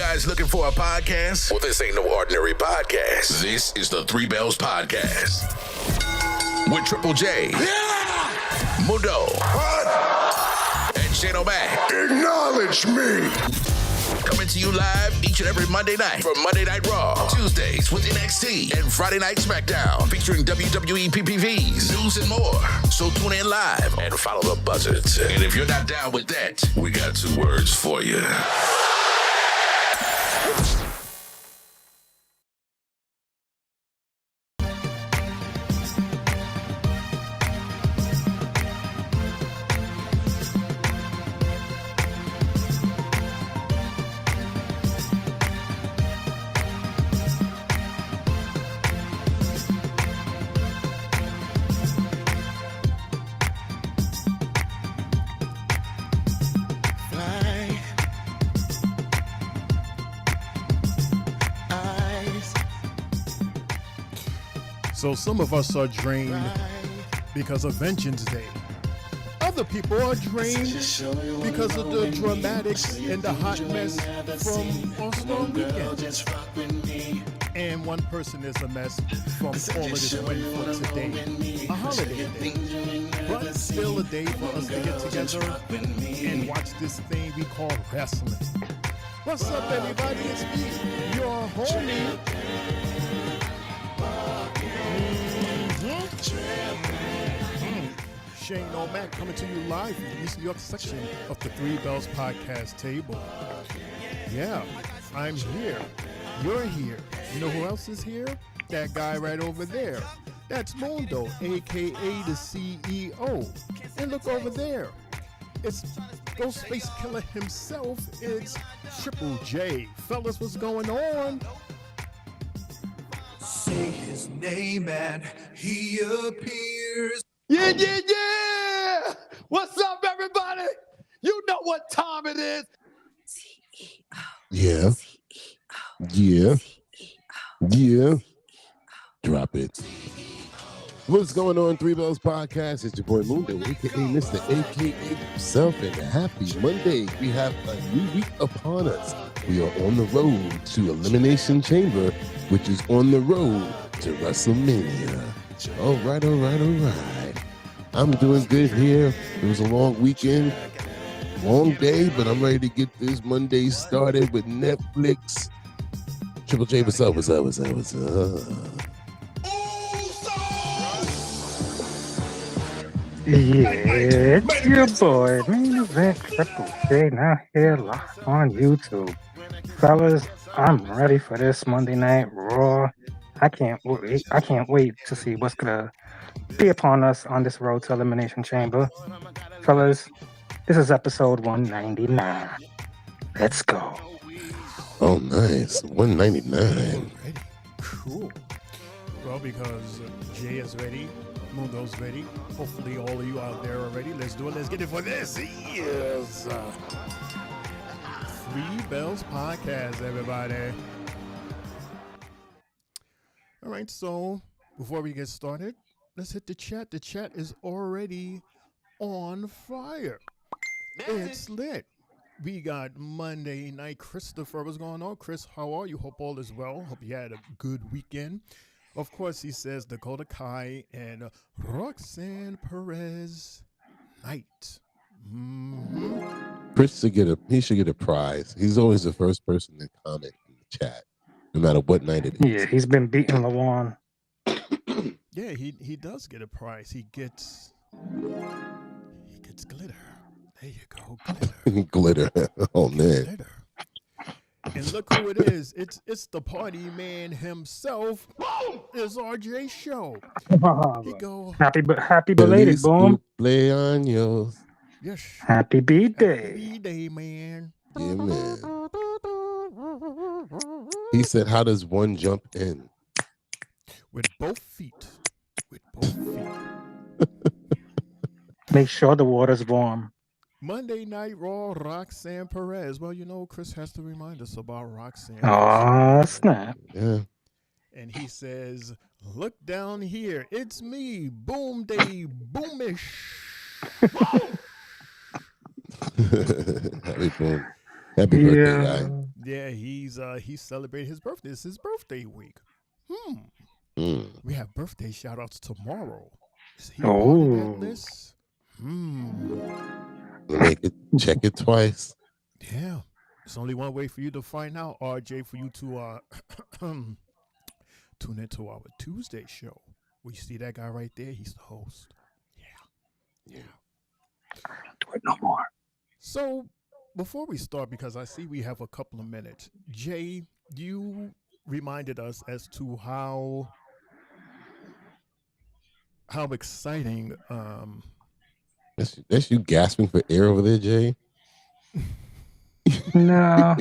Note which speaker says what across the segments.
Speaker 1: guys looking for a podcast? Well, this ain't no ordinary podcast. This is the Three Bells Podcast. With Triple J, Mundo, and Shane O'Mac.
Speaker 2: Acknowledge me.
Speaker 1: Coming to you live each and every Monday night from Monday Night Raw, Tuesdays with NXT, and Friday Night SmackDown featuring WWE PPVs, news, and more. So tune in live and follow the buzzards. And if you're not down with that, we got 2 words for you.
Speaker 3: So some of us are drained because of Vengeance Day. Other people are drained because of the dramatics and the hot mess from All-Star Weekend. And one person is a mess from all of this win for today, a holiday day. But still a day for us to get together and watch this thing we call wrestling. What's up, everybody? It's me, your homie. Shane O'Mac coming to you live from the East New York section of the Three Bells Podcast table. Yeah, I'm here. You're here. You know who else is here? That guy right over there. That's Mundo, a.k.a. the CEO. And look over there. It's Ghostface Killer himself. It's Triple J. Fellas, what's going on?
Speaker 4: Say his name and he appears.
Speaker 5: Yeah. What's up, everybody? You know what time it is.
Speaker 2: Yeah. Drop it. What's going on, Three Bells Podcast? It's your boy Mundo, aka Mr. AKA himself, and happy Monday. We have a new week upon us. We are on the road to Elimination Chamber, which is on the road to WrestleMania. All right. I'm doing good here. It was a long weekend, long day, but I'm ready to get this Monday started with Netflix. Triple J, what's up?
Speaker 6: Yeah, it's your boy, Main Event Triple J, now here live on YouTube. Fellas, I'm ready for this Monday Night Raw. I can't wait to see what's gonna be upon us on this road to Elimination Chamber. Fellas, this is episode 199. Let's go.
Speaker 2: Oh, nice. 199.
Speaker 3: Cool. Well, because Jay is ready, Mundo's ready. Hopefully all of you out there are ready. Let's do it. Let's get it for this. Yes. Three Bells Podcast, everybody. All right, so before we get started, let's hit the chat. The chat is already on fire. It's lit. We got Monday Night Christopher. What's going on, Chris? How are you? Hope all is well. Hope you had a good weekend. Of course, he says Dakota Kai and Roxanne Perez Knight.
Speaker 2: Chris should get a prize. He's always the first person to comment in the chat, no matter what night it is.
Speaker 6: Yeah, he's been beating LaJuan.
Speaker 3: Yeah, he does get a prize. He gets glitter. There you go, glitter.
Speaker 2: Glitter. Oh man.
Speaker 3: Glitter. And look who it is. It's the party man himself. Boom! It's RJ Show. He go.
Speaker 6: Happy belated, boom.
Speaker 2: Cumpleaños.
Speaker 3: Yes.
Speaker 6: Happy B-Day.
Speaker 3: Happy day, man.
Speaker 2: Yeah, man. He said, how does one jump in?
Speaker 3: With both feet.
Speaker 6: Make sure the water's warm.
Speaker 3: Monday Night Raw, Roxanne Perez. Well, you know, Chris has to remind us about Roxanne.
Speaker 6: Oh, snap.
Speaker 2: Yeah.
Speaker 3: And he says, look down here. It's me, Boom Day Boomish.
Speaker 2: Happy birthday, guy.
Speaker 3: Yeah, he's celebrating his birthday. It's his birthday week. We have birthday shout outs tomorrow. Is he part of that list?
Speaker 2: Make it check it twice.
Speaker 3: Yeah. There's only one way for you to find out, RJ, for you to tune into our Tuesday show. We see that guy right there. He's the host. Yeah.
Speaker 6: Do it no more.
Speaker 3: So before we start, because I see we have a couple of minutes, Jay, you reminded us as to how exciting.
Speaker 2: That's you gasping for air over there, Jay.
Speaker 6: No,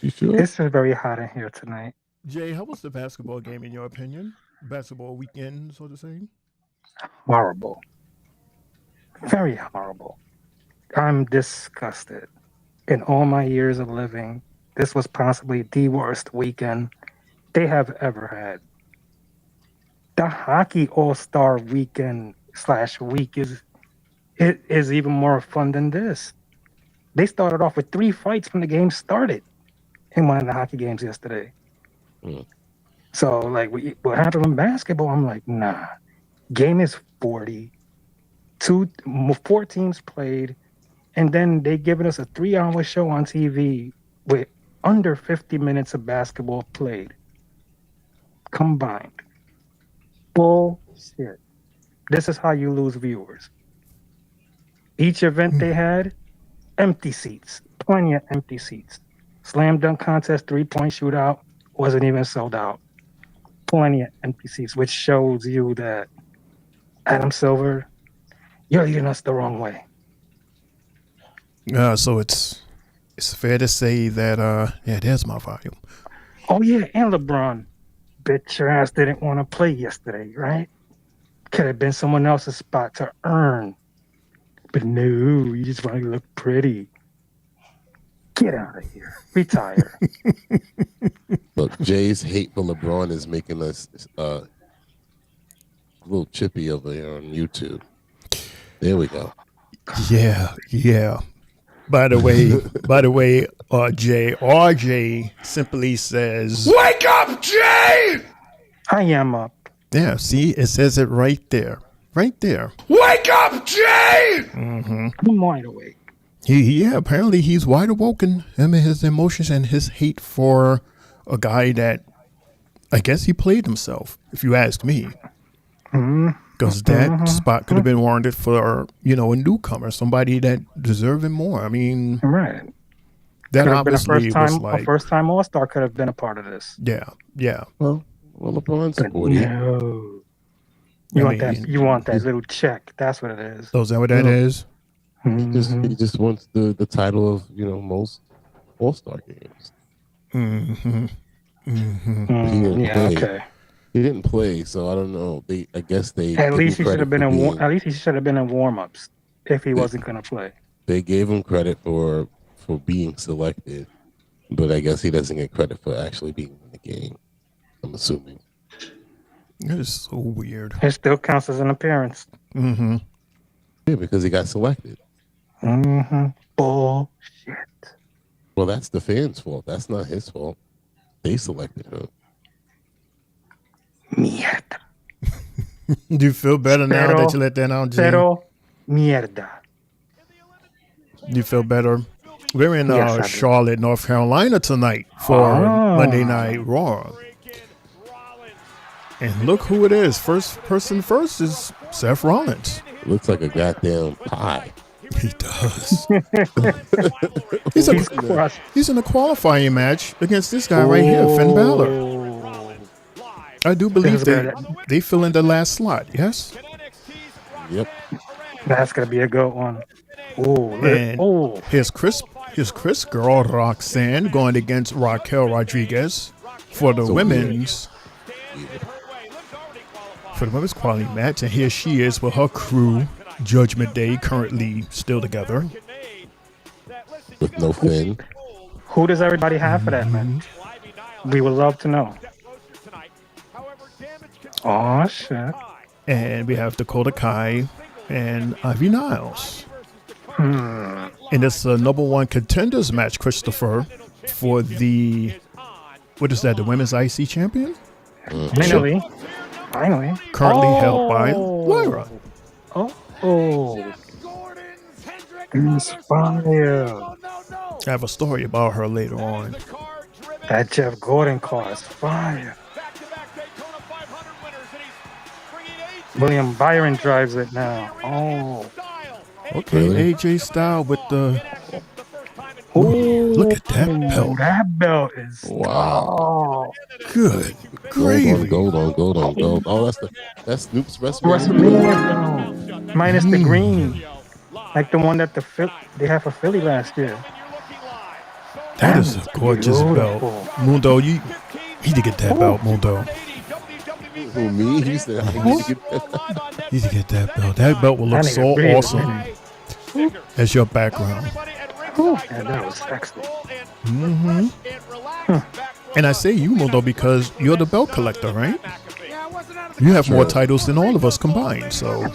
Speaker 2: You sure?
Speaker 6: it's very hot in here tonight.
Speaker 3: Jay, how was the basketball game in your opinion? Basketball weekend, so to say?
Speaker 6: Horrible. Very horrible. I'm disgusted. In all my years of living, this was possibly the worst weekend they have ever had. The hockey All-Star weekend / week is even more fun than this. They started off with 3 fights when the game started in one of the hockey games yesterday. So, like, what happened in basketball, I'm like, nah. Game is 40. 4 teams played, and then they given us a 3-hour show on TV with under 50 minutes of basketball played. Combined. Bullshit. This is how you lose viewers. Each event they had, empty seats. Plenty of empty seats. Slam dunk contest, 3-point shootout, wasn't even sold out. Plenty of empty seats, which shows you that Adam Silver, you're leading us the wrong way.
Speaker 3: So it's fair to say that there's my volume.
Speaker 6: Oh yeah, and LeBron, bitch your ass didn't want to play yesterday, right? Could have been someone else's spot to earn, but no, you just want to look pretty. Get out of here. Retire.
Speaker 2: Look, Jay's hate for LeBron is making us a little chippy over here on YouTube. There we go.
Speaker 3: Yeah. By the way, RJ simply says,
Speaker 1: Wake up, Jay!
Speaker 6: I am up.
Speaker 3: yeah, see, it says it right there. Right there.
Speaker 1: Wake up, Jay!
Speaker 6: I'm wide awake.
Speaker 3: Apparently he's wide awoken. Him and his emotions and his hate for a guy that I guess he played himself, if you ask me. Because that spot could have been warranted for, a newcomer, somebody that deserved it more. I mean,
Speaker 6: Right.
Speaker 3: that
Speaker 6: Could have been
Speaker 3: obviously was like,
Speaker 6: a first-time All-Star could have been a part of this.
Speaker 3: yeah.
Speaker 2: Well, LeBron's
Speaker 6: But
Speaker 2: 40.
Speaker 6: no. You want that little check. That's what it is.
Speaker 3: So is that what that is?
Speaker 2: He just wants the title of most All-Star games.
Speaker 6: Okay.
Speaker 2: He didn't play, so I don't know. I guess they
Speaker 6: At
Speaker 2: give
Speaker 6: least
Speaker 2: him
Speaker 6: he should have
Speaker 2: credit
Speaker 6: been
Speaker 2: for
Speaker 6: at least he should have been in warm-ups if he wasn't going to play.
Speaker 2: They gave him credit for being selected, but I guess he doesn't get credit for actually being in the game. I'm assuming.
Speaker 3: It is so weird.
Speaker 6: It still counts as an appearance.
Speaker 2: Yeah, because he got selected.
Speaker 6: Bullshit.
Speaker 2: Well, that's the fans' fault. That's not his fault. They selected him.
Speaker 6: Mierda.
Speaker 3: Do you feel better now that you let that out, Jay?
Speaker 6: Pero mierda.
Speaker 3: Do you feel better? We're in
Speaker 6: Yes, I do.
Speaker 3: Charlotte, North Carolina tonight for Monday Night Raw. And look who it is. First is Seth Rollins.
Speaker 2: Looks like a goddamn pie.
Speaker 3: He does.
Speaker 6: Crushed.
Speaker 3: He's in a qualifying match against this guy right here, Finn Balor. I do believe they fill in the last slot, yes?
Speaker 2: Yep.
Speaker 6: That's gonna be a good one.
Speaker 3: And here's Chris girl Roxanne going against Raquel Rodriguez for the women's quality match, and here she is with her crew, Judgment Day, currently still together.
Speaker 2: With no Finn.
Speaker 6: Who does everybody have for that match? We would love to know. Oh shit.
Speaker 3: And we have Dakota Kai and Ivy Niles. And it's a number 1 contenders match, Christopher. for the, what is that, the women's IC champion?
Speaker 6: Finally.
Speaker 3: Currently held by Lyra.
Speaker 6: Oh. Inspire.
Speaker 3: I have a story about her later on.
Speaker 6: That Jeff Gordon car is fire. William Byron drives it now. Oh.
Speaker 3: Okay,
Speaker 2: Really?
Speaker 3: AJ Styles with the...
Speaker 6: Ooh,
Speaker 3: look at that belt.
Speaker 6: That belt is...
Speaker 2: Wow.
Speaker 6: Oh.
Speaker 3: Good
Speaker 2: Gold on
Speaker 3: gravy.
Speaker 2: gold on gold on gold. Oh, that's Snoop's WrestleMania.
Speaker 6: WrestleMania belt. Minus the green. Like the one that they had for Philly last year.
Speaker 3: That is a gorgeous belt. Mundo, you need to get that belt, Mundo.
Speaker 2: Who, me? He said I need to get that.
Speaker 3: You need to get that belt. That belt will look so awesome as your background.
Speaker 6: Yeah, that was sexy.
Speaker 3: And I say you, Mundo, because you're the belt collector, right? You have more titles than all of us combined, so...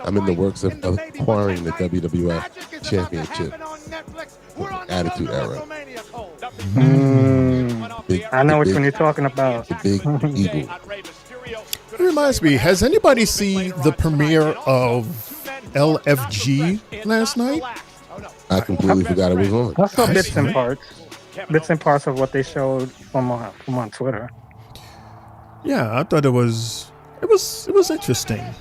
Speaker 2: I'm in the works of acquiring the WWF Championship. Attitude Era.
Speaker 6: I know which one you're talking about.
Speaker 2: The Big Eagle.
Speaker 3: It reminds me, has anybody seen the premiere of LFG last night?
Speaker 2: I completely forgot it was on.
Speaker 6: I saw bits and parts of what they showed from on Twitter.
Speaker 3: Yeah, I thought it was interesting.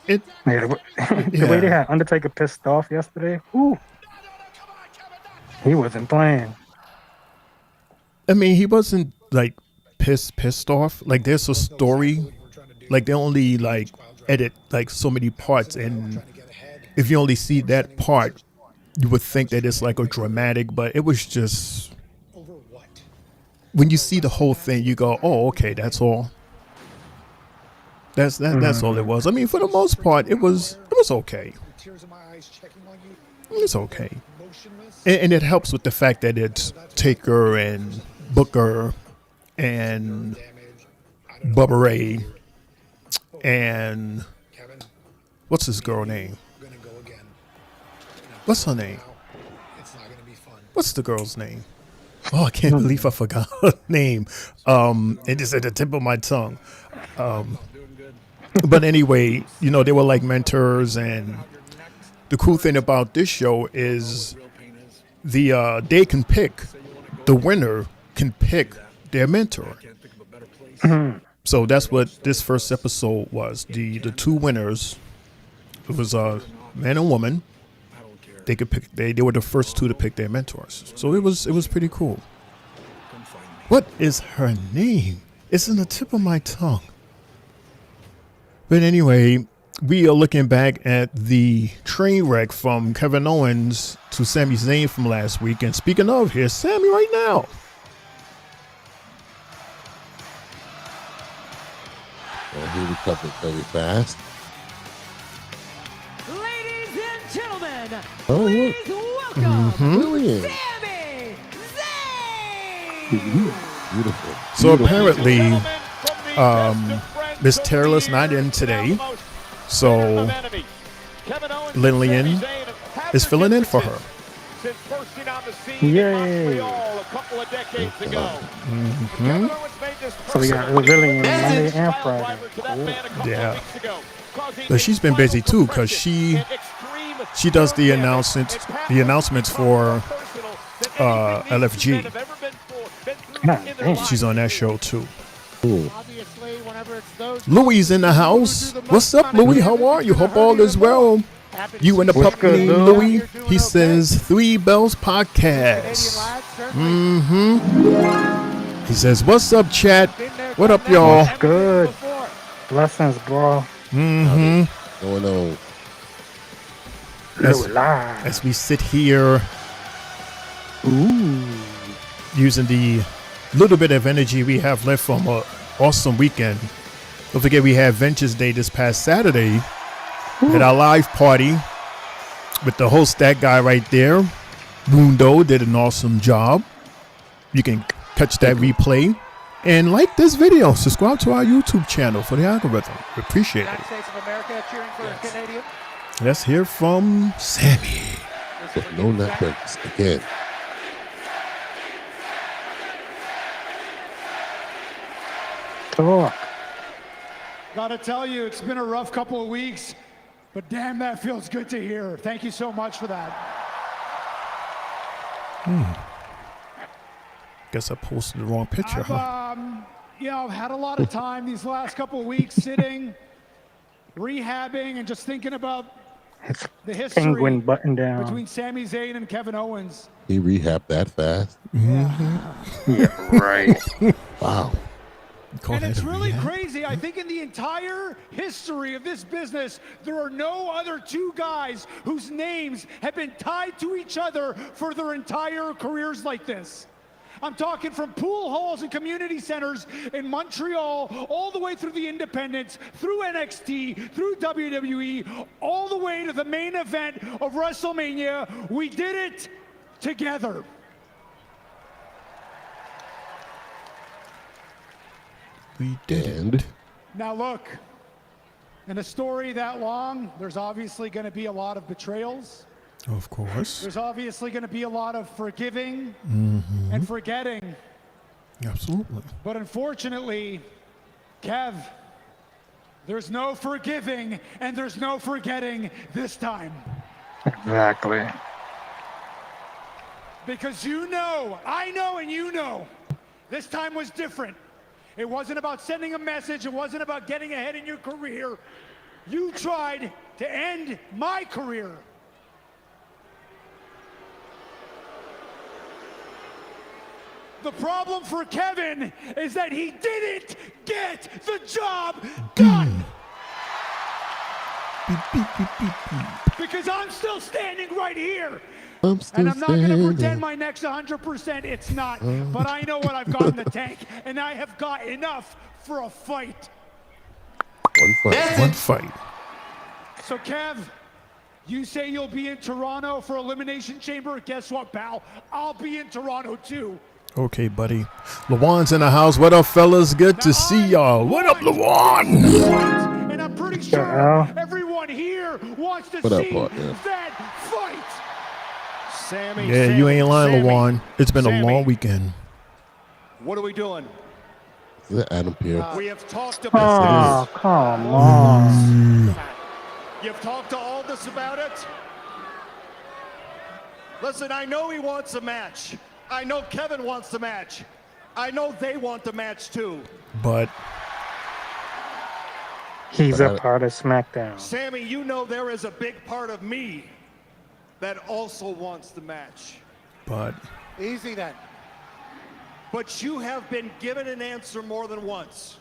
Speaker 6: The way they had Undertaker pissed off yesterday. Ooh. He wasn't playing.
Speaker 3: I mean, he wasn't like pissed off. Like there's a story. Like they only like edit like so many parts, and if you only see that part, you would think that it's like a dramatic, but it was just when you see the whole thing, you go, "Oh, okay, that's all." That's all it was. I mean, for the most part, it was okay. It's okay, and it helps with the fact that it's Taker and Booker and Bubba Ray and what's his girl name? What's her name? What's the girl's name? Oh, I can't believe I forgot her name. It is at the tip of my tongue. But anyway, you know, they were like mentors, and the cool thing about this show is they can pick, the winner can pick their mentor. So that's what this first episode was. The two winners, it was a man and woman. They could pick. They were the first two to pick their mentors. So it was pretty cool. What is her name? It's on the tip of my tongue. But anyway, we are looking back at the train wreck from Kevin Owens to Sami Zayn from last week. And speaking of, here's Sami right now.
Speaker 2: Well, he recovered very fast.
Speaker 7: Ladies and gentlemen,
Speaker 2: Oh,
Speaker 7: please welcome
Speaker 2: brilliant.
Speaker 7: Sami Zayn.
Speaker 2: Beautiful.
Speaker 3: So
Speaker 2: Beautiful.
Speaker 3: apparently, Miss Taylor's not in today. So Lillian is filling in for her.
Speaker 6: Yay. So we got Lillian Monday and Friday. Cool.
Speaker 3: Yeah. But she's been busy too, because she does the announcements for LFG. She's on that show too.
Speaker 2: Cool.
Speaker 3: Louie's in the house. What's up, Louie? How are you? Hope all is well. You and the
Speaker 6: What's
Speaker 3: pup
Speaker 6: good,
Speaker 3: named
Speaker 6: Lou?
Speaker 3: Louie. He says 3 Bells Podcast. He says, what's up, chat? What up, y'all?
Speaker 6: Good. Blessings, bro.
Speaker 2: Going on.
Speaker 6: Live.
Speaker 3: As we sit here using the little bit of energy we have left from an awesome weekend. Don't forget we had Ventures Day this past Saturday at our live party with the host, that guy right there. Mundo did an awesome job. You can catch that replay and like this video. Subscribe to our YouTube channel for the algorithm. We appreciate it. Let's hear from Sami.
Speaker 2: but no neck breakers again.
Speaker 6: Talk.
Speaker 5: Gotta tell you, it's been a rough couple of weeks, but damn, that feels good to hear. Thank you so much for that.
Speaker 3: Guess I posted the wrong picture, huh?
Speaker 5: I've had a lot of time these last couple of weeks sitting, rehabbing, and just thinking about
Speaker 6: His
Speaker 5: the history
Speaker 6: penguin button down.
Speaker 5: between Sami Zayn and Kevin Owens.
Speaker 2: He rehabbed that fast.
Speaker 6: Yeah, right.
Speaker 2: Wow.
Speaker 5: And it's really crazy. I think in the entire history of this business, there are no other two guys whose names have been tied to each other for their entire careers like this. I'm talking from pool halls and community centers in Montreal, all the way through the independents, through NXT, through WWE, all the way to the main event of WrestleMania. We did it together.
Speaker 3: We did it.
Speaker 2: And
Speaker 5: Now look, in a story that long, there's obviously going to be a lot of betrayals.
Speaker 3: Of course.
Speaker 5: There's obviously going to be a lot of forgiving and forgetting.
Speaker 3: Absolutely.
Speaker 5: But unfortunately, Kev, there's no forgiving and there's no forgetting this time.
Speaker 6: Exactly.
Speaker 5: Because you know, I know and you know, this time was different. It wasn't about sending a message. It wasn't about getting ahead in your career. You tried to end my career. The problem for Kevin is that he didn't get the job done. Because I'm still standing right here.
Speaker 2: I'm still
Speaker 5: And I'm not going to
Speaker 2: standing.
Speaker 5: pretend my neck's 100%. It's not. But I know what I've got in the tank. And I have got enough for a fight.
Speaker 2: One fight.
Speaker 3: One fight.
Speaker 5: So, Kev, you say you'll be in Toronto for Elimination Chamber. Guess what, pal? I'll be in Toronto, too.
Speaker 3: Okay, buddy. LaJuan's in the house. What up, fellas? Good to see y'all. What up, LaJuan?
Speaker 5: And I'm pretty sure everyone here wants to
Speaker 2: What up,
Speaker 5: see
Speaker 2: partner?
Speaker 5: that fight.
Speaker 4: Sami,
Speaker 3: Yeah, you ain't lying, LaJuan. It's been a long weekend.
Speaker 4: What are we doing?
Speaker 2: Is that Adam Pearce?
Speaker 4: We have talked about
Speaker 6: Oh, come on.
Speaker 4: You've talked to Aldis about it? Listen, I know he wants a match. I know Kevin wants the match. I know they want the match too.
Speaker 3: But
Speaker 6: He's a part of SmackDown.
Speaker 4: Sami, you know there is a big part of me that also wants the match.
Speaker 5: Easy then.
Speaker 4: But you have been given an answer more than once.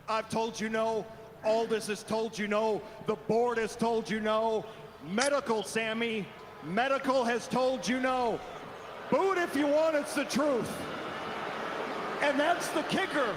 Speaker 4: I've told you no. Aldis has told you no. The board has told you no. Medical, Sami. Medical has told you no. Boo it if you want, it's the truth. And that's the kicker.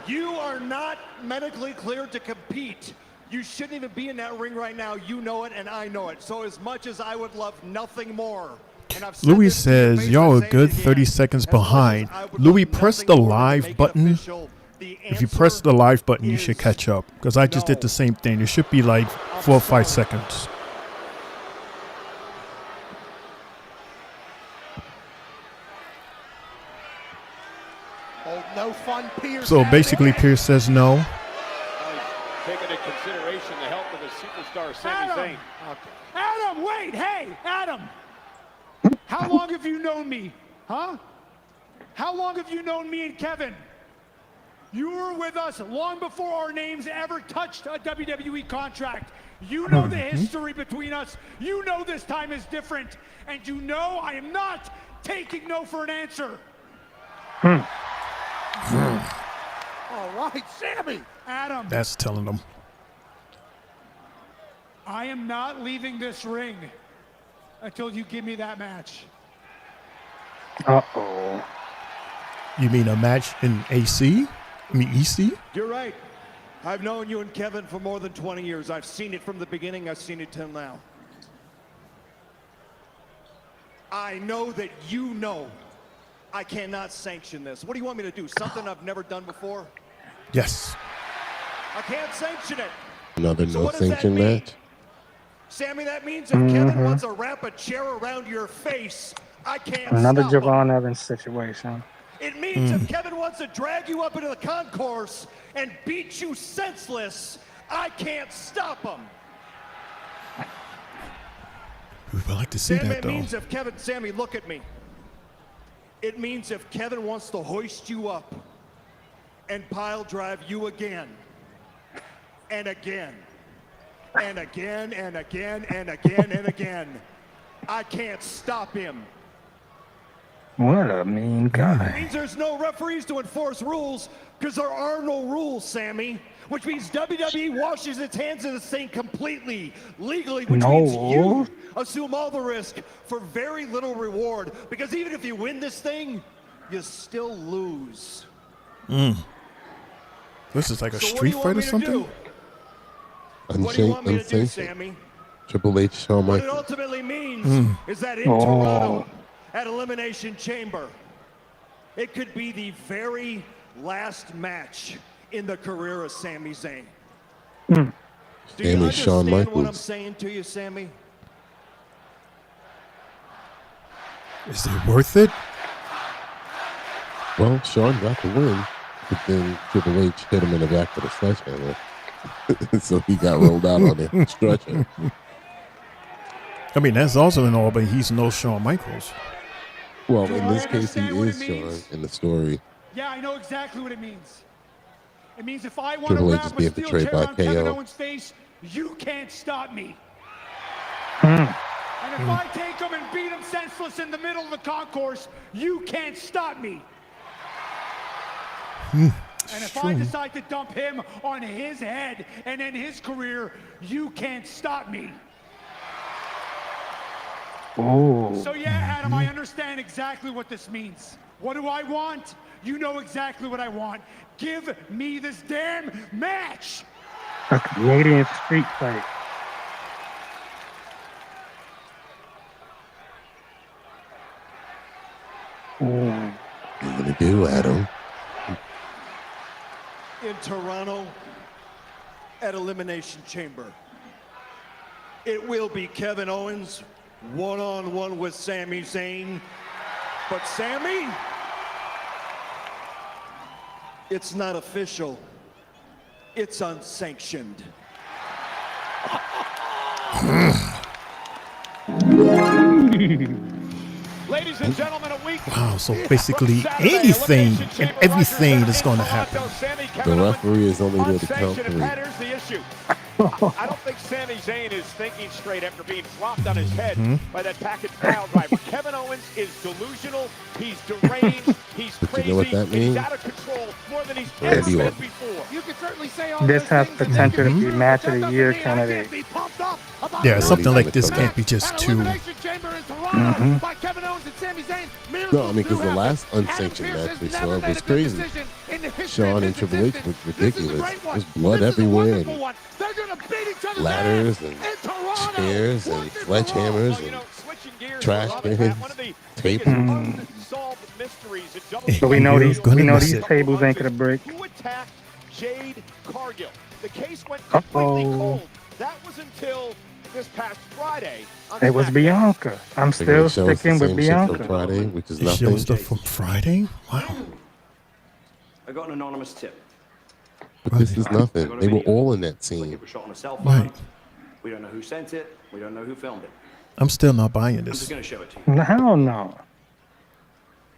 Speaker 4: You are not medically cleared to compete. You shouldn't even be in that ring right now. You know it, and I know it. So as much as I would love nothing more, and I've said
Speaker 3: Louis
Speaker 4: this to your
Speaker 3: says,
Speaker 4: face,
Speaker 3: y'all
Speaker 4: I
Speaker 3: a
Speaker 4: say it
Speaker 3: good
Speaker 4: again,
Speaker 3: 30 seconds
Speaker 4: as much as
Speaker 3: behind.
Speaker 4: I would
Speaker 3: Louis,
Speaker 4: love
Speaker 3: press
Speaker 4: nothing
Speaker 3: the
Speaker 4: more to
Speaker 3: live
Speaker 4: make it
Speaker 3: button.
Speaker 4: official, the
Speaker 3: If you press
Speaker 4: answer
Speaker 3: the live button, you should
Speaker 4: is
Speaker 3: catch up. Because I just did the same thing. It should be like 4 or 5 seconds.
Speaker 5: Oh, no fun, Pierce.
Speaker 3: So basically, Pierce says no.
Speaker 8: Taking into consideration the health of his superstar, Sami Zayn.
Speaker 5: Adam, wait, hey, Adam. How long have you known me, huh? How long have you known me and Kevin? You were with us long before our names ever touched a WWE contract. You know the history between us. You know this time is different. And you know I am not taking no for an answer. All right, Sami. Adam.
Speaker 3: That's telling them.
Speaker 5: I am not leaving this ring until you give me that match.
Speaker 6: Uh-oh.
Speaker 3: You mean a match in AC? I mean EC?
Speaker 4: You're right. I've known you and Kevin for more than 20 years. I've seen it from the beginning. I've seen it till now. I know that you know I cannot sanction this. What do you want me to do? Something I've never done before?
Speaker 3: Yes.
Speaker 4: I can't sanction it.
Speaker 2: Another
Speaker 4: So
Speaker 2: no
Speaker 4: what does that
Speaker 2: sanction
Speaker 4: mean?
Speaker 2: match?
Speaker 4: Sammy, that means if Kevin wants to wrap a chair around your face, I can't
Speaker 6: Another
Speaker 4: stop him.
Speaker 6: Javon Evans situation.
Speaker 4: It means if Kevin wants to drag you up into the concourse and beat you senseless, I can't stop him.
Speaker 3: We would like to see
Speaker 4: Sammy,
Speaker 3: that,
Speaker 4: it
Speaker 3: though.
Speaker 4: means if Kevin, Sammy, look at me. It means if Kevin wants to hoist you up and pile drive you again and again and again and again and again and again, I can't stop him.
Speaker 6: What a mean
Speaker 4: It
Speaker 6: guy.
Speaker 4: means there's no referees to enforce rules because there are no rules, Sammy. Which means WWE washes its hands of this thing completely, legally, which means you assume all the risk for very little reward. Because even if you win this thing, you still lose.
Speaker 3: This is like a
Speaker 4: So
Speaker 3: street fight or something?
Speaker 4: What do you want me to do,
Speaker 2: Unsanctioned.
Speaker 4: Sammy?
Speaker 2: Triple H, Shawn
Speaker 4: What it
Speaker 2: Michaels.
Speaker 4: ultimately means is that in Toronto, at Elimination Chamber, it could be the very last match in the career of Sami Zayn. Do you
Speaker 2: Sammy, Shawn
Speaker 4: understand what I'm
Speaker 2: Michaels.
Speaker 4: saying to you, Sammy?
Speaker 3: Is it worth it?
Speaker 2: Well, Shawn got the win, but then Triple H hit him in the back with a sledgehammer. So he got rolled out on the stretcher.
Speaker 3: I mean, that's also in all, but he's no Shawn Michaels.
Speaker 2: Well,
Speaker 5: Do
Speaker 2: in
Speaker 5: I
Speaker 2: this case, he
Speaker 5: understand what it
Speaker 2: is Shawn
Speaker 5: means?
Speaker 2: in the story.
Speaker 5: Yeah, I know exactly what it means. It means if I want to
Speaker 2: Triple H is
Speaker 5: wrap a
Speaker 2: being
Speaker 5: steel
Speaker 2: portrayed
Speaker 5: chair
Speaker 2: by
Speaker 5: on Kevin
Speaker 2: KO.
Speaker 5: Owens' face, you can't stop me. And if I take him and beat him senseless in the middle of the concourse, you can't stop me. And if I decide to dump him on his head and end his career, you can't stop me. So yeah, Adam, I understand exactly what this means. What do I want? You know exactly what I want. Give me this damn match.
Speaker 6: A Canadian street fight.
Speaker 2: What are you gonna do, Adam?
Speaker 4: In Toronto, at Elimination Chamber, it will be Kevin Owens one-on-one with Sami Zayn. But Sami, it's not official. It's unsanctioned.
Speaker 8: Ladies and gentlemen, a week.
Speaker 3: Wow, so basically anything and everything is going to happen.
Speaker 2: The referee is only there to count
Speaker 8: Unsanctioned, and
Speaker 2: three.
Speaker 8: Pat, here's the issue. I don't think Sami Zayn is thinking straight after being flopped on his head by that package pile driver. Kevin Owens is delusional. He's deranged. He's
Speaker 2: But
Speaker 8: crazy.
Speaker 2: you know what that
Speaker 8: He's
Speaker 2: means?
Speaker 8: out of control more than he's
Speaker 2: Randy
Speaker 8: ever been
Speaker 2: Orton.
Speaker 8: before.
Speaker 5: You can certainly say all
Speaker 6: This
Speaker 5: those
Speaker 6: has
Speaker 5: things and
Speaker 6: potential to
Speaker 5: make it
Speaker 6: be
Speaker 5: true,
Speaker 6: match
Speaker 5: but
Speaker 6: of
Speaker 5: that
Speaker 6: the year
Speaker 5: doesn't mean I
Speaker 6: candidate.
Speaker 5: can't be pumped up about
Speaker 3: Yeah,
Speaker 5: the
Speaker 3: something like
Speaker 2: Randy
Speaker 3: this
Speaker 2: Orton.
Speaker 3: can't be just
Speaker 5: At
Speaker 3: too.
Speaker 5: Elimination Chamber in Toronto by Kevin Owens and Sami Zayn.
Speaker 2: No, I mean, because the
Speaker 5: Miracles
Speaker 2: last
Speaker 5: do happen.
Speaker 2: unsanctioned
Speaker 5: Adam
Speaker 2: match we
Speaker 5: Pearce has
Speaker 2: saw
Speaker 5: never made
Speaker 2: was
Speaker 5: a good
Speaker 2: crazy.
Speaker 5: decision in the history
Speaker 2: Shawn
Speaker 5: of
Speaker 2: and
Speaker 5: his
Speaker 2: Triple H
Speaker 5: existence.
Speaker 2: was
Speaker 5: This is a
Speaker 2: ridiculous.
Speaker 5: great one.
Speaker 2: There's blood
Speaker 5: This is a
Speaker 2: everywhere
Speaker 5: wonderful
Speaker 2: and
Speaker 5: one. They're gonna beat each other's
Speaker 2: ladders
Speaker 5: ass
Speaker 2: and
Speaker 5: in Toronto.
Speaker 2: chairs and
Speaker 5: Once and for all.
Speaker 2: sledgehammers
Speaker 8: Well, you know,
Speaker 2: and
Speaker 8: switching gears,
Speaker 2: trash
Speaker 8: Robin,
Speaker 2: cans,
Speaker 8: one of the
Speaker 2: tape.
Speaker 8: biggest unsolved mysteries in
Speaker 6: So we know
Speaker 3: You're
Speaker 6: these
Speaker 3: gonna miss
Speaker 6: these
Speaker 3: it.
Speaker 6: tables ain't gonna break.
Speaker 8: Who attacked Jade Cargill? The case went completely cold. That was until this past Friday. On
Speaker 6: It was
Speaker 8: SmackDown.
Speaker 6: Bianca. I'm
Speaker 2: they're gonna
Speaker 6: still
Speaker 2: show us
Speaker 6: sticking
Speaker 2: the
Speaker 6: with
Speaker 2: same shit from
Speaker 6: Bianca.
Speaker 2: Friday, which is
Speaker 3: It shows
Speaker 2: nothing.
Speaker 3: stuff from Friday? Wow.
Speaker 9: I got an anonymous tip.
Speaker 2: But this is nothing. They were all in that scene.
Speaker 9: It was shot on a cell phone.
Speaker 3: Right.
Speaker 9: We don't know who sent it. We don't know who filmed it.
Speaker 3: I'm still not buying
Speaker 9: I'm just
Speaker 3: this.
Speaker 9: going to show it to you.
Speaker 6: Hell no.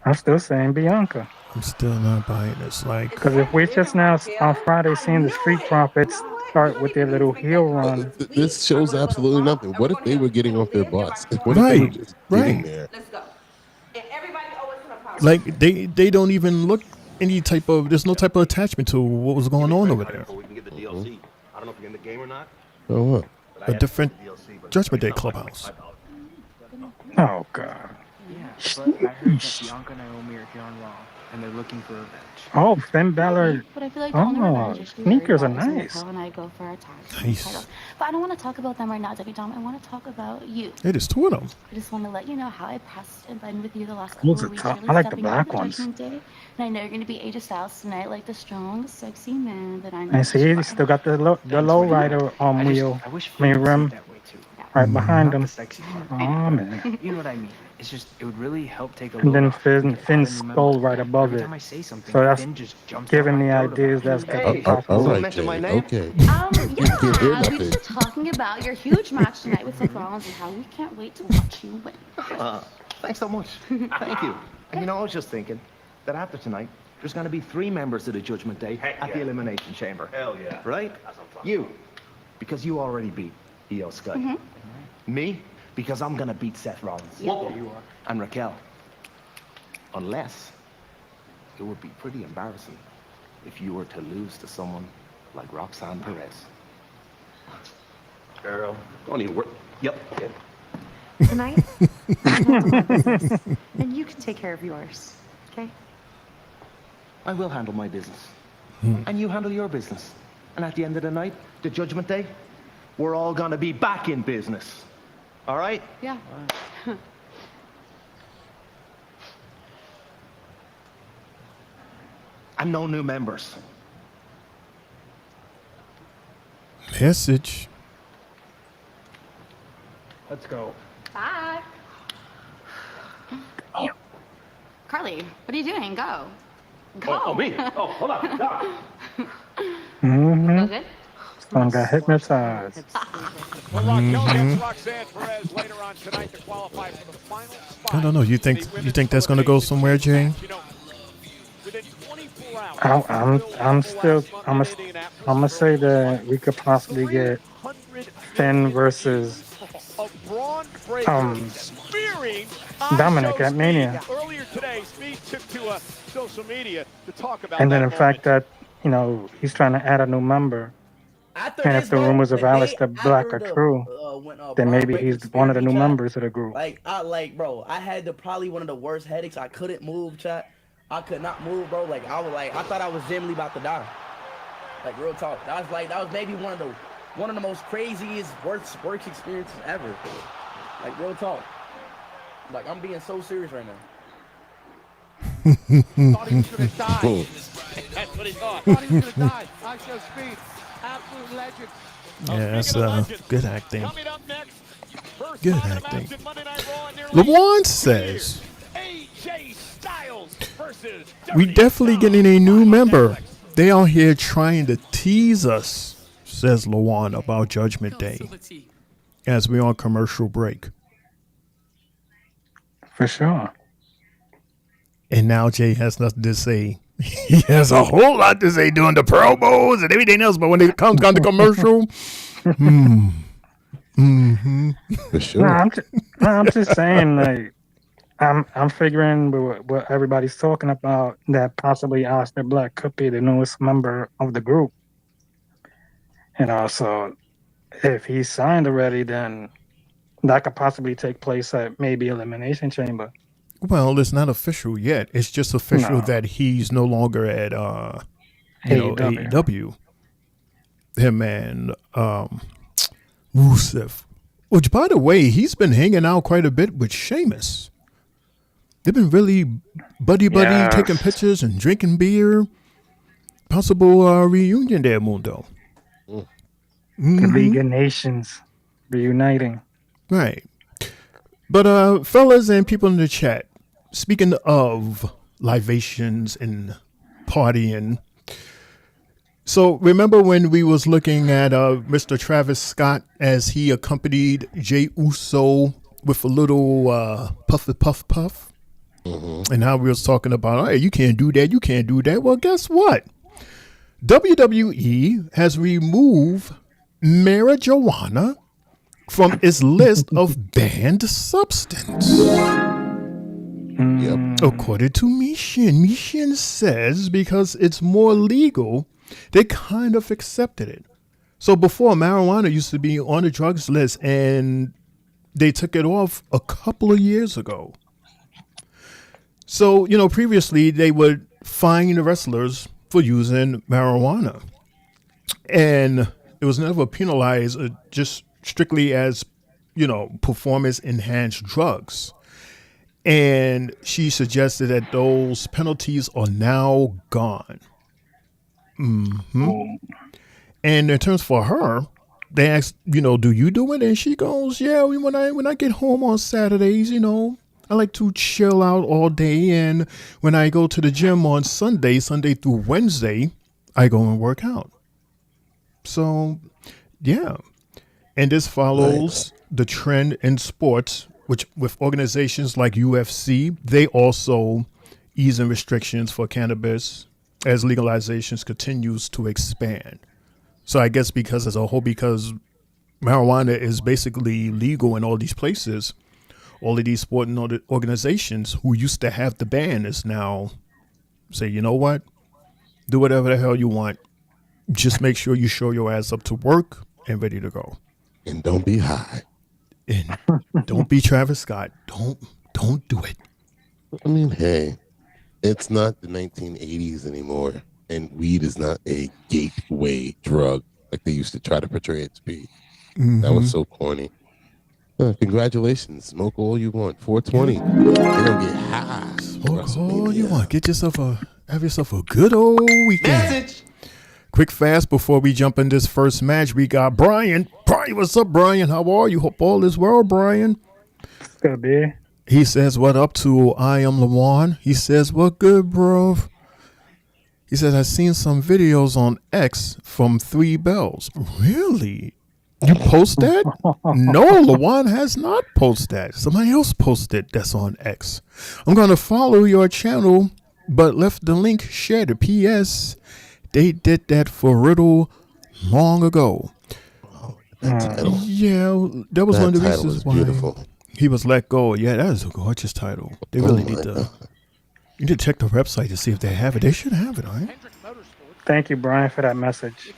Speaker 6: I'm still saying Bianca.
Speaker 3: I'm still not buying this. Like,
Speaker 6: Because if we just now on Friday seeing the Street Profits start with their little heel run,
Speaker 2: This shows absolutely nothing. What if they were getting off their butts? What if they were
Speaker 3: Right,
Speaker 2: just getting
Speaker 3: right.
Speaker 2: there?
Speaker 10: Let's go. And everybody always gonna power.
Speaker 3: like they don't even look any type of. There's no type of attachment to what was going on over there.
Speaker 11: We can get the DLC. I don't know if you're in the game or not.
Speaker 2: Oh, what?
Speaker 11: but I
Speaker 3: A
Speaker 11: had
Speaker 3: different
Speaker 11: the DLC, but
Speaker 3: Judgment Day
Speaker 11: it's not
Speaker 3: clubhouse.
Speaker 6: oh god.
Speaker 12: Yeah, but I heard that Bianca and Naomi are here on Raw, and they're looking for revenge.
Speaker 6: Oh, Finn Balor.
Speaker 13: But I feel like the only
Speaker 6: Oh,
Speaker 13: revenge issue
Speaker 6: sneakers are
Speaker 13: right now is when
Speaker 6: nice.
Speaker 13: Raquel and I go for our tag team
Speaker 3: Nice.
Speaker 13: titles. But I don't want to talk about them right now, Debbie Dom. I want to talk about you.
Speaker 3: Hey, there's two of them.
Speaker 13: I just want to let you know how I pressed and been with you the last
Speaker 6: Those
Speaker 13: couple
Speaker 6: are
Speaker 13: of weeks.
Speaker 6: tough.
Speaker 13: Really
Speaker 6: I like the
Speaker 13: stepping
Speaker 6: black
Speaker 13: up the
Speaker 6: ones.
Speaker 13: Judgment Day. And I know you're going to be AJ Styles tonight, like the strong, sexy man that I know.
Speaker 6: And see, he still got the low rider
Speaker 12: I
Speaker 6: wheel.
Speaker 12: wish
Speaker 6: I mean
Speaker 12: Finn
Speaker 6: rim.
Speaker 12: was that way too.
Speaker 13: Yeah,
Speaker 6: right behind
Speaker 12: Not
Speaker 6: him.
Speaker 12: the sexy part.
Speaker 6: Oh man.
Speaker 12: You know what I mean? It's just, it would really help take a
Speaker 6: And
Speaker 12: load
Speaker 6: then
Speaker 12: off. if we could add
Speaker 6: Finn's
Speaker 12: a new member.
Speaker 6: skull right above
Speaker 12: Every
Speaker 6: it.
Speaker 12: time I say something,
Speaker 6: So that's
Speaker 12: Finn just jumps
Speaker 6: giving
Speaker 12: down
Speaker 6: me
Speaker 12: my throat
Speaker 6: ideas
Speaker 12: about
Speaker 6: that's
Speaker 12: it.
Speaker 6: got
Speaker 2: All
Speaker 6: the
Speaker 2: right,
Speaker 6: possible.
Speaker 9: mention my
Speaker 2: Jay.
Speaker 9: name?
Speaker 2: Okay.
Speaker 13: Yeah,
Speaker 2: Hear
Speaker 13: we
Speaker 2: nothing.
Speaker 13: just were talking about your huge match tonight with Seth Rollins and how we can't wait to watch you win.
Speaker 11: Thanks so much. Thank you. And you know, I was just thinking that after tonight, there's going to be 3 members of the Judgment Day at the Elimination Chamber.
Speaker 8: Hell yeah.
Speaker 11: Right? You, because you already beat Io Sky. Me, because I'm going to beat Seth Rollins.
Speaker 13: Whoa.
Speaker 12: You are.
Speaker 11: And Raquel. Unless it would be pretty embarrassing if you were to lose to someone like Roxanne Perez.
Speaker 8: Girl.
Speaker 11: Don't even work. Yep.
Speaker 14: Tonight, I handle my business, and you can take care of yours, okay?
Speaker 11: I will handle my business. And you handle your business. And at the end of the night, the Judgment Day, we're all gonna be back in business. All right?
Speaker 13: Yeah.
Speaker 11: And no new members.
Speaker 3: Message.
Speaker 12: Let's go.
Speaker 13: Bye. Carly, what are you doing? Go. Go.
Speaker 8: Oh, me? Oh, hold on.
Speaker 6: Mm-hmm.
Speaker 13: Feel good?
Speaker 6: Someone got hypnotized.
Speaker 8: Well, Raquel gets Roxanne Perez later on tonight to qualify for the final spot.
Speaker 3: I don't know. You think that's going to go somewhere, Jay?
Speaker 8: You know, within 24 hours,
Speaker 6: I'm gonna say that we could possibly get Finn versus Dominic at Mania.
Speaker 8: Earlier today, Speed took to social media to talk about
Speaker 6: And then
Speaker 8: that
Speaker 6: the fact that, he's trying to add a new member. And if the rumors of Aleister Black are true, then maybe he's one of the new members of the group.
Speaker 15: Bro, I had probably one of the worst headaches. I couldn't move, chat. I could not move, bro. I thought I was genuinely about to die. Real talk. That was maybe one of the most craziest work experiences ever. Real talk. I'm being so serious right now.
Speaker 8: Thought he was going to die. That's what he thought. Thought he was going to die. I show Speed. Absolute legend.
Speaker 3: Yeah, that's good acting.
Speaker 8: Coming up next,
Speaker 3: Good acting. LeBron says,
Speaker 8: AJ Styles versus
Speaker 3: we definitely getting a new member. They out here trying to tease us, says Lawan about Judgment Day, as we on commercial break.
Speaker 6: For sure.
Speaker 3: And now Jay has nothing to say. He has a whole lot to say doing the promos and everything else, but when it comes down to commercial,
Speaker 2: For sure.
Speaker 6: I'm just saying, I'm figuring what everybody's talking about, that possibly Aleister Black could be the newest member of the group. So if he's signed already, then that could possibly take place at maybe Elimination Chamber.
Speaker 3: well, it's not official yet. It's just official that he's no longer at AEW. Him and Rusev. Which, by the way, he's been hanging out quite a bit with Sheamus. They've been really buddy, taking pictures and drinking beer. Possible reunion there, Mundo.
Speaker 6: The Vegan Nations reuniting.
Speaker 3: Right. But fellas and people in the chat, speaking of libations and partying, so remember when we was looking at Mr. Travis Scott as he accompanied Jey Uso with a little puff? And how we was talking about, hey, you can't do that. Well, guess what? WWE has removed marijuana from its list of banned substance. According to Mishin says because it's more legal, they kind of accepted it. So before, marijuana used to be on the drugs list, and they took it off a couple of years ago. So, previously they would fine the wrestlers for using marijuana. And it was never penalized just strictly as, performance-enhanced drugs. And she suggested that those penalties are now gone. And in terms for her, they asked, do you do it? And she goes, yeah, when I get home on Saturdays, I like to chill out all day. And when I go to the gym on Sunday through Wednesday, I go and work out. So, yeah. And this follows the trend in sports, which with organizations like UFC, they also easing restrictions for cannabis as legalizations continues to expand. So I guess because marijuana is basically legal in all these places, all of these sporting organizations who used to have the ban is now say, you know what? Do whatever the hell you want. Just make sure you show your ass up to work and ready to go.
Speaker 2: And don't be high.
Speaker 3: And don't be Travis Scott. Don't do it.
Speaker 2: I mean, hey, it's not the 1980s anymore. And weed is not a gateway drug like they used to try to portray it to be.
Speaker 3: Mm-hmm.
Speaker 2: That was so corny. Congratulations. Smoke all you want. 420. You're going to get high.
Speaker 3: Smoke all you want. Have yourself a good old weekend. Message. Quick fast before we jump in this first match, we got Brian. Brian, what's up, Brian? How are you? Hope all is well, Brian.
Speaker 6: Good, man.
Speaker 3: He says, what up to I am Lawan? He says, what good, bro? He says, I've seen some videos on X from 3 Bells. Really? You post that? No, Lawan has not posted that. Somebody else posted that's on X. I'm going to follow your channel, but left the link shared. P.S. They did that for Riddle long ago. Yeah, that was one of the reasons why he was let go. Yeah, that is a gorgeous title. They really need to. You need to check the website to see if they have it. They should have it, right?
Speaker 6: Thank you, Brian, for that message.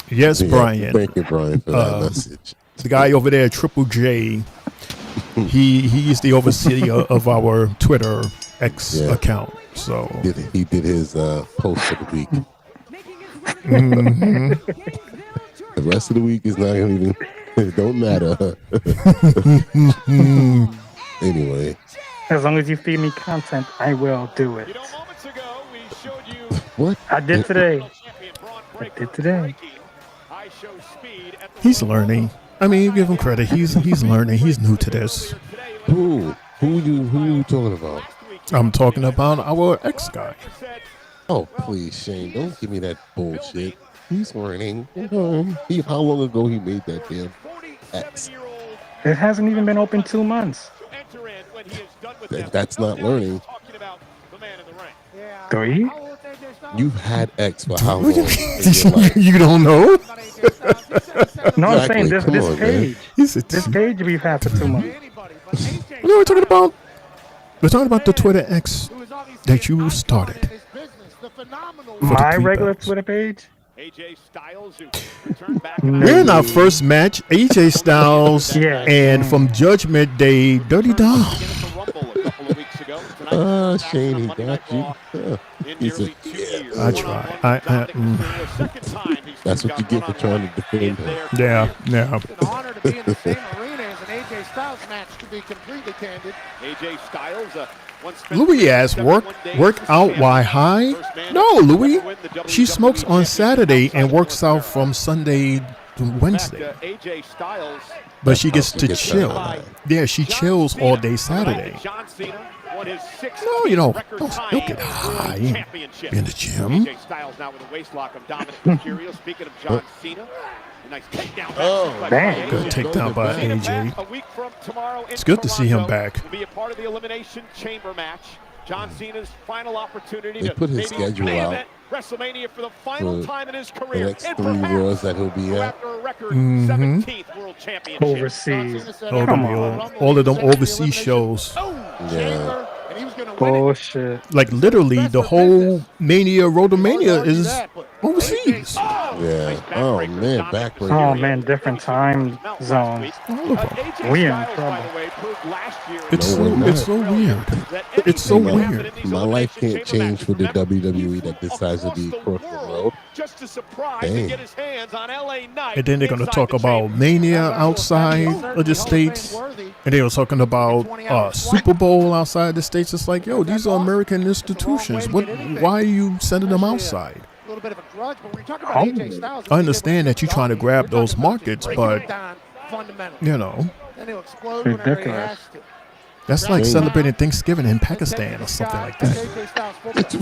Speaker 3: Yes, Brian.
Speaker 2: Thank you, Brian, for that message.
Speaker 3: The guy over there, Triple J, he is the overseer of our Twitter X account. So
Speaker 2: he did his post of the week.
Speaker 3: Mm-hmm.
Speaker 2: The rest of the week is not even. It don't matter. Anyway.
Speaker 6: As long as you feed me content, I will do it.
Speaker 2: What?
Speaker 6: I did today.
Speaker 3: He's learning. I mean, give him credit. He's learning. He's new to this.
Speaker 2: Who you talking about?
Speaker 3: I'm talking about our ex guy.
Speaker 2: Oh, please, Shane, don't give me that bullshit. He's learning. How long ago he made that damn X?
Speaker 6: It hasn't even been open 2 months.
Speaker 2: That's not learning.
Speaker 6: 3?
Speaker 2: You've had X for how long?
Speaker 3: You don't know?
Speaker 6: No, I'm saying this page. This page we've had for 2 months.
Speaker 3: No, we're talking about the Twitter X that you started.
Speaker 6: My regular Twitter page?
Speaker 3: We're in our first match, AJ Styles and from Judgment Day, Dirty Dom.
Speaker 2: Shane, he got you.
Speaker 3: I try.
Speaker 2: That's what you get for trying to defend him.
Speaker 3: Yeah.
Speaker 5: An honor to be in the same arena as an AJ Styles match, to be completely candid.
Speaker 8: AJ Styles,
Speaker 3: Louis asked, work out while high? No, Louis. She smokes on Saturday and works out from Sunday to Wednesday. But she gets to chill. Yeah, she chills all day Saturday. No, don't get high in the gym.
Speaker 8: AJ Styles now with a waist lock of Dominic Mysterio. Speaking of John Cena. Nice takedown.
Speaker 6: Dang.
Speaker 3: Good takedown by AJ.
Speaker 8: A week from tomorrow
Speaker 3: It's good to see him back.
Speaker 8: Will be a part of the Elimination Chamber match. John Cena's final opportunity
Speaker 2: They
Speaker 8: to
Speaker 2: put his
Speaker 8: maybe
Speaker 2: schedule out
Speaker 8: at WrestleMania for the final time in his career.
Speaker 2: The next 3 Worlds that he'll be at.
Speaker 8: After a record 17th World Championship.
Speaker 6: Overseas.
Speaker 3: All of them overseas shows.
Speaker 2: Yeah.
Speaker 6: Bullshit.
Speaker 3: Like literally, the whole Mania, Road to Mania is overseas.
Speaker 2: Yeah. Oh man, backwards.
Speaker 6: Oh man, different time zones. We in trouble.
Speaker 3: It's so weird. It's so weird.
Speaker 2: My life can't change for the WWE that decides to be across the road. Dang.
Speaker 3: And then they're gonna talk about Mania outside of the States, and they were talking about Super Bowl outside the States. It's like, yo, these are American institutions. Why are you sending them outside?
Speaker 5: bit of a grudge, but when you're talking about AJ Styles,
Speaker 3: I understand that you're trying to grab those markets, but you know,
Speaker 5: then he'll explode whenever he has to.
Speaker 3: that's like celebrating Thanksgiving in Pakistan or something like that.
Speaker 8: Back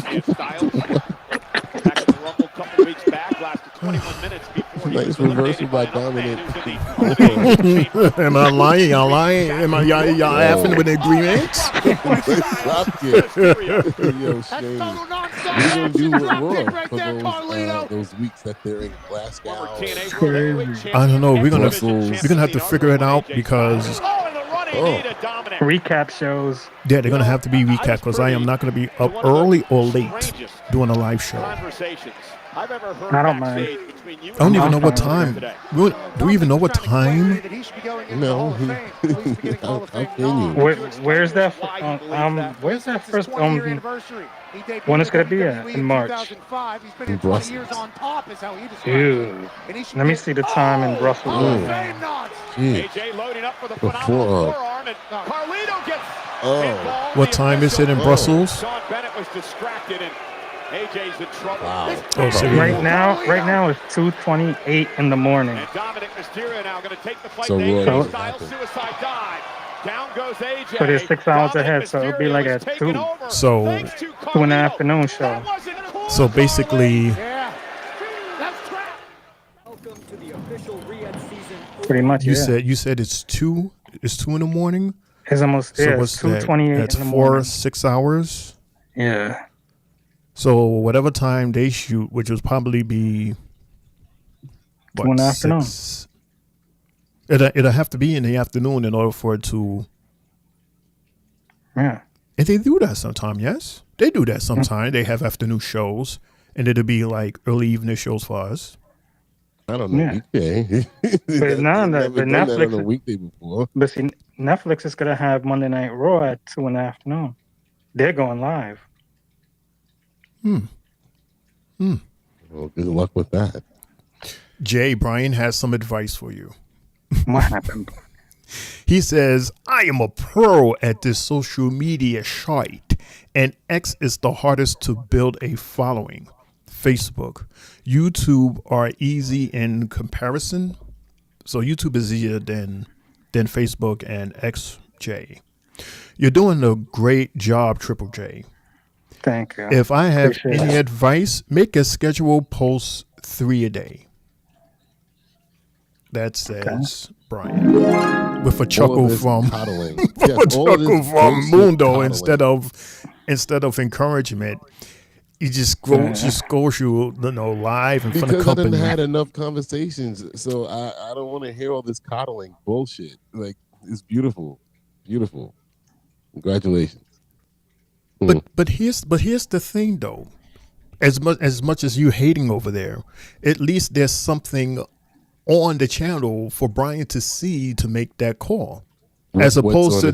Speaker 8: in the Rumble a couple weeks back, lasted 21 minutes before he
Speaker 2: Nice
Speaker 8: was
Speaker 2: reversal
Speaker 8: eliminated
Speaker 2: by
Speaker 8: by another man
Speaker 2: Dominic.
Speaker 8: who's the
Speaker 3: Am I lying? Y'all lying? Am I y'all laughing with agreements?
Speaker 2: Drop kick. Yo, Shane. We're going to do with Raw for those weeks that they're in Glasgow.
Speaker 3: I don't know. We're gonna have to figure it out because
Speaker 6: recap shows.
Speaker 3: yeah, they're gonna have to be recap because I am not gonna be up early or late doing a live show.
Speaker 6: I don't mind.
Speaker 3: I don't even know what time. Do we even know what time?
Speaker 2: No. How can you?
Speaker 6: Where's that? Where's that first? When it's gonna be at in March?
Speaker 2: In Brussels.
Speaker 6: Dude, let me see the time in Brussels.
Speaker 8: AJ loading up for the phenomenal forearm, and Carlito gets
Speaker 3: What time is it in Brussels?
Speaker 8: Sean Bennett was distracted, and AJ's in trouble.
Speaker 2: Wow.
Speaker 6: Right now it's 2:28 in the morning.
Speaker 8: And Dominic Mysterio now going to take the fight.
Speaker 2: So
Speaker 8: AJ Styles suicide dive. Down goes AJ.
Speaker 6: But it's 6 hours ahead, so it'll be like at 2.
Speaker 3: So
Speaker 6: 2 in the afternoon show.
Speaker 3: So basically,
Speaker 6: pretty much.
Speaker 3: you said it's 2. It's 2 in the morning.
Speaker 6: It's almost
Speaker 3: So what's
Speaker 6: 2:28.
Speaker 3: That's 6 hours.
Speaker 6: Yeah.
Speaker 3: So whatever time they shoot, which would probably be
Speaker 6: 2 in the afternoon.
Speaker 3: It'll have to be in the afternoon in order for it to.
Speaker 6: Yeah.
Speaker 3: And they do that sometime, yes? They do that sometime. They have afternoon shows, and it'll be like early evening shows for us.
Speaker 2: I don't know.
Speaker 6: Yeah. But now that
Speaker 2: Netflix on a weekday before.
Speaker 6: But see, Netflix is gonna have Monday Night Raw at 2 in the afternoon. They're going live.
Speaker 2: Well, good luck with that.
Speaker 3: Jay, Brian has some advice for you.
Speaker 6: What happened?
Speaker 3: He says, I am a pro at this social media shite, and X is the hardest to build a following. Facebook, YouTube are easy in comparison. So YouTube is easier than Facebook and XJ. You're doing a great job, Triple J.
Speaker 6: Thank you.
Speaker 3: If I have
Speaker 6: Appreciate
Speaker 3: any
Speaker 6: it.
Speaker 3: advice, make a scheduled post 3 a day. That says Brian, with a chuckle from
Speaker 2: coddling.
Speaker 3: with a chuckle from Mundo instead of encouragement. He just goes you live in front of
Speaker 2: Because I
Speaker 3: company.
Speaker 2: didn't had enough conversations, so I don't want to hear all this coddling bullshit. Like, it's beautiful, beautiful. Congratulations.
Speaker 3: But here's the thing though. As much as you hating over there, at least there's something on the channel for Brian to see to make that call. As opposed to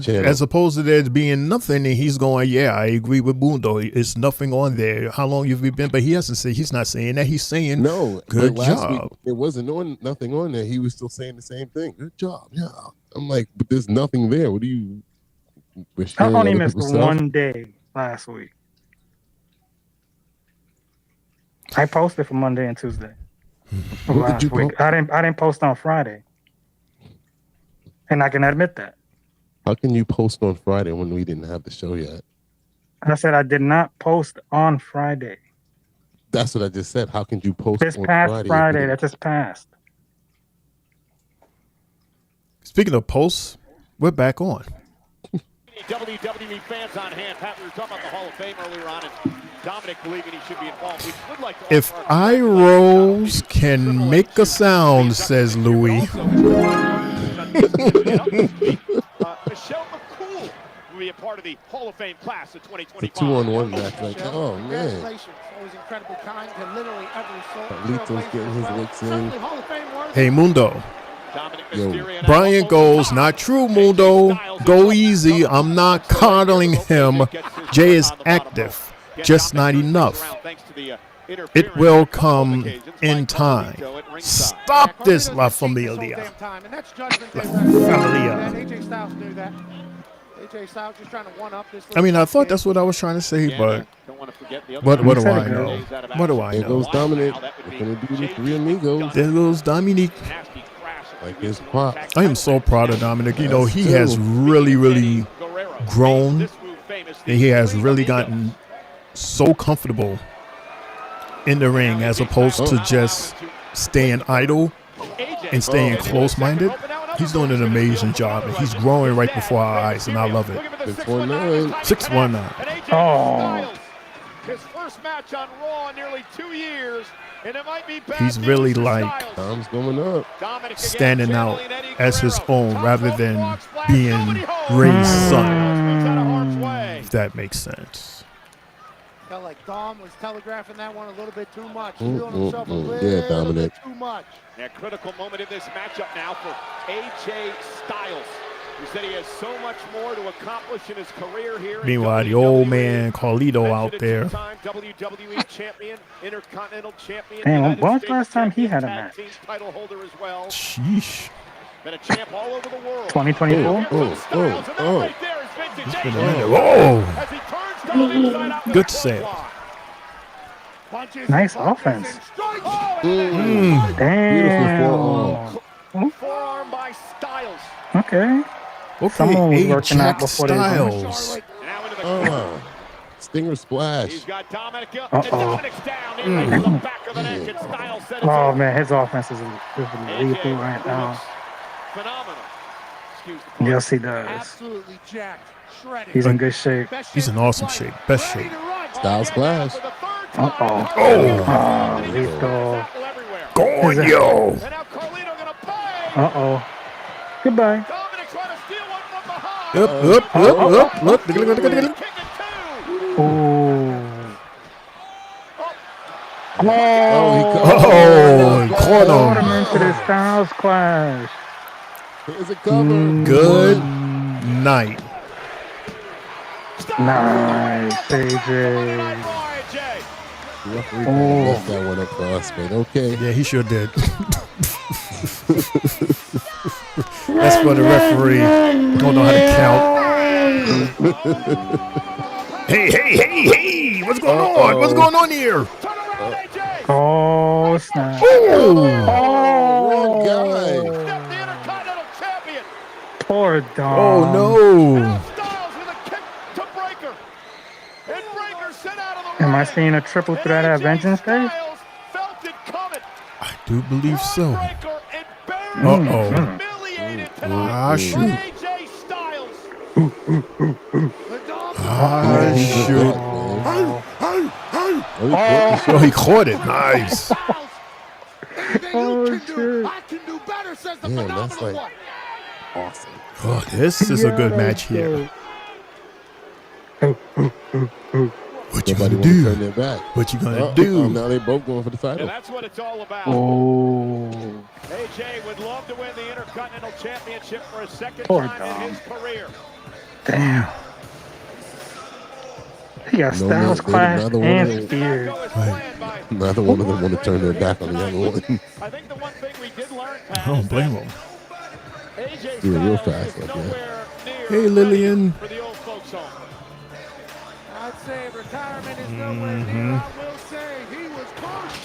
Speaker 3: there being nothing, and he's going, yeah, I agree with Mundo. It's nothing on there. How long have you been? But he hasn't said. He's not saying that. He's saying,
Speaker 2: no,
Speaker 3: good
Speaker 2: last
Speaker 3: job.
Speaker 2: week, it wasn't nothing on there. He was still saying the same thing. Good job. Yeah. I'm like, but there's nothing there. What do you?
Speaker 6: I only missed 1 day last week. I posted for Monday and Tuesday. Last week. I didn't post on Friday. And I can admit that.
Speaker 2: How can you post on Friday when we didn't have the show yet?
Speaker 6: I said I did not post on Friday.
Speaker 2: That's what I just said. How can you post
Speaker 6: This
Speaker 2: on
Speaker 6: past Friday that just passed.
Speaker 3: Speaking of posts, we're back on.
Speaker 8: WWE fans on hand. Pat, we were talking about the Hall of Fame earlier on, and Dominic believing he should be involved. We would like to
Speaker 3: If I Rose can make a sound, says Louis.
Speaker 8: Michelle McCool will be a part of the Hall of Fame class of 2025.
Speaker 2: The 2-on-1 match, like, oh man.
Speaker 5: Congratulations. Always incredibly kind to literally every soul.
Speaker 2: Carlito's getting his licks in.
Speaker 5: Hall of Fame worthy.
Speaker 3: Hey, Mundo.
Speaker 2: Yo.
Speaker 3: Brian goes, not true, Mundo. Go easy. I'm not coddling him. Jay is active, just not enough. It will come in time. Stop this, La Familia. La Familia.
Speaker 5: AJ Styles knew that. AJ Styles just trying to one up this.
Speaker 3: I mean, I thought that's what I was trying to say, but What do I know? What do I
Speaker 2: There
Speaker 3: know?
Speaker 2: goes Dominic. We're going to do the Three Amigos.
Speaker 3: There goes Dominique.
Speaker 2: Like his pop.
Speaker 3: I am so proud of Dominic. You know, he has really grown, and he has really gotten so comfortable in the ring as opposed to just staying idle and staying close-minded. He's doing an amazing job, and he's growing right before our eyes, and I love it.
Speaker 2: 619.
Speaker 3: 619.
Speaker 8: Oh. His first match on Raw in nearly 2 years, and it might be bad.
Speaker 3: He's really like
Speaker 2: Time's going up.
Speaker 3: standing out as his own rather than being Ray's son, if that makes sense.
Speaker 5: Felt like Dom was telegraphing that one a little bit too much. Feeling himself a little
Speaker 2: Yeah, Dominic.
Speaker 5: bit too much.
Speaker 8: A critical moment in this matchup now for AJ Styles. He said he has so much more to accomplish in his career here.
Speaker 3: Meanwhile, the old man Carlito out there.
Speaker 8: WWE champion, Intercontinental champion.
Speaker 6: Damn, when was the last time he had a match?
Speaker 8: Title holder as well.
Speaker 3: Sheesh.
Speaker 8: Been a champ all over the world.
Speaker 6: 2024?
Speaker 2: Oh.
Speaker 3: It's been a minute. Whoa. Good save.
Speaker 6: Nice offense.
Speaker 2: Beautiful
Speaker 6: Damn.
Speaker 8: Forearm by Styles.
Speaker 6: Okay. Someone was working out before they
Speaker 3: Styles.
Speaker 2: Stinger splash.
Speaker 8: He's got Dominic up.
Speaker 6: Uh-oh.
Speaker 8: Dominic's down. Into the back of the neck, and Styles set it
Speaker 6: Oh
Speaker 8: up.
Speaker 6: man, his offense is lethal right now.
Speaker 8: Phenomenal. Excuse me.
Speaker 6: Yes, he does.
Speaker 5: Absolutely jacked, shredded.
Speaker 6: He's in good shape.
Speaker 3: He's in awesome shape. Best shape.
Speaker 2: Style splash.
Speaker 6: Uh-oh.
Speaker 3: Oh.
Speaker 6: Lethal.
Speaker 3: Go on, yo.
Speaker 8: And now Carlito gonna pay.
Speaker 6: Uh-oh. Goodbye.
Speaker 8: Dominic trying to steal one from behind.
Speaker 3: Look.
Speaker 6: Ooh.
Speaker 3: Oh, he caught
Speaker 6: Caught him
Speaker 3: him.
Speaker 6: into the Styles Clash.
Speaker 2: Here's a cover.
Speaker 3: Good night.
Speaker 6: Nice, AJ.
Speaker 2: The referee messed that one up for us, but okay.
Speaker 3: Yeah, he sure did. That's for the referee. Don't know how to count. Hey. What's going on? What's going on here?
Speaker 6: Oh, snap.
Speaker 2: Wrong guy.
Speaker 6: Poor Dom.
Speaker 3: Oh, no.
Speaker 6: Am I seeing a triple threat at Vengeance Day?
Speaker 3: I do believe so. Uh-oh. Ah, shoot. Ah, shoot. Oh, he caught it. Nice.
Speaker 6: Oh, shit.
Speaker 2: Damn, that's like awesome.
Speaker 3: Oh, this is a good match here. What you
Speaker 2: Nobody
Speaker 3: gonna
Speaker 2: want to
Speaker 3: do?
Speaker 2: turn their back.
Speaker 3: What you gonna do?
Speaker 2: Now they both going for the title.
Speaker 8: And that's what it's all about.
Speaker 6: Oh.
Speaker 8: AJ would love to win the Intercontinental Championship for a second
Speaker 6: Poor
Speaker 8: time
Speaker 6: Dom.
Speaker 8: in his career.
Speaker 6: Damn. He got Styles Clash and Spears.
Speaker 2: Neither one of them want to turn their back on the other one.
Speaker 8: I think the one thing we did learn,
Speaker 3: I don't blame him.
Speaker 8: AJ
Speaker 2: Do it real
Speaker 8: Styles
Speaker 2: fast
Speaker 8: is
Speaker 2: like that.
Speaker 8: nowhere near
Speaker 3: Hey, Lillian.
Speaker 8: for the old folks home.
Speaker 5: I'd say retirement is nowhere near. I will say he was close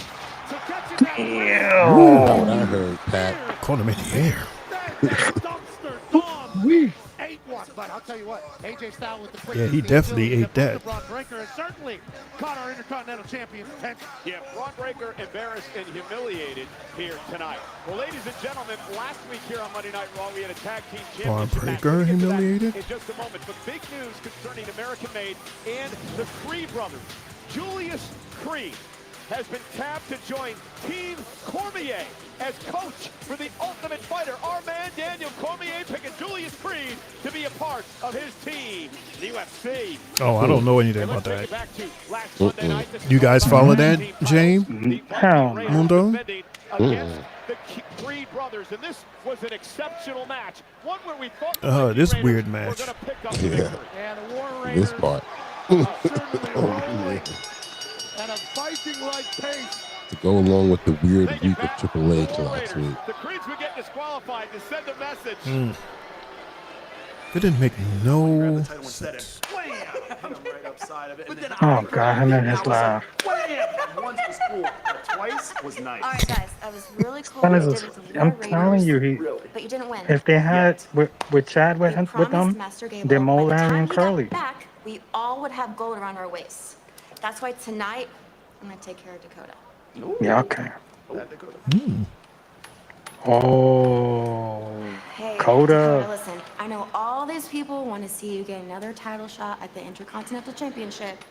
Speaker 5: to catching that.
Speaker 2: That's what I heard, Pat.
Speaker 3: Caught him in the air.
Speaker 5: Dumpster Dom ate one, but I'll tell you what, AJ Styles with the quick.
Speaker 3: Yeah, he definitely ate that.
Speaker 5: Braun Breaker has certainly caught our Intercontinental Champion's attention.
Speaker 8: Yeah, Braun Breaker embarrassed and humiliated here tonight. Well, ladies and gentlemen, last week here on Monday Night Raw, we had a tag team
Speaker 3: Braun
Speaker 8: championship match.
Speaker 3: Breaker
Speaker 8: We'll get to that
Speaker 3: humiliated?
Speaker 8: in just a moment, but big news concerning American Made and the Creed brothers. Julius Creed has been tapped to join Team Cormier as coach for the Ultimate Fighter. Our man Daniel Cormier picking Julius Creed to be a part of his team, the UFC.
Speaker 3: Oh, I don't know anything
Speaker 8: And
Speaker 3: about
Speaker 8: let's take it
Speaker 3: that.
Speaker 8: back to last Monday night. This is
Speaker 3: You guys follow that,
Speaker 8: Team
Speaker 3: James?
Speaker 6: Hell no.
Speaker 3: Mundo?
Speaker 8: defending against the Creed brothers, and this was an exceptional match. One where we thought the Viking
Speaker 3: This
Speaker 8: Raiders
Speaker 3: weird
Speaker 8: were
Speaker 3: match.
Speaker 8: gonna pick up the
Speaker 2: Yeah.
Speaker 8: victory.
Speaker 5: And the War
Speaker 2: This
Speaker 5: Raiders
Speaker 2: part.
Speaker 5: certainly rolling at a Viking-like pace.
Speaker 2: To go along with the weird week of Triple H last week.
Speaker 8: The Creeds would get disqualified to send a message.
Speaker 3: It didn't make no sense.
Speaker 9: upside of it.
Speaker 6: Oh God, him and his laugh.
Speaker 9: Once was cool, but twice was nice.
Speaker 13: All right, guys, I was really cool.
Speaker 6: Son
Speaker 13: You
Speaker 6: is
Speaker 13: did
Speaker 6: a-
Speaker 13: it to lead our
Speaker 6: I'm telling
Speaker 13: Raiders,
Speaker 6: you,
Speaker 13: but you didn't win.
Speaker 6: if they had with Chad with
Speaker 13: You promised
Speaker 6: them,
Speaker 13: Master Gable
Speaker 6: they're
Speaker 13: by
Speaker 6: Mo,
Speaker 13: the
Speaker 6: Larry,
Speaker 13: time
Speaker 6: and
Speaker 13: he got
Speaker 6: Curly.
Speaker 13: back, we all would have gold around our waists. That's why tonight I'm gonna take care of Dakota.
Speaker 6: Yeah, okay. Oh,
Speaker 13: Hey,
Speaker 6: Coda.
Speaker 13: Dakota, listen. I know all these people want to see you get another title shot at the Intercontinental Championship.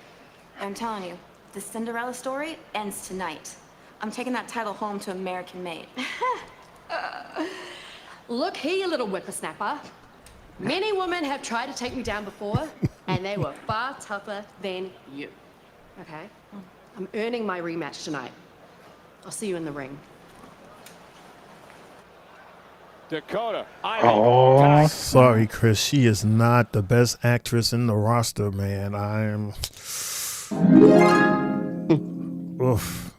Speaker 13: But I'm telling you, the Cinderella story ends tonight. I'm taking that title home to American Made.
Speaker 16: Look here, you little whippersnapper. Many women have tried to take me down before, and they were far tougher than you. Okay? I'm earning my rematch tonight. I'll see you in the ring.
Speaker 8: Dakota.
Speaker 6: Oh,
Speaker 3: sorry, Chris. She is not the best actress in the roster, man. I'm. Oof.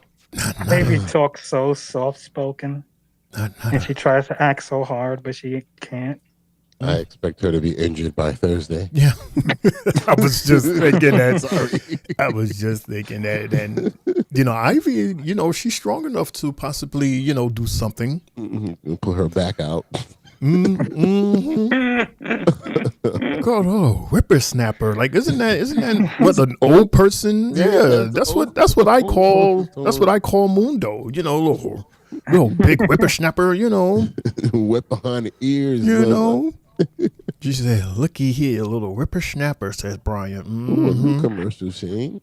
Speaker 6: baby talks so soft spoken, and she tries to act so hard, but she can't.
Speaker 2: I expect her to be injured by Thursday.
Speaker 3: Yeah. I was just thinking that.
Speaker 2: Sorry.
Speaker 3: I was just thinking that. And, Ivy, she's strong enough to possibly, do something.
Speaker 2: Mm-hmm. Put her back out.
Speaker 3: Mm-hmm. God, whippersnapper. Like, isn't that what an old person? Yeah, that's what I call Mundo. Little big whippersnapper.
Speaker 2: Whip behind the ears.
Speaker 3: She said, "Looky here, little whippersnapper," says Brian.
Speaker 2: Ooh, a new commercial, Shane.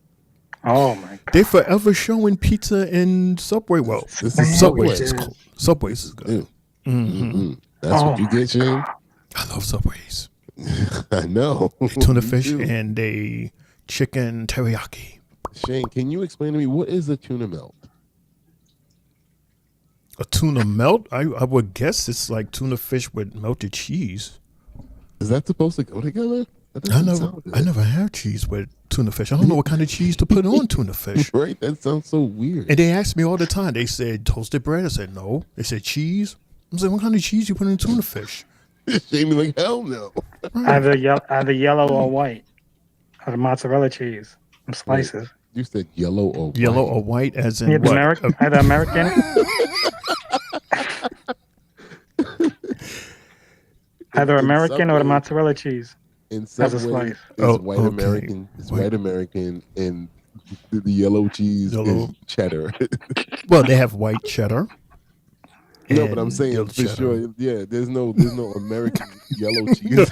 Speaker 6: Oh my God.
Speaker 3: They forever showing pizza in Subway. Well, Subway's is cool. Subway's is good.
Speaker 2: Mm-hmm. That's what you get, Shane.
Speaker 3: I love Subways.
Speaker 2: I know.
Speaker 3: Tuna fish and a chicken teriyaki.
Speaker 2: Shane, can you explain to me what is a tuna melt?
Speaker 3: A tuna melt? I would guess it's like tuna fish with melted cheese.
Speaker 2: Is that supposed to go together?
Speaker 3: I never had cheese with tuna fish. I don't know what kind of cheese to put on tuna fish.
Speaker 2: Right? That sounds so weird.
Speaker 3: And they ask me all the time. They said toasted bread. I said no. They said cheese. I said, what kind of cheese you put in tuna fish?
Speaker 2: Shane be like, hell no.
Speaker 6: Either yellow or white. Or the mozzarella cheese. Some slices.
Speaker 2: Wait, you said yellow or white?
Speaker 3: Yellow or white as in what?
Speaker 6: Either American. Either American or the mozzarella cheese.
Speaker 2: In
Speaker 6: as a
Speaker 2: Subway,
Speaker 6: slice.
Speaker 2: it's white American. It's white American, and the yellow cheese is cheddar.
Speaker 3: Well, they have white cheddar.
Speaker 2: No, but I'm saying for sure, yeah. There's no American yellow cheese.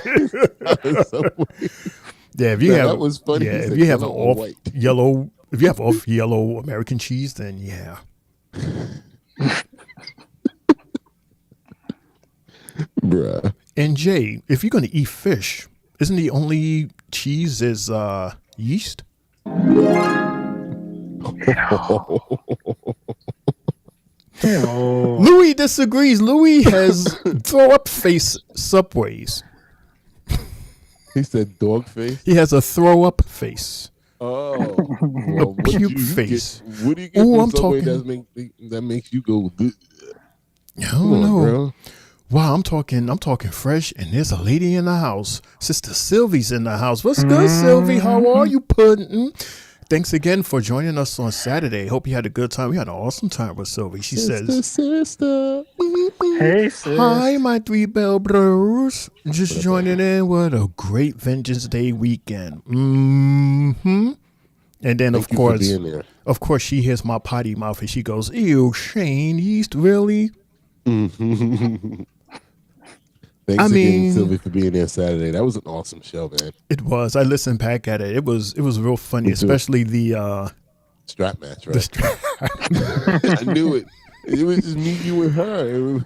Speaker 3: Yeah, if you have
Speaker 2: that was funny.
Speaker 3: Yeah, if you have off yellow American cheese, then yeah.
Speaker 2: Bruh.
Speaker 3: And Jay, if you're gonna eat fish, isn't the only cheese is yeast? Louis disagrees. Louis has throw up face Subways.
Speaker 2: He said dog face?
Speaker 3: He has a throw up face.
Speaker 2: Oh.
Speaker 3: A puke face.
Speaker 2: What do you get from Subway that makes you go good?
Speaker 3: I don't know. Bro. Wow, I'm talking fresh, and there's a lady in the house. Sister Sylvie's in the house. What's good, Sylvie? How are you, Puddin'? Thanks again for joining us on Saturday. Hope you had a good time. We had an awesome time with Sylvie. She says,
Speaker 2: Sister.
Speaker 6: Hey, sis.
Speaker 3: Hi, my three bell bros. Just joining in. What a great Vengeance Day weekend. Mm-hmm. And then, of course, she hears my potty mouth and she goes, ew, Shane East, really?
Speaker 2: Mm-hmm. Thanks again, Sylvie, for being there Saturday. That was an awesome show, man.
Speaker 3: It was. I listened back at it. It was real funny, especially the
Speaker 2: strap match, right? I knew it. It was just me, you, and her.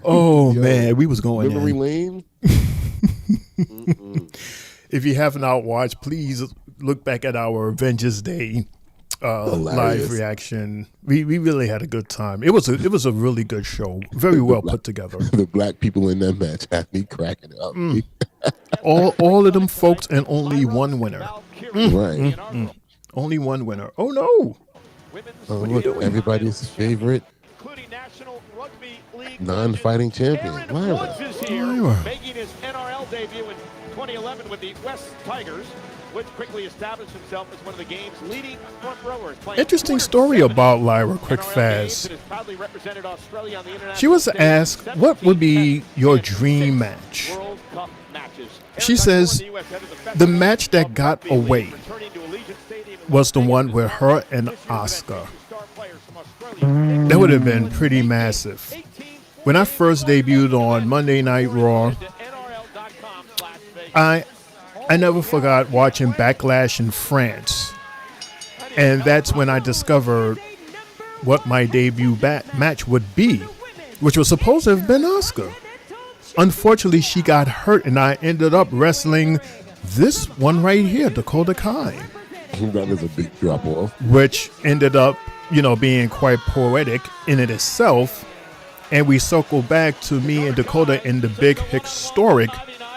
Speaker 3: Man, we was going
Speaker 2: memory lane.
Speaker 3: If you have not watched, please look back at our Avengers Day live reaction. We really had a good time. It was a really good show. Very well put together.
Speaker 2: The black people in that match had me cracking up.
Speaker 3: All of them folks, and only one winner.
Speaker 2: Right.
Speaker 3: Only one winner. Oh no.
Speaker 2: Look, everybody's favorite.
Speaker 8: Including National Rugby League
Speaker 2: non-fighting champion, Lyra.
Speaker 8: Woods is here,
Speaker 3: Lyra.
Speaker 8: making his NRL debut in 2011 with the West Tigers. Woods quickly established himself as one of the game's leading front rowers.
Speaker 3: Interesting story about Lyra, quick fast. She was asked, what would be your dream match? She says, the match that got away was the one with her and Asuka. That would have been pretty massive. When I first debuted on Monday Night Raw, I never forgot watching Backlash in France. And that's when I discovered what my debut match would be, which was supposed to have been Asuka. Unfortunately, she got hurt, and I ended up wrestling this one right here, Dakota Kai.
Speaker 2: That was a big drop off.
Speaker 3: Which ended up, being quite poetic in it itself. And we circle back to me and Dakota in the big historic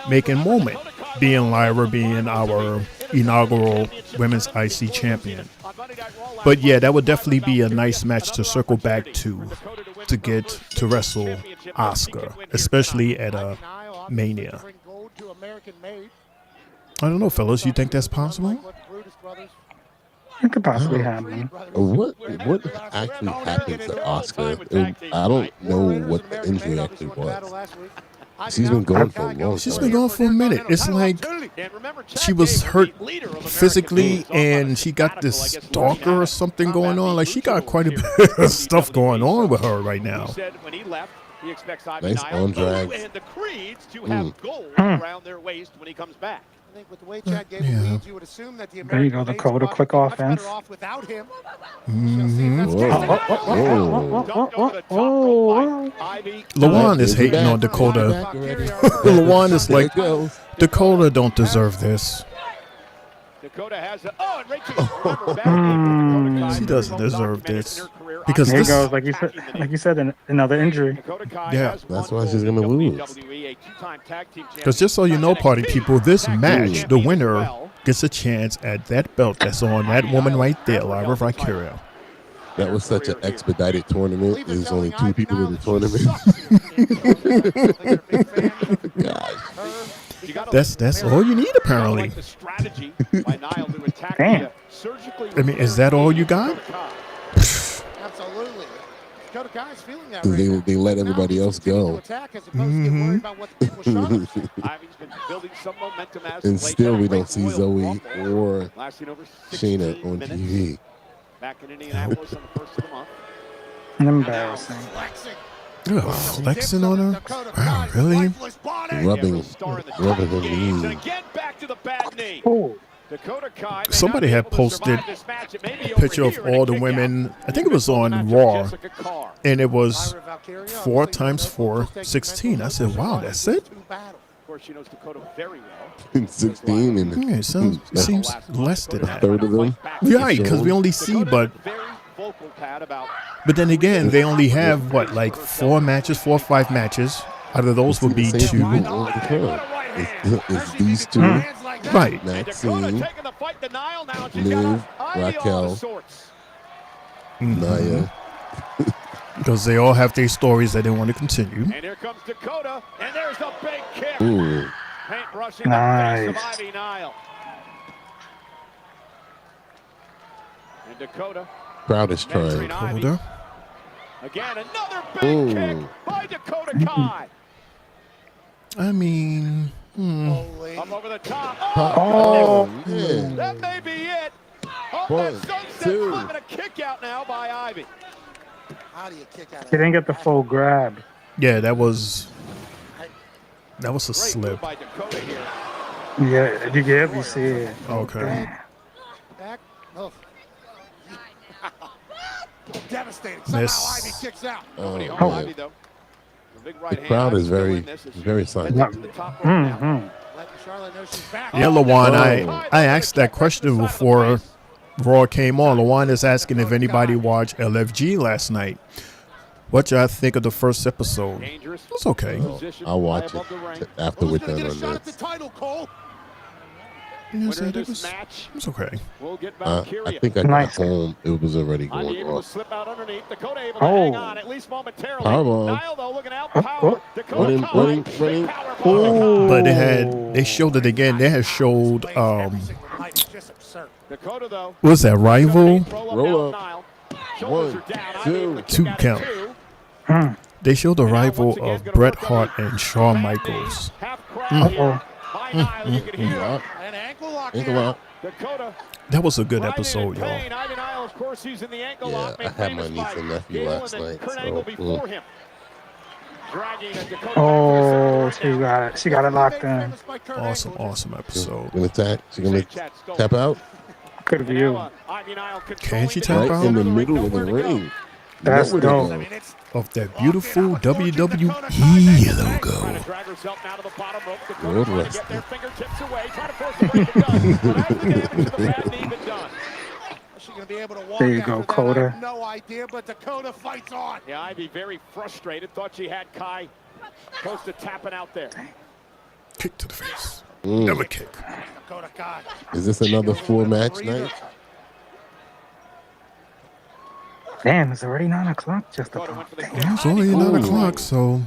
Speaker 3: making moment, being Lyra being our inaugural Women's IC champion. But yeah, that would definitely be a nice match to circle back to get to wrestle Asuka, especially at a Mania. I don't know, fellas. You think that's possible?
Speaker 6: It could possibly happen.
Speaker 2: What actually happened to Asuka? I don't know what the injury actually was. She's been going for a long time.
Speaker 3: She's been going for a minute. It's like she was hurt physically and she got this stalker or something going on. Like she got quite a bit of stuff going on with her right now.
Speaker 2: Nice arm drag.
Speaker 8: And the Creeds to have gold around their waist when he comes back.
Speaker 5: I think with the way Chad gave the lead, you would assume that the
Speaker 6: There you go, Dakota, quick offense.
Speaker 5: off without him.
Speaker 3: Lawan is hating on Dakota. Lawan is like, Dakota don't deserve this.
Speaker 8: Dakota has
Speaker 3: She doesn't deserve this. Because
Speaker 6: there
Speaker 3: this
Speaker 6: goes, like you said, another injury.
Speaker 3: Yeah,
Speaker 2: that's why she's gonna lose.
Speaker 3: Because just so you know, party people, this match, the winner gets a chance at that belt that's on that woman right there, Lyra Valkyria.
Speaker 2: That was such an expedited tournament. There's only 2 people in the tournament. Gosh.
Speaker 3: That's all you need, apparently.
Speaker 6: Damn.
Speaker 3: I mean, is that all you got?
Speaker 5: Absolutely. Dakota Kai's feeling that
Speaker 2: They let everybody else go. And still we don't see Zoe or Shayna on TV.
Speaker 8: Back in Indianapolis on the 1st of the month.
Speaker 6: Embarrassing.
Speaker 3: Flexing on her? Wow, really?
Speaker 2: Rubbing her knees.
Speaker 8: Again, back to the bad knee.
Speaker 6: Oh.
Speaker 3: Somebody had posted a picture of all the women. I think it was on Raw, and it was 4 times 4, 16. I said, "Wow, that's it."
Speaker 8: Of course, she knows Dakota very well.
Speaker 2: 16 and
Speaker 3: Yeah, it seems less than
Speaker 2: a
Speaker 3: that.
Speaker 2: third of them.
Speaker 3: Right, because we only see, but then again, they only have what, like 4 or 5 matches. Out of those would be 2.
Speaker 2: It's these 2.
Speaker 3: Right.
Speaker 2: Maxine, Liv, Raquel, Nia.
Speaker 3: Because they all have their stories that they want to continue.
Speaker 8: And here comes Dakota, and there's the big kick.
Speaker 2: Ooh.
Speaker 8: Paintbrushing
Speaker 6: Nice.
Speaker 8: the face of Ivy Nile. And Dakota.
Speaker 2: Proudest trying.
Speaker 3: Dakota.
Speaker 8: Again, another big kick by Dakota Kai.
Speaker 3: I mean,
Speaker 8: Up over the top.
Speaker 2: Oh, man.
Speaker 8: That may be it. Up
Speaker 2: 1,
Speaker 8: that sunset
Speaker 2: 2.
Speaker 8: flip and a kick out now by Ivy.
Speaker 5: How do you kick out of
Speaker 6: He didn't get the full grab.
Speaker 3: yeah, that was a slip.
Speaker 8: By Dakota here.
Speaker 6: Yeah, you see it.
Speaker 3: Okay.
Speaker 5: back? Oh. Devastating.
Speaker 3: Miss.
Speaker 5: Somehow Ivy kicks out.
Speaker 8: Ivy, though. The big right
Speaker 2: The
Speaker 8: hand.
Speaker 2: crowd is
Speaker 8: Ivy's
Speaker 2: very silent.
Speaker 8: to the top right now.
Speaker 5: Letting Charlotte know she's back.
Speaker 3: Yeah, Lawan, I asked that question before Raw came on. Lawan is asking if anybody watched LFG last night. What y'all think of the first episode? It's okay.
Speaker 2: I'll watch it after we're done on this.
Speaker 3: Yes, it was okay.
Speaker 8: We'll get
Speaker 2: I
Speaker 8: Valkyria.
Speaker 2: think I got home. It was already going
Speaker 8: able to
Speaker 2: off.
Speaker 8: slip out underneath. Dakota able to hang on, at least momentarily.
Speaker 2: Powerbomb.
Speaker 8: Niall, though, looking out. Power.
Speaker 2: Running.
Speaker 3: But they showed it again. They had showed
Speaker 8: Dakota, though.
Speaker 3: what was that, Rival?
Speaker 2: Roll up. 1, 2.
Speaker 3: 2 count. They showed the rival of Bret Hart and Shawn Michaels.
Speaker 2: Ankle lock.
Speaker 3: That was a good episode, y'all.
Speaker 2: Yeah, I had my niece and nephew last night.
Speaker 6: Oh, she got it locked in.
Speaker 3: Awesome episode.
Speaker 2: Gonna tap. She gonna tap out.
Speaker 6: Good view.
Speaker 3: Can she tap out?
Speaker 2: Right in the middle of the ring.
Speaker 6: That's dope.
Speaker 3: Of that beautiful WWE logo.
Speaker 2: World Wrestling.
Speaker 6: There you go, Coda.
Speaker 4: No idea, but Dakota fights on.
Speaker 8: Yeah, Ivy very frustrated. Thought she had Kai close to tapping out there.
Speaker 3: Kick to the face. Never kick.
Speaker 4: Dakota Kai.
Speaker 2: Is this another 4-match night?
Speaker 6: Damn, it's already 9 o'clock. Just about.
Speaker 3: It's only 9 o'clock, so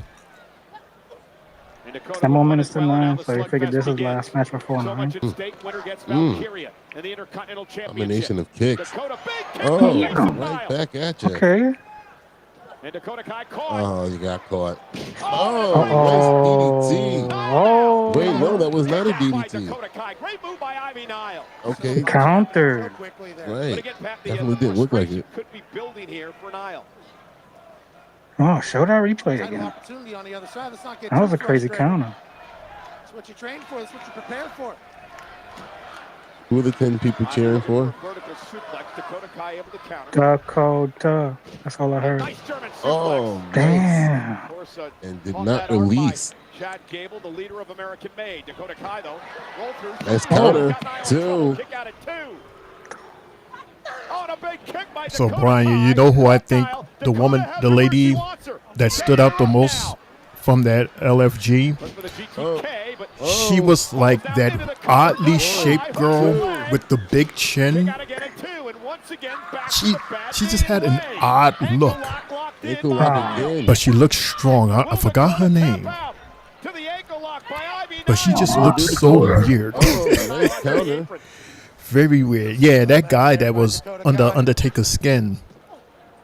Speaker 6: 10 more minutes to 9, so you figured this is the last match before 9.
Speaker 2: Combination of kicks. Oh, right back at you.
Speaker 6: Okay.
Speaker 8: And Dakota Kai caught.
Speaker 2: Oh, you got caught. Oh, nice DDT.
Speaker 6: Oh.
Speaker 2: Wait, no, that was not a DDT.
Speaker 8: Dakota Kai, great move by Ivy Nile.
Speaker 2: Okay.
Speaker 6: Counter.
Speaker 2: Right. Definitely didn't look like it.
Speaker 8: Could be building here for Nile.
Speaker 6: Oh, show that replay again. That was a crazy counter.
Speaker 4: That's what you trained for. That's what you prepared for.
Speaker 2: Who are the 10 people cheering for?
Speaker 6: Dakota. That's all I heard.
Speaker 2: Oh,
Speaker 6: damn.
Speaker 2: And did not release.
Speaker 8: Chad Gable, the leader of American Made. Dakota Kai, though.
Speaker 2: Nice counter. 2.
Speaker 8: Kick out at 2. Oh, a big kick by
Speaker 3: So
Speaker 8: Dakota
Speaker 3: Brian,
Speaker 8: Kai.
Speaker 3: you know who I think the lady that stood out the most from that LFG? She was like that oddly shaped girl with the big chin. She just had an odd look, but she looked strong. I forgot her name, but she just looked so weird.
Speaker 2: Nice counter.
Speaker 3: Very weird. Yeah, that guy that was under Undertaker's skin,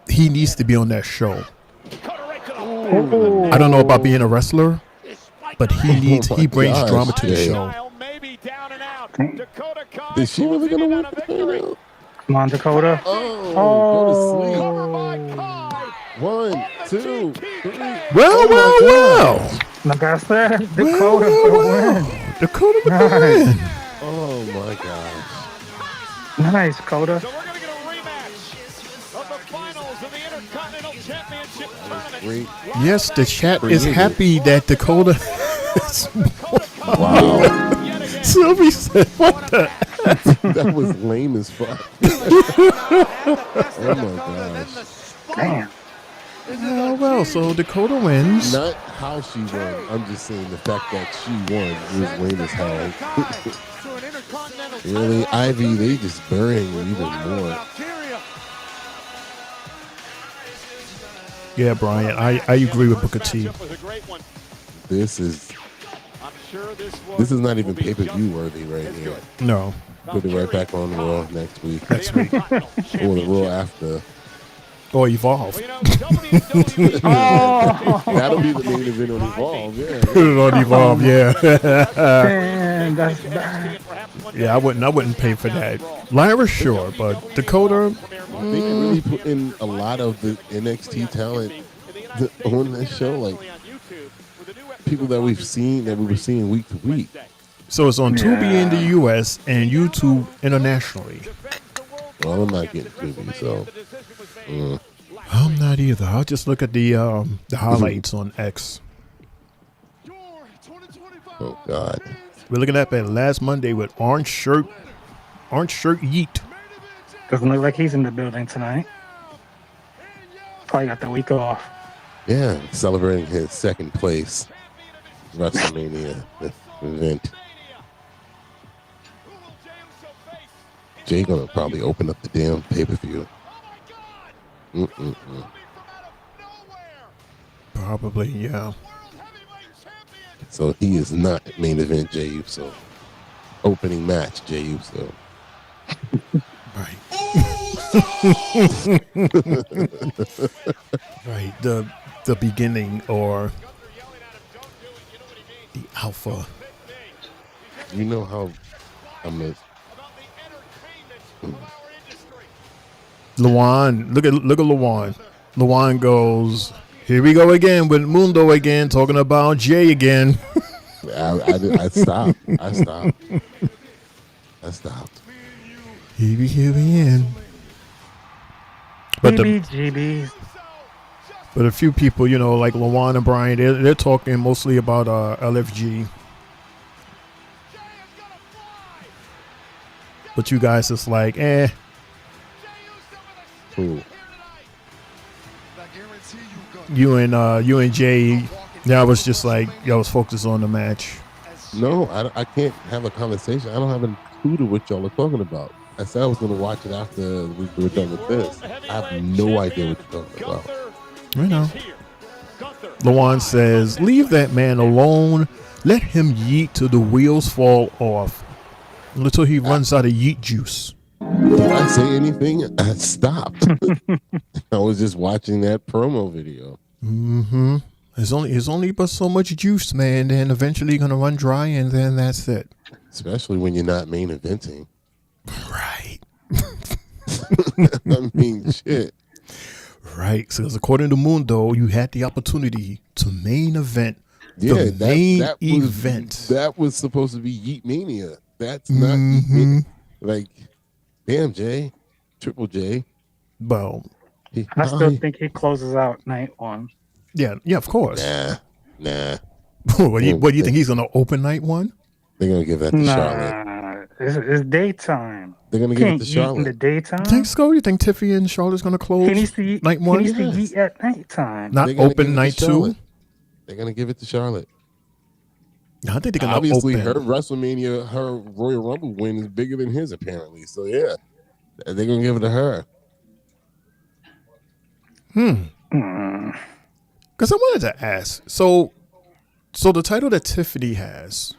Speaker 3: he needs to be on that show. I don't know about being a wrestler, but he brings drama to the show.
Speaker 2: Is she really gonna win the title?
Speaker 6: Come on, Dakota.
Speaker 2: Go to sleep. 1, 2, 3.
Speaker 3: Well.
Speaker 6: Like I said, Dakota will win.
Speaker 3: Dakota will win.
Speaker 2: Oh my gosh.
Speaker 6: Nice, Coda.
Speaker 8: So we're going to get a rematch of the finals of the Intercontinental Championship Tournament.
Speaker 3: Yes, the chat is happy that Dakota.
Speaker 2: Wow.
Speaker 3: Sylvie said, "What the?"
Speaker 2: That was lame as fuck. Oh my gosh.
Speaker 6: Damn.
Speaker 3: Oh, well, so Dakota wins.
Speaker 2: Not how she won. I'm just saying the fact that she won was lame as hell. Really, Ivy, they just burying you even more.
Speaker 3: Yeah, Brian, I agree with Booker T.
Speaker 2: This is not even pay-per-view worthy right here.
Speaker 3: No.
Speaker 2: Put it right back on Raw next week. Or the Raw after.
Speaker 3: Or Evolve.
Speaker 2: That'll be the main event on Evolve, yeah.
Speaker 3: Put it on Evolve, yeah.
Speaker 6: Man, that's bad.
Speaker 3: Yeah, I wouldn't pay for that. Lyra, sure, but Dakota.
Speaker 2: They can really put in a lot of the NXT talent on this show, like people that we were seeing week to week.
Speaker 3: So it's on Tubi in the US and YouTube internationally.
Speaker 2: Well, I'm not getting Tubi, so.
Speaker 3: I'm not either. I'll just look at the highlights on X.
Speaker 2: Oh God.
Speaker 3: We're looking at that last Monday with Orange Shirt Yeet.
Speaker 6: Doesn't look like he's in the building tonight. Probably got the week off.
Speaker 2: Yeah, celebrating his second place WrestleMania event. Jay gonna probably open up the damn pay-per-view.
Speaker 3: Probably, yeah.
Speaker 2: So he is not main event Jey Uso. Opening match Jey Uso.
Speaker 3: Right. Right. The beginning or the alpha.
Speaker 2: You know how
Speaker 3: Luan, look at Luan. Luan goes, here we go again with Mundo again, talking about Jay again.
Speaker 2: I stopped. I stopped.
Speaker 3: Here we in. But a few people, you know, like Luan and Brian, they're talking mostly about LFG. But you guys is like,
Speaker 2: Cool.
Speaker 3: You and Jay, I was just like, y'all was focused on the match.
Speaker 2: No, I can't have a conversation. I don't have a clue to what y'all are talking about. I said I was going to watch it after we were done with this. I have no idea what you're talking about.
Speaker 3: I know. Luan says, leave that man alone. Let him yeet till the wheels fall off. Until he runs out of yeet juice.
Speaker 2: Did I say anything? I stopped. I was just watching that promo video.
Speaker 3: Mm-hmm. There's only but so much juice, man. Then eventually gonna run dry, and then that's it.
Speaker 2: Especially when you're not main eventing.
Speaker 3: Right.
Speaker 2: I mean, shit.
Speaker 3: Right. So according to Mundo, you had the opportunity to main event. The main event.
Speaker 2: That was supposed to be Yeet Mania. That's not Yeet Mania. Like, damn, Jay. Triple J.
Speaker 3: Well,
Speaker 6: I still think he closes out night one.
Speaker 3: Yeah, of course.
Speaker 2: Nah.
Speaker 3: What do you think he's gonna open night one?
Speaker 2: They're gonna give that to Charlotte.
Speaker 6: It's daytime.
Speaker 2: They're gonna give it to Charlotte
Speaker 6: in the daytime.
Speaker 3: You think so? You think Tiffy and Charlotte's gonna close night one?
Speaker 6: He needs to eat at nighttime.
Speaker 3: Not open night two.
Speaker 2: They're gonna give it to Charlotte.
Speaker 3: I think they're gonna
Speaker 2: obviously
Speaker 3: open.
Speaker 2: Her WrestleMania, her Royal Rumble win is bigger than his apparently. So yeah, they're gonna give it to her.
Speaker 3: Because I wanted to ask. So the title that Tiffany has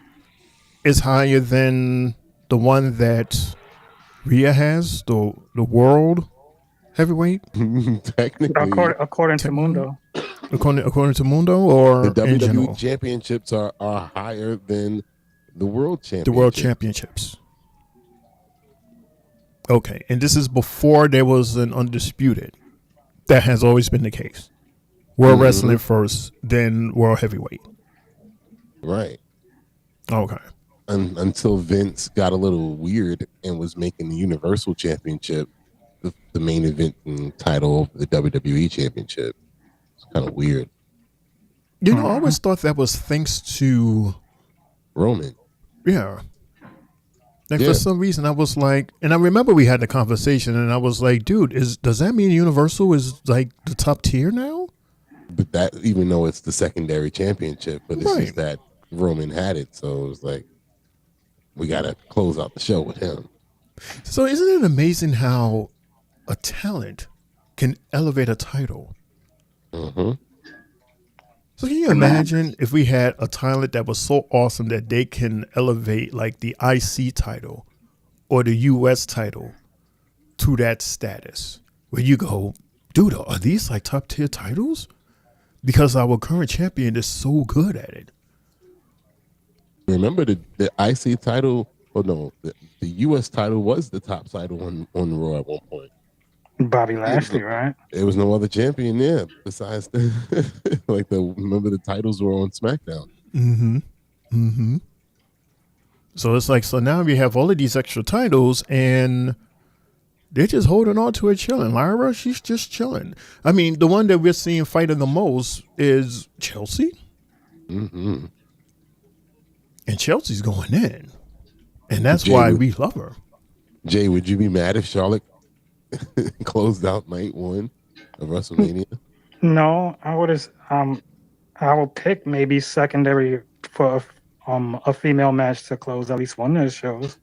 Speaker 3: is higher than the one that Rhea has, the world heavyweight.
Speaker 2: Technically,
Speaker 6: according to Mundo.
Speaker 3: According to Mundo, or
Speaker 2: the
Speaker 3: in
Speaker 2: WWE
Speaker 3: general?
Speaker 2: championships are higher than the world championship.
Speaker 3: The world championships. Okay, and this is before there was an undisputed. That has always been the case. World wrestling first, then world heavyweight.
Speaker 2: Right.
Speaker 3: Okay.
Speaker 2: Until Vince got a little weird and was making the Universal Championship the main event and title of the WWE Championship. It's kind of weird.
Speaker 3: You know, I always thought that was thanks to
Speaker 2: Roman.
Speaker 3: Yeah. Like for some reason I was like, and I remember we had the conversation and I was like, dude, does that mean Universal is like the top tier now?
Speaker 2: But that, even though it's the secondary championship, but it's just that Roman had it, so it was like, we got to close out the show with him.
Speaker 3: So isn't it amazing how a talent can elevate a title? So can you imagine if we had a talent that was so awesome that they can elevate like the IC title or the US title to that status where you go, dude, are these like top tier titles? Because our current champion is so good at it.
Speaker 2: Remember the IC title? Oh no, the US title was the top title on Raw at one point.
Speaker 6: Bobby Lashley, right?
Speaker 2: There was no other champion there besides remember the titles were on SmackDown.
Speaker 3: So it's like, so now we have all of these extra titles and they're just holding on to it, chilling. Lyra, she's just chilling. I mean, the one that we're seeing fighting the most is Chelsea. And Chelsea's going in. And that's why we love her.
Speaker 2: Jay, would you be mad if Charlotte closed out night one of WrestleMania?
Speaker 6: No, I would pick maybe secondary for a female match to close at least one of the shows.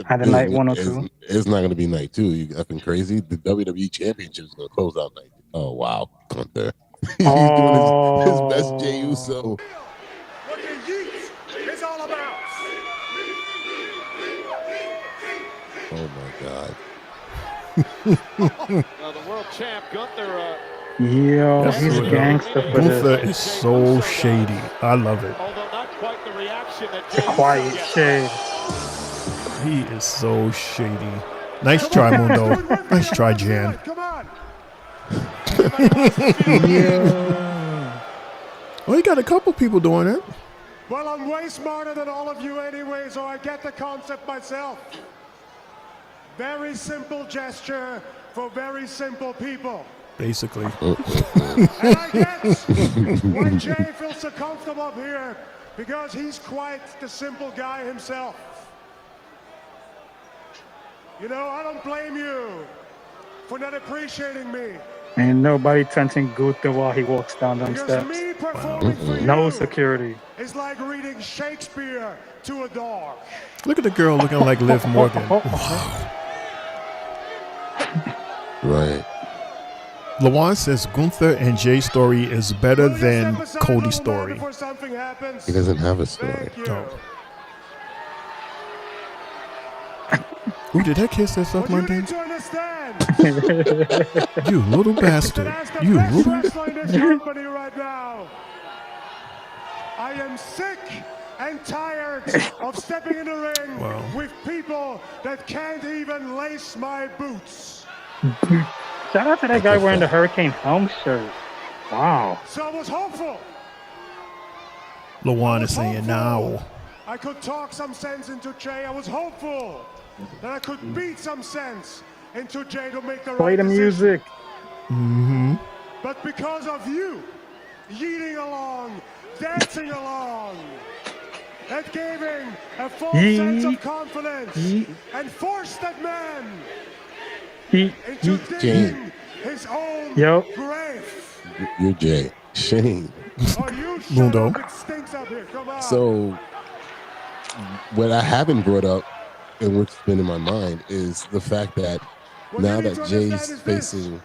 Speaker 6: Had a night 1 or 2.
Speaker 2: It's not going to be night 2. You effing crazy. The WWE Championship is going to close out night. Oh, wow. Gunther. He's doing his best Jey Uso.
Speaker 4: What the Yeet is all about.
Speaker 2: Oh, my God.
Speaker 8: The world champ, Gunther.
Speaker 6: Yo, he's gangster for this.
Speaker 3: Gunther is so shady. I love it.
Speaker 8: Although not quite the reaction that Jey
Speaker 6: Quiet
Speaker 8: Uso
Speaker 6: shade.
Speaker 3: He is so shady. Nice try, Mundo. Nice try, Jan.
Speaker 4: Come on.
Speaker 3: Well, you got a couple people doing it.
Speaker 4: Well, I'm way smarter than all of you anyway, so I get the concept myself. Very simple gesture for very simple people.
Speaker 3: Basically.
Speaker 4: And I get why Jey feels so comfortable up here, because he's quite the simple guy himself. You know, I don't blame you for not appreciating me.
Speaker 6: Ain't nobody touching Gunther while he walks down them
Speaker 4: Because
Speaker 6: steps.
Speaker 4: me performing for
Speaker 6: No
Speaker 4: you
Speaker 6: security.
Speaker 4: is like reading Shakespeare to a dog.
Speaker 3: Look at the girl looking like Liv Morgan.
Speaker 2: Right.
Speaker 3: Lawan says Gunther and Jay's story is better than Cody's story.
Speaker 2: He doesn't have a story.
Speaker 3: Oh. Ooh, did that kid say stuff, my dude? You little bastard. You little.
Speaker 4: Right now. I am sick and tired of stepping in the ring with people that can't even lace my boots.
Speaker 6: Shout out to that guy wearing the Hurricane Helm shirt. Wow.
Speaker 4: So I was hopeful.
Speaker 3: Lawan is saying now.
Speaker 4: I could talk some sense into Jey. I was hopeful that I could beat some sense into Jey to make the
Speaker 6: Play
Speaker 4: right
Speaker 6: the
Speaker 4: decision.
Speaker 6: music.
Speaker 3: Mm-hmm.
Speaker 4: But because of you, yeeting along, dancing along, and gave him a false sense of confidence and forced that man into digging his own grave.
Speaker 2: You're Jay. Shane.
Speaker 3: Mundo.
Speaker 4: It stinks up here. Come on.
Speaker 2: So, what I haven't brought up, and what's been in my mind, is the fact that now that Jay's facing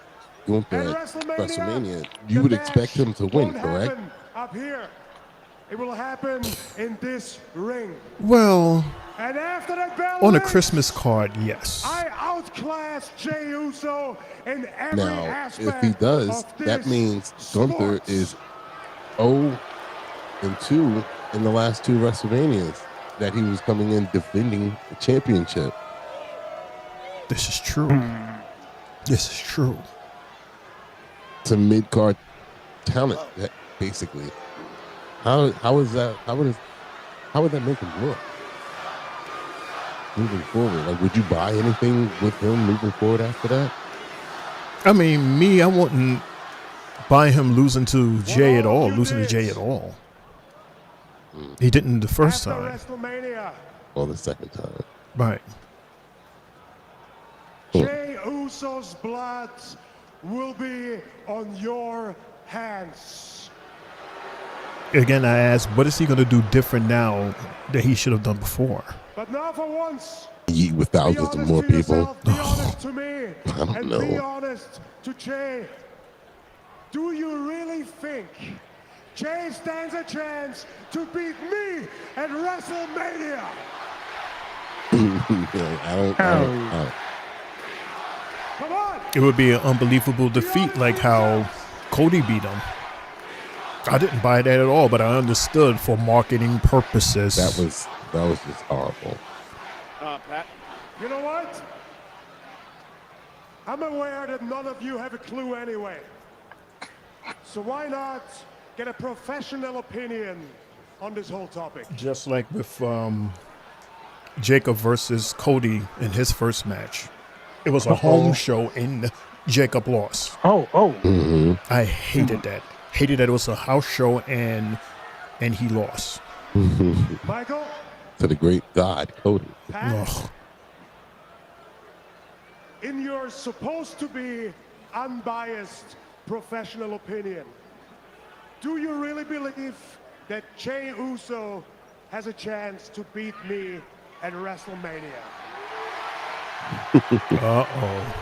Speaker 2: Gunther at WrestleMania, you would expect him to win, correct?
Speaker 4: Up here. It will happen in this ring.
Speaker 3: Well,
Speaker 4: and after that bell
Speaker 3: on a
Speaker 4: rings,
Speaker 3: Christmas card, yes.
Speaker 4: I outclass Jey Uso in every
Speaker 2: Now,
Speaker 4: aspect.
Speaker 2: if he does, that means Gunther is 0-2 in the last 2 WrestleManias that he was coming in defending the championship.
Speaker 3: This is true. This is true.
Speaker 2: It's a mid-card talent, basically. How is that? How would that make him look moving forward? Like, would you buy anything with him moving forward after that?
Speaker 3: I mean, me, I wouldn't buy him losing to Jay at all. He didn't the first time.
Speaker 2: Or the second time.
Speaker 3: Right.
Speaker 4: Jey Uso's blood will be on your hands.
Speaker 3: Again, I asked, what is he going to do different now that he should have done before?
Speaker 4: But now for once,
Speaker 2: Eat with thousands of more people.
Speaker 4: be honest to me.
Speaker 2: I don't know.
Speaker 4: Be honest to Jey. Do you really think Jey stands a chance to beat me at WrestleMania?
Speaker 2: I don't.
Speaker 4: Come on.
Speaker 3: It would be an unbelievable defeat like how Cody beat him. I didn't buy that at all, but I understood for marketing purposes.
Speaker 2: That was just horrible.
Speaker 8: Pat.
Speaker 4: You know what? I'm aware that none of you have a clue anyway. So why not get a professional opinion on this whole topic?
Speaker 3: Just like with Jacob versus Cody in his first match. It was a home show and Jacob lost.
Speaker 2: Mm-hmm.
Speaker 3: I hated that. Hated that it was a house show and he lost.
Speaker 4: Michael?
Speaker 2: To the great God, Cody.
Speaker 4: In your supposed to be unbiased professional opinion, do you really believe that Jey Uso has a chance to beat me at WrestleMania?
Speaker 3: Uh-oh.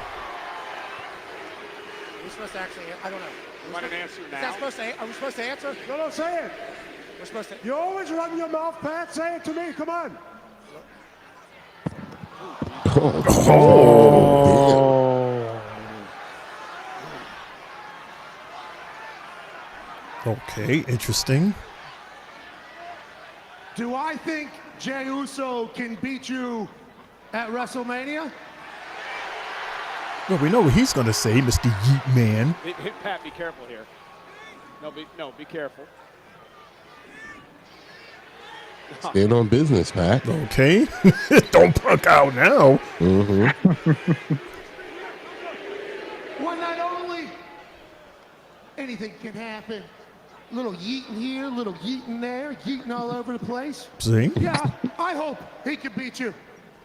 Speaker 5: We're supposed to actually, I don't know.
Speaker 8: You want an answer
Speaker 5: Is
Speaker 8: now?
Speaker 5: that supposed to, are we supposed to answer?
Speaker 4: No, say it.
Speaker 5: We're supposed to.
Speaker 4: You always run your mouth, Pat. Say it to me. Come on.
Speaker 3: Okay, interesting.
Speaker 4: Do I think Jey Uso can beat you at WrestleMania?
Speaker 3: Well, we know what he's going to say, Mr. Yeet Man.
Speaker 8: Pat, be careful here. Be careful.
Speaker 2: Stand on business, Pat.
Speaker 3: Okay. Don't punk out now.
Speaker 4: Well, not only anything can happen. Little yeeting here, little yeeting there, yeeting all over the place.
Speaker 3: See?
Speaker 4: Yeah, I hope he can beat you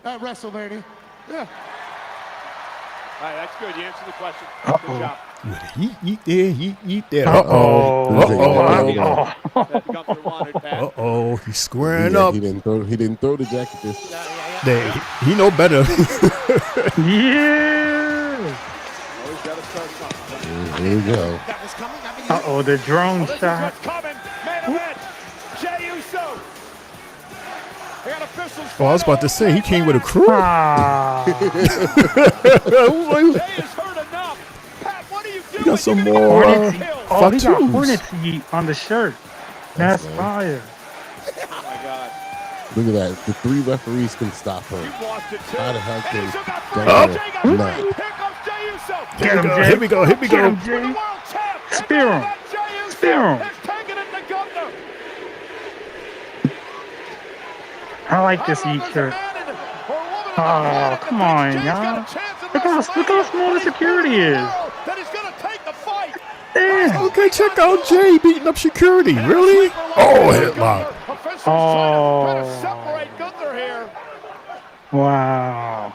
Speaker 4: at WrestleMania. Yeah.
Speaker 8: All right, that's good. You answered the question. Good job.
Speaker 3: Yeet there, yeet there. Uh-oh. He's squaring up.
Speaker 2: He didn't throw the jacket this
Speaker 3: time. He know better.
Speaker 6: Yeah.
Speaker 8: Always got to start something.
Speaker 2: Here we go.
Speaker 6: Uh-oh, the drone shot.
Speaker 8: Coming. Main event. Jey Uso. They got officials.
Speaker 3: Oh, I was about to say, he came with a crew.
Speaker 8: Jey has heard enough. Pat, what are you doing?
Speaker 3: You got some more
Speaker 6: he got Hornets yeet on the shirt. That's fire.
Speaker 8: Oh, my God.
Speaker 2: Look at that. The 3 referees can stop her. How the hell can not?
Speaker 6: Get him, Jey.
Speaker 3: Here we go.
Speaker 6: Get him, Jey. Spear him. Spear him. I like this heat shirt. Oh, come on, y'all. Look how small the security is. Damn.
Speaker 3: Okay, check out Jey beating up security. Really? Oh, headlock.
Speaker 6: Oh. Wow.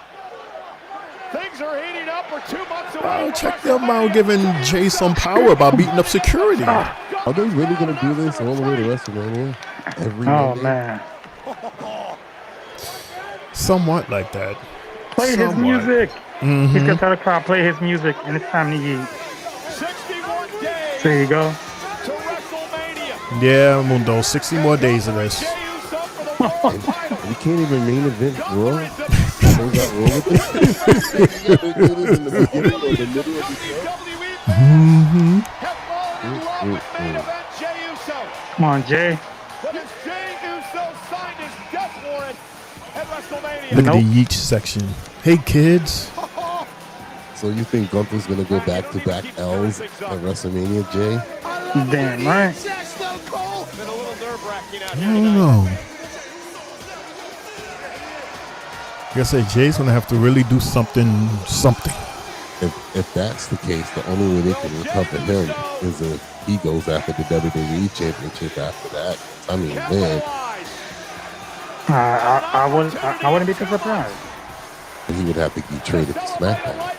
Speaker 8: Things are heating up. We're 2 months away.
Speaker 3: Oh, check them out giving Jey some power by beating up security.
Speaker 2: Are they really going to do this all the way to WrestleMania? Every Monday?
Speaker 6: Man.
Speaker 3: Somewhat like that.
Speaker 6: Play his music. He's going to tell the crowd, play his music, and it's time to eat.
Speaker 8: 61 days
Speaker 6: There you go.
Speaker 8: to WrestleMania.
Speaker 3: Yeah, Mundo, 60 more days of this.
Speaker 2: You can't even main event Raw. What got wrong with this? You gotta do this in the beginning or the middle of the show.
Speaker 6: Come on, Jey.
Speaker 8: But has Jey Uso signed his death warrant at WrestleMania?
Speaker 3: Look at the yeet section. Hey, kids.
Speaker 2: So you think Gunther's gonna go back-to-back L's at WrestleMania, Jey?
Speaker 6: Damn right.
Speaker 8: Been a little nerve-wracking out
Speaker 3: I
Speaker 8: here
Speaker 3: don't
Speaker 8: tonight.
Speaker 3: know. I guess Jey's gonna have to really do something.
Speaker 2: If that's the case, the only way they can recover him is if he goes after the WWE Championship after that. I mean, man.
Speaker 6: I wouldn't be too surprised.
Speaker 2: He would have to be traded to SmackDown.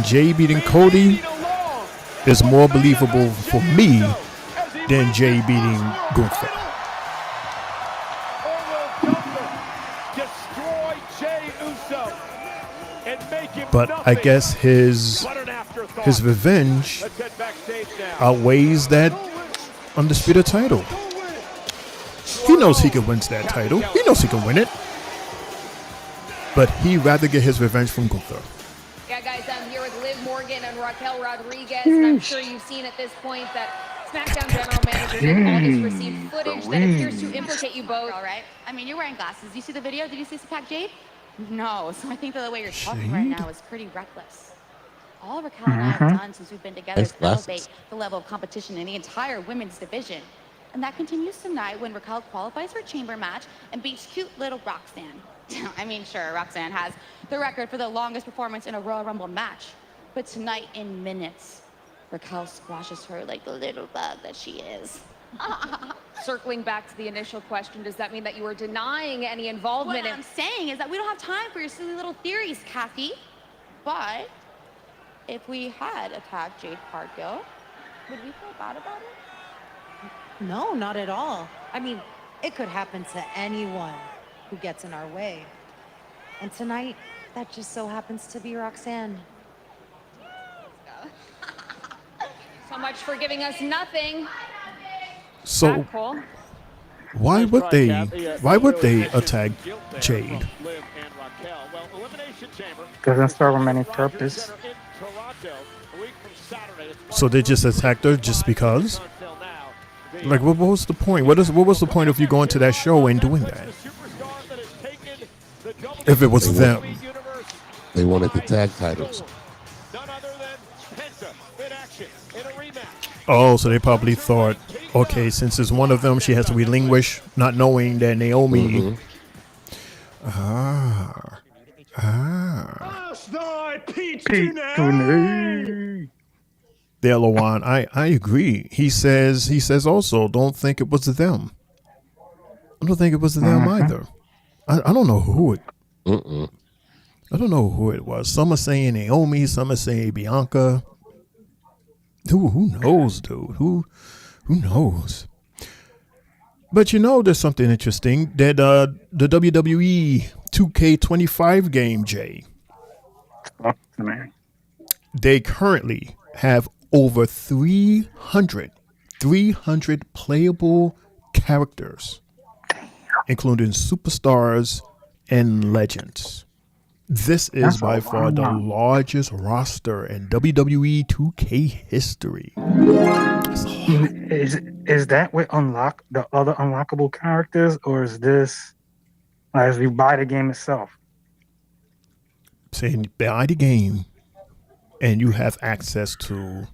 Speaker 3: Jey beating Cody is more believable for me than Jey beating Gunther. But I guess his revenge outweighs that undisputed title. He knows he can win that title. He knows he can win it. But he'd rather get his revenge from Gunther.
Speaker 17: Yeah, guys, I'm here with Liv Morgan and Raquel Rodriguez, and I'm sure you've seen at this point that SmackDown General Manager Nick Aldis received footage that appears to implicate you both.
Speaker 13: All right. I mean, you're wearing glasses. You see the video? Did you see Sapak Jade? No. So I think that the way you're talking right now is pretty reckless. All Raquel and I have done since we've been together is elevate the level of competition in the entire women's division. And that continues tonight when Raquel qualifies for a chamber match and beats cute little Roxanne. I mean, sure, Roxanne has the record for the longest performance in a Royal Rumble match. But tonight, in minutes, Raquel squashes her like the little bug that she is.
Speaker 17: Circling back to the initial question, does that mean that you are denying any involvement
Speaker 13: What I'm saying is that we don't have time for your silly little theories, Kathy. But if we had attacked Jade Cargill, would we feel bad about it?
Speaker 14: No, not at all.
Speaker 17: I mean,
Speaker 14: It could happen to anyone who gets in our way. And tonight, that just so happens to be Roxanne.
Speaker 17: So much for giving us nothing.
Speaker 3: So
Speaker 17: Not cool.
Speaker 3: why would they attack Jade?
Speaker 6: Doesn't serve him any purpose.
Speaker 3: So they just attacked her just because? Like, what was the point? What was the point of you going to that show and doing that? If it was them.
Speaker 2: They wanted the tag titles.
Speaker 3: Oh, so they probably thought, okay, since it's one of them, she has to relinquish, not knowing that Naomi.
Speaker 4: Last night, Pete
Speaker 3: There, Lawan, I agree. He says also, don't think it was them. I don't think it was them either. I don't know who it. I don't know who it was. Some are saying Naomi. Some are saying Bianca. Who knows, dude? Who knows? But there's something interesting that the WWE 2K25 game, Jay. They currently have over 300 playable characters, including superstars and legends. This is by far the largest roster in WWE 2K history.
Speaker 6: Is that with the other unlockable characters, or is this as we buy the game itself?
Speaker 3: Saying buy the game, and you have access to,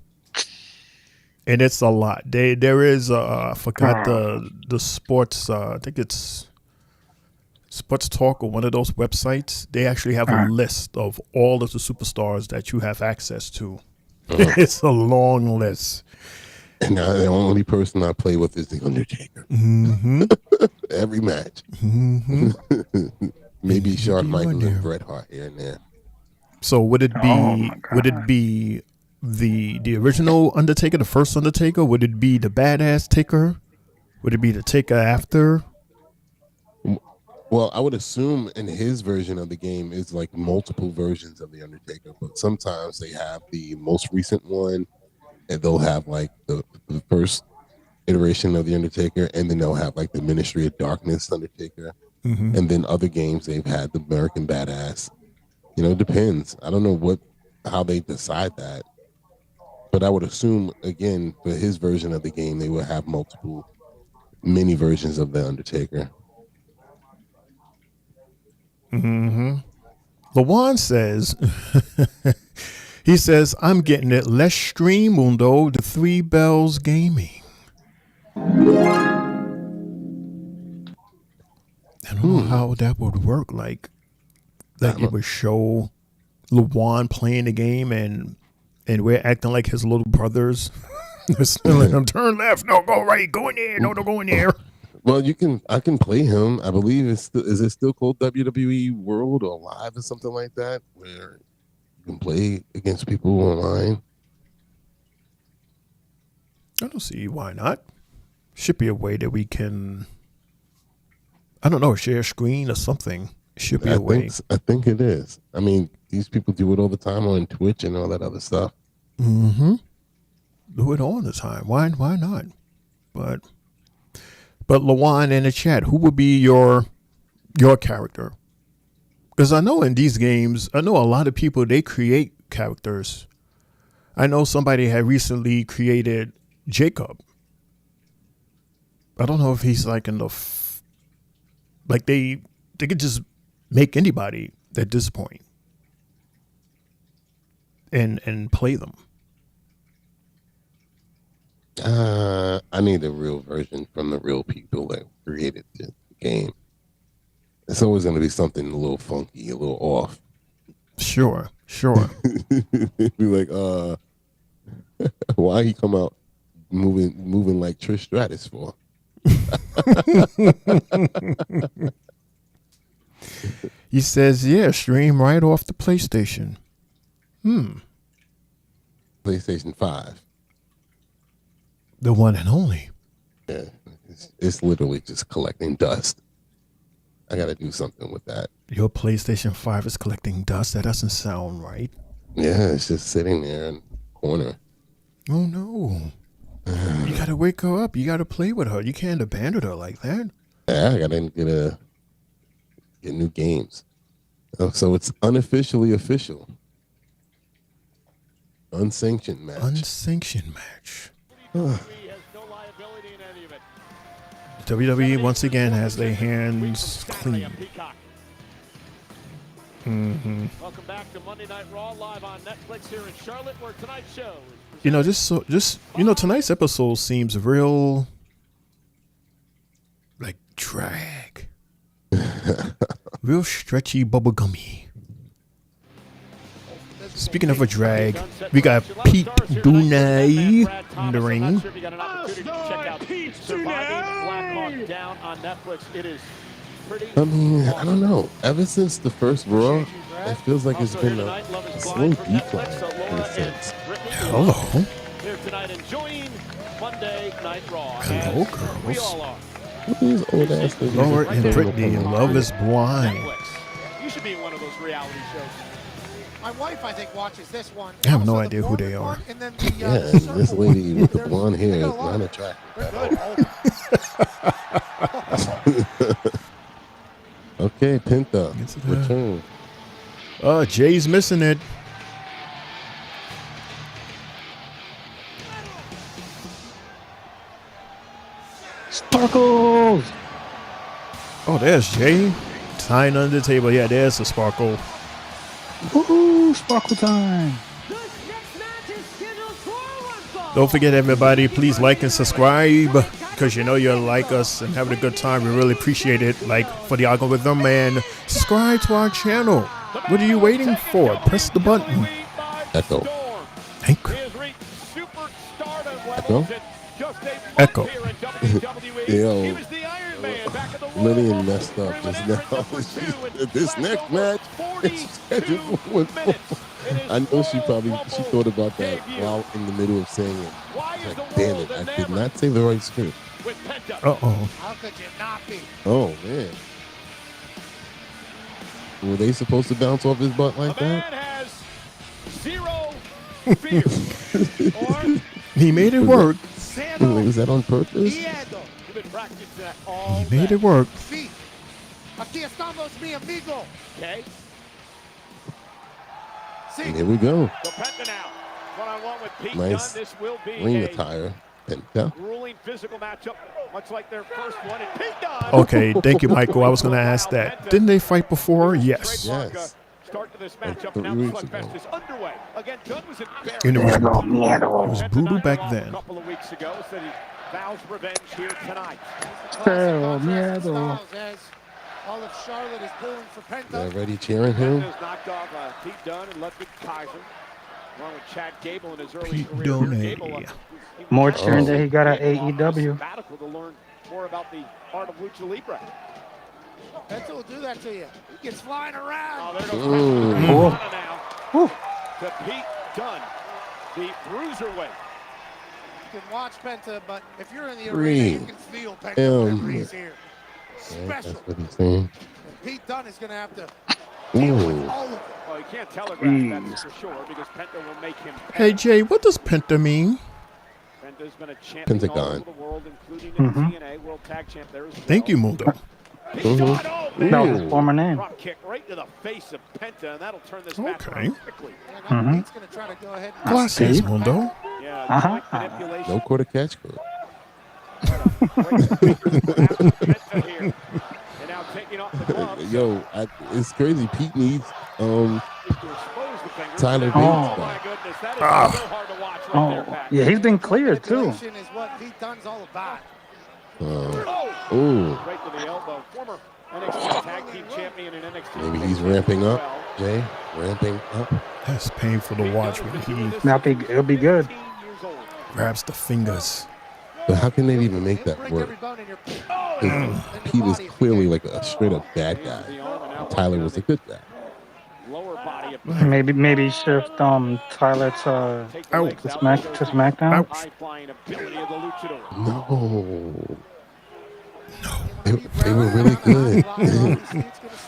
Speaker 3: and it's a lot. There is I forgot the sports. I think it's Sports Talk or one of those websites. They actually have a list of all of the superstars that you have access to. It's a long list.
Speaker 2: And now the only person I play with is The Undertaker. Every match. Maybe Shawn Michaels and Bret Hart here and there.
Speaker 3: So would it be the original Undertaker, the first Undertaker? Would it be the badass Taker? Would it be the Taker after?
Speaker 2: Well, I would assume in his version of the game is like multiple versions of the Undertaker, but sometimes they have the most recent one, and they'll have like the first iteration of the Undertaker, and then they'll have like the Ministry of Darkness Undertaker, and then other games they've had the American Badass. It depends. I don't know how they decide that, but I would assume again for his version of the game they will have many versions of the Undertaker.
Speaker 3: Lawan says, he says, I'm getting it. Let's stream Mundo, the Three Bells Gaming. I don't know how that would work. Like it would show Lawan playing the game and we're acting like his little brothers. Telling him, turn left, no, go right, go in there, no, don't go in there.
Speaker 2: Well, I can play him. I believe is it still called WWE World or Live or something like that, where you can play against people online.
Speaker 3: I don't see why not. Should be a way that we can, I don't know, share screen or something. Should be a way.
Speaker 2: I think it is. I mean, these people do it all the time on Twitch and all that other stuff.
Speaker 3: Do it all the time. Why not? But Lawan in the chat, who would be your character? Because I know in these games, a lot of people, they create characters. I know somebody had recently created Jacob. I don't know if he's like in the like they could just make anybody at this point and play them.
Speaker 2: I need a real version from the real people that created the game. It's always going to be something a little funky, a little off.
Speaker 3: Sure.
Speaker 2: Be like, why he come out moving like Trish Stratus for?
Speaker 3: He says, yeah, stream right off the PlayStation.
Speaker 2: PlayStation 5.
Speaker 3: The one and only.
Speaker 2: Yeah. It's literally just collecting dust. I got to do something with that.
Speaker 3: Your PlayStation 5 is collecting dust? That doesn't sound right.
Speaker 2: Yeah, it's just sitting there in the corner.
Speaker 3: Oh, no. You got to wake her up. You got to play with her. You can't abandon her like that.
Speaker 2: Yeah, I got to get new games. Oh, so it's unofficially official. Unsanctioned match.
Speaker 3: Unsanctioned match. WWE once again has their hands clean. Mm-hmm.
Speaker 8: Welcome back to Monday Night Raw live on Netflix here in Charlotte, where tonight's show is
Speaker 3: tonight's episode seems real like drag. Real stretchy, bubblegummy. Speaking of a drag, we got Pete Dunne in the ring.
Speaker 2: I mean, I don't know. Ever since the first Raw, it feels like it's been a slow decline in a sense.
Speaker 3: Hello.
Speaker 8: Here tonight enjoying Monday Night Raw.
Speaker 3: Hello, girls.
Speaker 8: We all are.
Speaker 2: These old ass ladies.
Speaker 3: Laura and Brittany, Love is Blind.
Speaker 8: You should be in one of those reality shows.
Speaker 5: My wife, I think, watches this one.
Speaker 3: I have no idea who they are.
Speaker 5: And then
Speaker 2: Yeah, and this lady with the blonde hair is not attractive at all. Okay, Penta, return.
Speaker 3: Jay's missing it.
Speaker 6: Sparkles!
Speaker 3: Oh, there's Jay. Tying under the table. Yeah, there's the Sparkle.
Speaker 6: Woohoo! Sparkle time!
Speaker 3: Don't forget, everybody, please like and subscribe, because you know you'll like us and having a good time. We really appreciate it. Like for the algorithm, and subscribe to our channel. What are you waiting for? Press the button.
Speaker 2: Echo.
Speaker 3: Thank you.
Speaker 2: Echo.
Speaker 3: Echo.
Speaker 2: Yo, Lillian messed up just now. This next match is scheduled for 1-4. I know she thought about that while in the middle of saying it. Like, damn it, I did not say the right script.
Speaker 3: Uh-oh.
Speaker 5: How could you not be?
Speaker 2: Oh, man. Were they supposed to bounce off his butt like that?
Speaker 8: Has zero fear.
Speaker 3: He made it work.
Speaker 2: Was that on purpose?
Speaker 3: He made it work.
Speaker 5: Aquí estamos, mi amigo.
Speaker 8: Okay.
Speaker 2: And here we go.
Speaker 8: So Penta now. One-on-one with Pete
Speaker 2: Nice
Speaker 8: Dunne. This will be
Speaker 2: ring
Speaker 8: a
Speaker 2: attire. Penta.
Speaker 8: grueling physical matchup, much like their first one. And Pete Dunne.
Speaker 3: Okay, thank you, Michael. I was going to ask that. Didn't they fight before? Yes.
Speaker 2: Yes.
Speaker 8: Start to this matchup.
Speaker 2: 3
Speaker 8: Now the
Speaker 2: weeks
Speaker 8: slugfest
Speaker 2: ago.
Speaker 8: is underway. Again, Dunne was embarrassed.
Speaker 3: And it was brutal back
Speaker 8: A
Speaker 3: then.
Speaker 8: couple of weeks ago, said he vows revenge here tonight.
Speaker 6: Pero miedo.
Speaker 5: All of Charlotte is pulling for Penta.
Speaker 2: They're already cheering him.
Speaker 8: Penta's knocked off Pete Dunne and Ludwig Kaiser, along with Chad Gable in his early
Speaker 3: Pete
Speaker 8: career.
Speaker 3: Dunne.
Speaker 8: Gable,
Speaker 6: More cheering than he got at AEW.
Speaker 8: sabbatical to learn more about the art of lucha libre.
Speaker 5: Penta will do that to you. He gets flying around.
Speaker 8: Oh, there goes
Speaker 2: Ooh.
Speaker 8: Penta now to Pete Dunne, the bruiserweight.
Speaker 5: You can watch Penta, but if you're in the
Speaker 2: Three.
Speaker 5: arena, you can feel Penta whenever he's here.
Speaker 2: Yeah,
Speaker 5: Special.
Speaker 2: that's what he's saying.
Speaker 5: Pete Dunne is going to have to deal with
Speaker 2: Ooh.
Speaker 5: all of it.
Speaker 8: Well, you can't telegraph that for sure because Penta will make him pay.
Speaker 3: Hey, Jay, what does Penta mean?
Speaker 8: Penta's been a champion all
Speaker 2: Pentagon.
Speaker 8: over the world, including in TNA World Tag Champ there as well.
Speaker 3: Thank you, Mundo.
Speaker 8: Pete Dunne, oh, man.
Speaker 6: That was his former name.
Speaker 8: Drop kick right to the face of Penta, and that'll turn this match
Speaker 3: Okay.
Speaker 8: around quickly.
Speaker 5: And Pete's going to try to go ahead and
Speaker 3: Glasses, Mundo.
Speaker 8: Yeah,
Speaker 6: Uh-huh.
Speaker 8: joint manipulation.
Speaker 2: No quarter catch crew.
Speaker 8: Penta here. And now taking off the gloves.
Speaker 2: Yo, it's crazy. Pete needs
Speaker 8: To expose the fingers.
Speaker 2: Tyler Bates
Speaker 8: Oh,
Speaker 2: back.
Speaker 8: my goodness. That is
Speaker 3: Ah.
Speaker 8: so hard to watch right there,
Speaker 6: Oh,
Speaker 8: Pat.
Speaker 6: yeah, he's been cleared too.
Speaker 5: manipulation is what Pete Dunne's all about.
Speaker 2: Ooh.
Speaker 8: Right to the elbow. Former NXT Tag Team Champion and NXT.
Speaker 2: Maybe he's ramping up. Jay, ramping up.
Speaker 3: That's painful to watch when he
Speaker 6: It'll be good.
Speaker 3: grabs the fingers.
Speaker 2: But how can they even make that work? Pete is clearly like a straight up bad guy. Tyler was a good guy.
Speaker 8: Lower body of
Speaker 6: Maybe shift Tyler to SmackDown.
Speaker 8: high flying ability of the luchador.
Speaker 2: No. They were really good.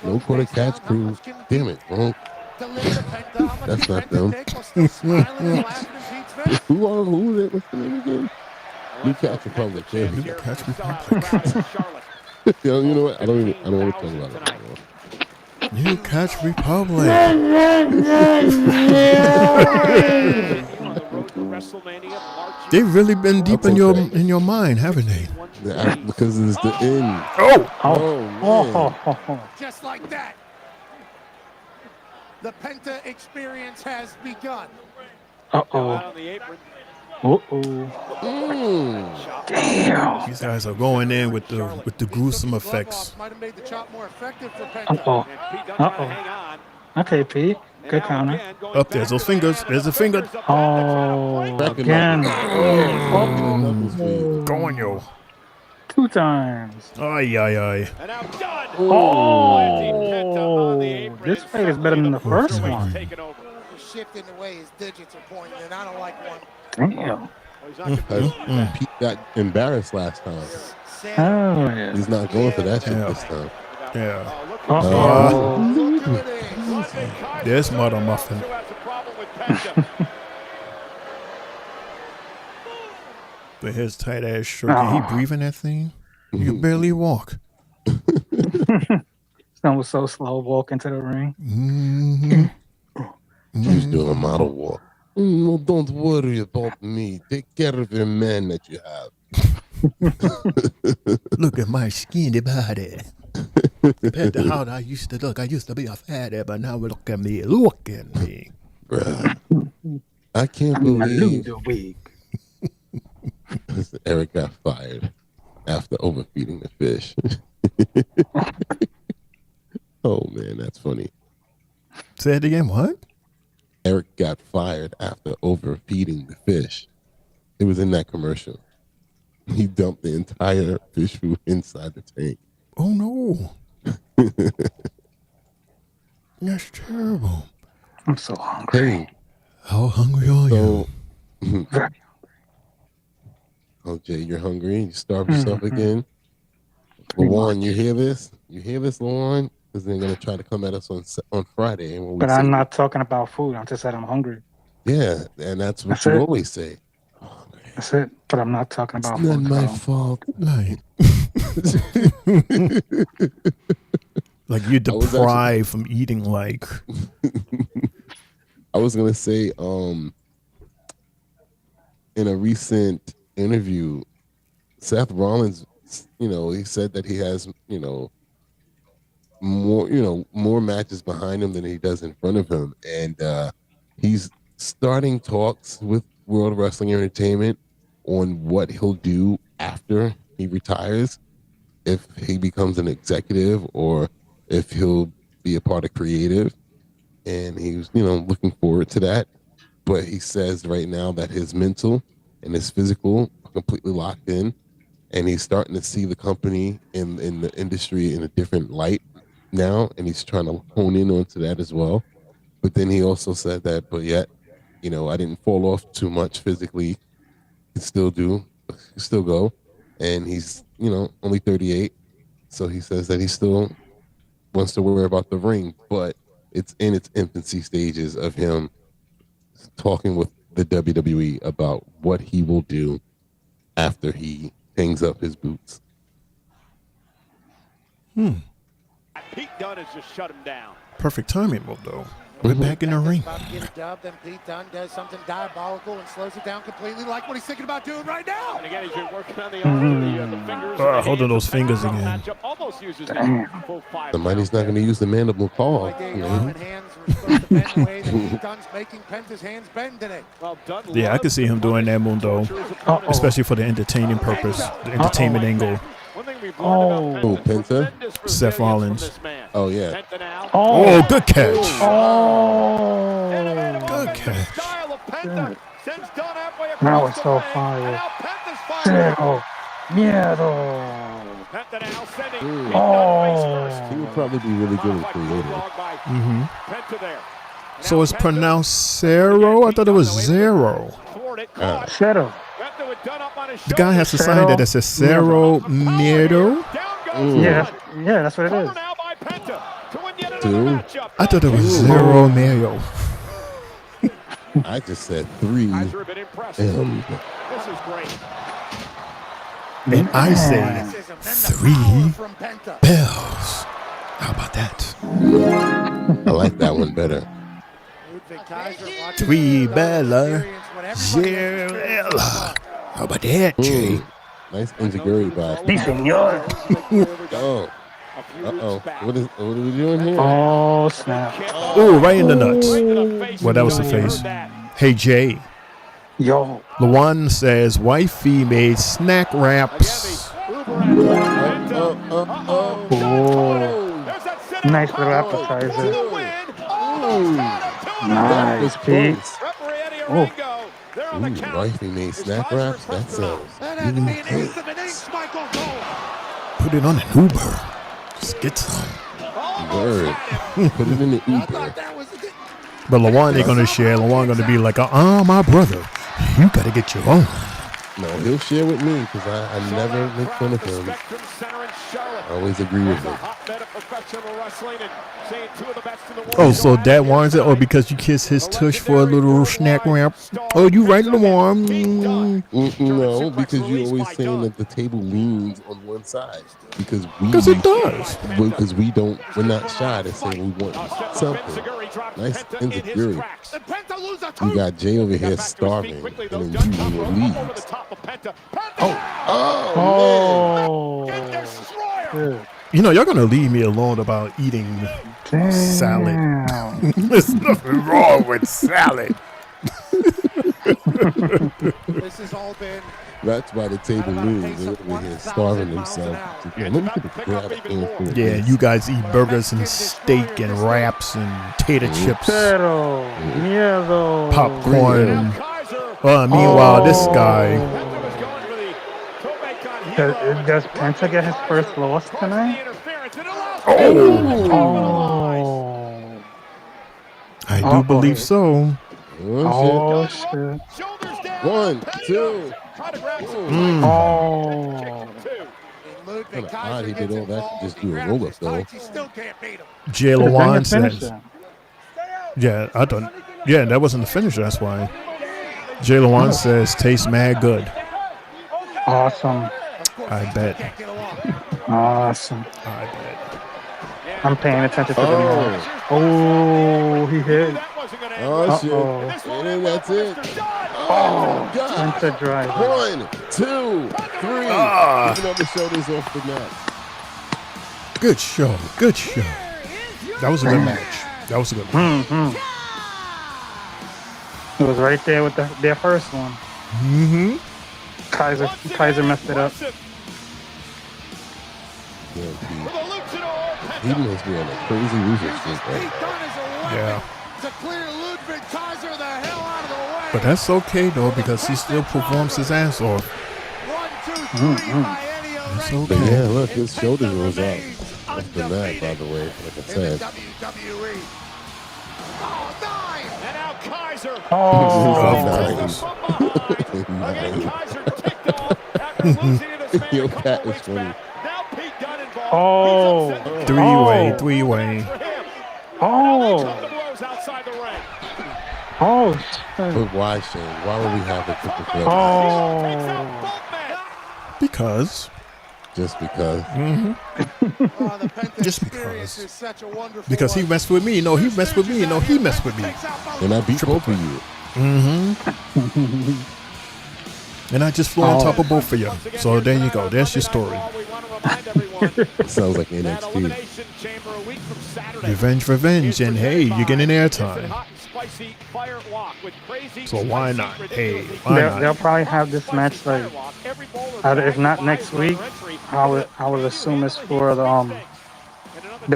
Speaker 2: No quarter catch crew. Damn it, wrong. That's not them. Who is it? What's the name again? New Catch Republic. There we go.
Speaker 3: Catch Republic.
Speaker 2: You know what? I don't want to talk about it anymore.
Speaker 3: New Catch Republic. They've really been deep in your mind, haven't they?
Speaker 2: Because it's the end.
Speaker 3: Oh
Speaker 2: man.
Speaker 5: Just like that. The Penta experience has begun.
Speaker 3: Damn. These guys are going in with the gruesome effects.
Speaker 5: Might have made the chop more effective for
Speaker 6: Penta. Okay, Pete. Good counter.
Speaker 3: Up there's those fingers. There's the finger.
Speaker 6: Oh, again.
Speaker 3: Going yo.
Speaker 6: 2 times.
Speaker 3: Ay, ay, ay.
Speaker 6: Oh, this fight is better than the first one.
Speaker 5: Shift in the way his digits are pointing, and I don't like one.
Speaker 6: Damn.
Speaker 2: Pete got embarrassed last time.
Speaker 6: Oh, yeah.
Speaker 2: He's not going for that shit this time.
Speaker 3: Yeah. There's Mother Muffin. But his tight ass shirt, he breathing that thing? You can barely walk.
Speaker 6: Son was so slow walking to the ring.
Speaker 2: He's doing a model walk. No, don't worry about me. Take care of your man that you have.
Speaker 3: Look at my skinny body. Compared to how I used to look. I used to be a fatty, but now look at me. Look at me.
Speaker 2: Bruh. I can't believe Eric got fired after overfeeding the fish. Oh, man, that's funny.
Speaker 3: Say it again, what?
Speaker 2: Eric got fired after overfeeding the fish. It was in that commercial. He dumped the entire fish food inside the tank.
Speaker 3: Oh, no. That's terrible.
Speaker 6: I'm so hungry.
Speaker 2: Hey.
Speaker 3: How hungry are you?
Speaker 2: Oh, Jay, you're hungry? You starved yourself again? Lawan, you hear this? You hear this, Lawan? Because they're going to try to come at us on Friday. And
Speaker 6: but I'm not talking about food. I just said I'm hungry.
Speaker 2: Yeah, and that's what you always say.
Speaker 6: That's it. But I'm not talking about
Speaker 2: food. It's not my fault.
Speaker 3: Like you're deprived from eating like.
Speaker 2: I was going to say, in a recent interview, Seth Rollins, he said that he has, more matches behind him than he does in front of him. And he's starting talks with World Wrestling Entertainment on what he'll do after he retires, if he becomes an executive or if he'll be a part of creative. And he's, looking forward to that. But he says right now that his mental and his physical are completely locked in. And he's starting to see the company in the industry in a different light now. And he's trying to hone in onto that as well. But then he also said that, but yet, I didn't fall off too much physically. I still go. And he's, only 38. So he says that he still wants to worry about the ring, but it's in its infancy stages of him talking with the WWE about what he will do after he hangs up his boots.
Speaker 8: Pete Dunne has just shut him down.
Speaker 3: Perfect timing, though. We're back in the ring.
Speaker 5: About to get a dub, then Pete Dunne does something diabolical and slows it down completely, like what he's thinking about doing right now.
Speaker 8: And again, he's been working on the arm, the fingers.
Speaker 3: Holding those fingers again.
Speaker 8: Almost uses
Speaker 2: Somebody's not going to use the mandible claw.
Speaker 5: Hands were supposed to bend the way that Pete Dunne's making Penta's hands bend today.
Speaker 3: Yeah, I can see him doing that, Mundo. Especially for the entertaining purpose, the entertainment angle.
Speaker 2: Oh, Penta?
Speaker 3: Seth Rollins.
Speaker 2: Oh, yeah.
Speaker 3: Oh, good catch.
Speaker 6: Oh,
Speaker 3: good catch.
Speaker 6: Now it's so fire. Cero. Miedo.
Speaker 2: Oh. He would probably be really good at creative.
Speaker 3: So it's pronounced Zero? I thought it was Zero.
Speaker 6: Zero.
Speaker 3: The guy has to sign that it says Zero Miedo.
Speaker 6: Yeah, that's what it is.
Speaker 2: Two.
Speaker 3: I thought it was zero mayo.
Speaker 2: I just said 3.
Speaker 8: This is great.
Speaker 3: And I say 3 bells. How about that?
Speaker 2: I like that one better.
Speaker 3: 3 bella. Zero. How about that, Jay?
Speaker 2: Nice enzuigiri vibe.
Speaker 6: Sí, señor.
Speaker 2: Oh. Uh-oh. What are we doing here?
Speaker 6: Oh, snap.
Speaker 3: Oh, right in the nuts. Well, that was the face. Hey, Jay.
Speaker 6: Yo.
Speaker 3: Lawan says wifey made snack wraps.
Speaker 6: Nice little appetizer. Nice, Pete.
Speaker 2: Wifey made snack wraps? That sounds really good.
Speaker 3: Put it on an Uber. Just get some.
Speaker 2: Word. Put it in the Uber.
Speaker 3: But Lawan ain't gonna share. Lawan gonna be like, my brother, you gotta get your own.
Speaker 2: No, he'll share with me because I never make fun of him. I always agree with him.
Speaker 3: Oh, so Dad warns it? Oh, because you kiss his tush for a little snack wrap? Oh, you right, Lawan?
Speaker 2: No, because you're always saying that the table leans on one side. Because
Speaker 3: it does.
Speaker 2: Because we're not shy to say we want something. Nice enzuigiri. You got Jay over here starving, and then you will leave. Oh,
Speaker 6: man.
Speaker 3: You know, y'all gonna leave me alone about eating salad. There's nothing wrong with salad.
Speaker 5: This has all been.
Speaker 2: That's why the table leans. They're over here starving themselves. Let me grab a handful.
Speaker 3: Yeah, you guys eat burgers and steak and wraps and tater chips. Popcorn. Meanwhile, this guy.
Speaker 6: Does Penta get his first loss tonight?
Speaker 3: I do believe so.
Speaker 6: Oh, shit.
Speaker 2: 1, 2.
Speaker 6: Oh.
Speaker 2: Kind of odd he did all that to just do a roll-up, though.
Speaker 3: Jay Lawan says. Yeah, I thought. Yeah, that wasn't the finisher. That's why. Jay Lawan says, tastes mad good.
Speaker 6: Awesome.
Speaker 3: I bet.
Speaker 6: Awesome.
Speaker 3: I bet.
Speaker 6: I'm paying attention to the match. Oh, he hit.
Speaker 2: Oh, shit. And then that's it.
Speaker 6: Oh, Penta drive.
Speaker 2: 1, 2, 3. Even on the shoulders off the mat.
Speaker 3: Good show. Good show. That was a good match. That was a good match.
Speaker 6: Mm-hmm. It was right there with their first one.
Speaker 3: Mm-hmm.
Speaker 6: Kaiser messed it up.
Speaker 2: He must be on a crazy losing streak, right?
Speaker 3: Yeah. But that's okay, though, because he still performs his ass off. That's okay.
Speaker 2: But yeah, look, his shoulders was out. After that, by the way, like I said. Yo, Pat is funny.
Speaker 6: Oh.
Speaker 3: Three-way.
Speaker 6: Oh. Oh.
Speaker 2: But why, Shane? Why would we have a triple threat?
Speaker 6: Oh.
Speaker 3: Because.
Speaker 2: Just because.
Speaker 3: Mm-hmm. Just because. Because he messed with me. No, he messed with me. No, he messed with me.
Speaker 2: And I beat both of you.
Speaker 3: Mm-hmm. And I just flew on top of both of you. So there you go. There's your story.
Speaker 2: Sounds like NXT.
Speaker 3: Revenge. And hey, you're getting airtime. So why not? Hey, why not?
Speaker 6: They'll probably have this match like, if not next week, I would assume it's for the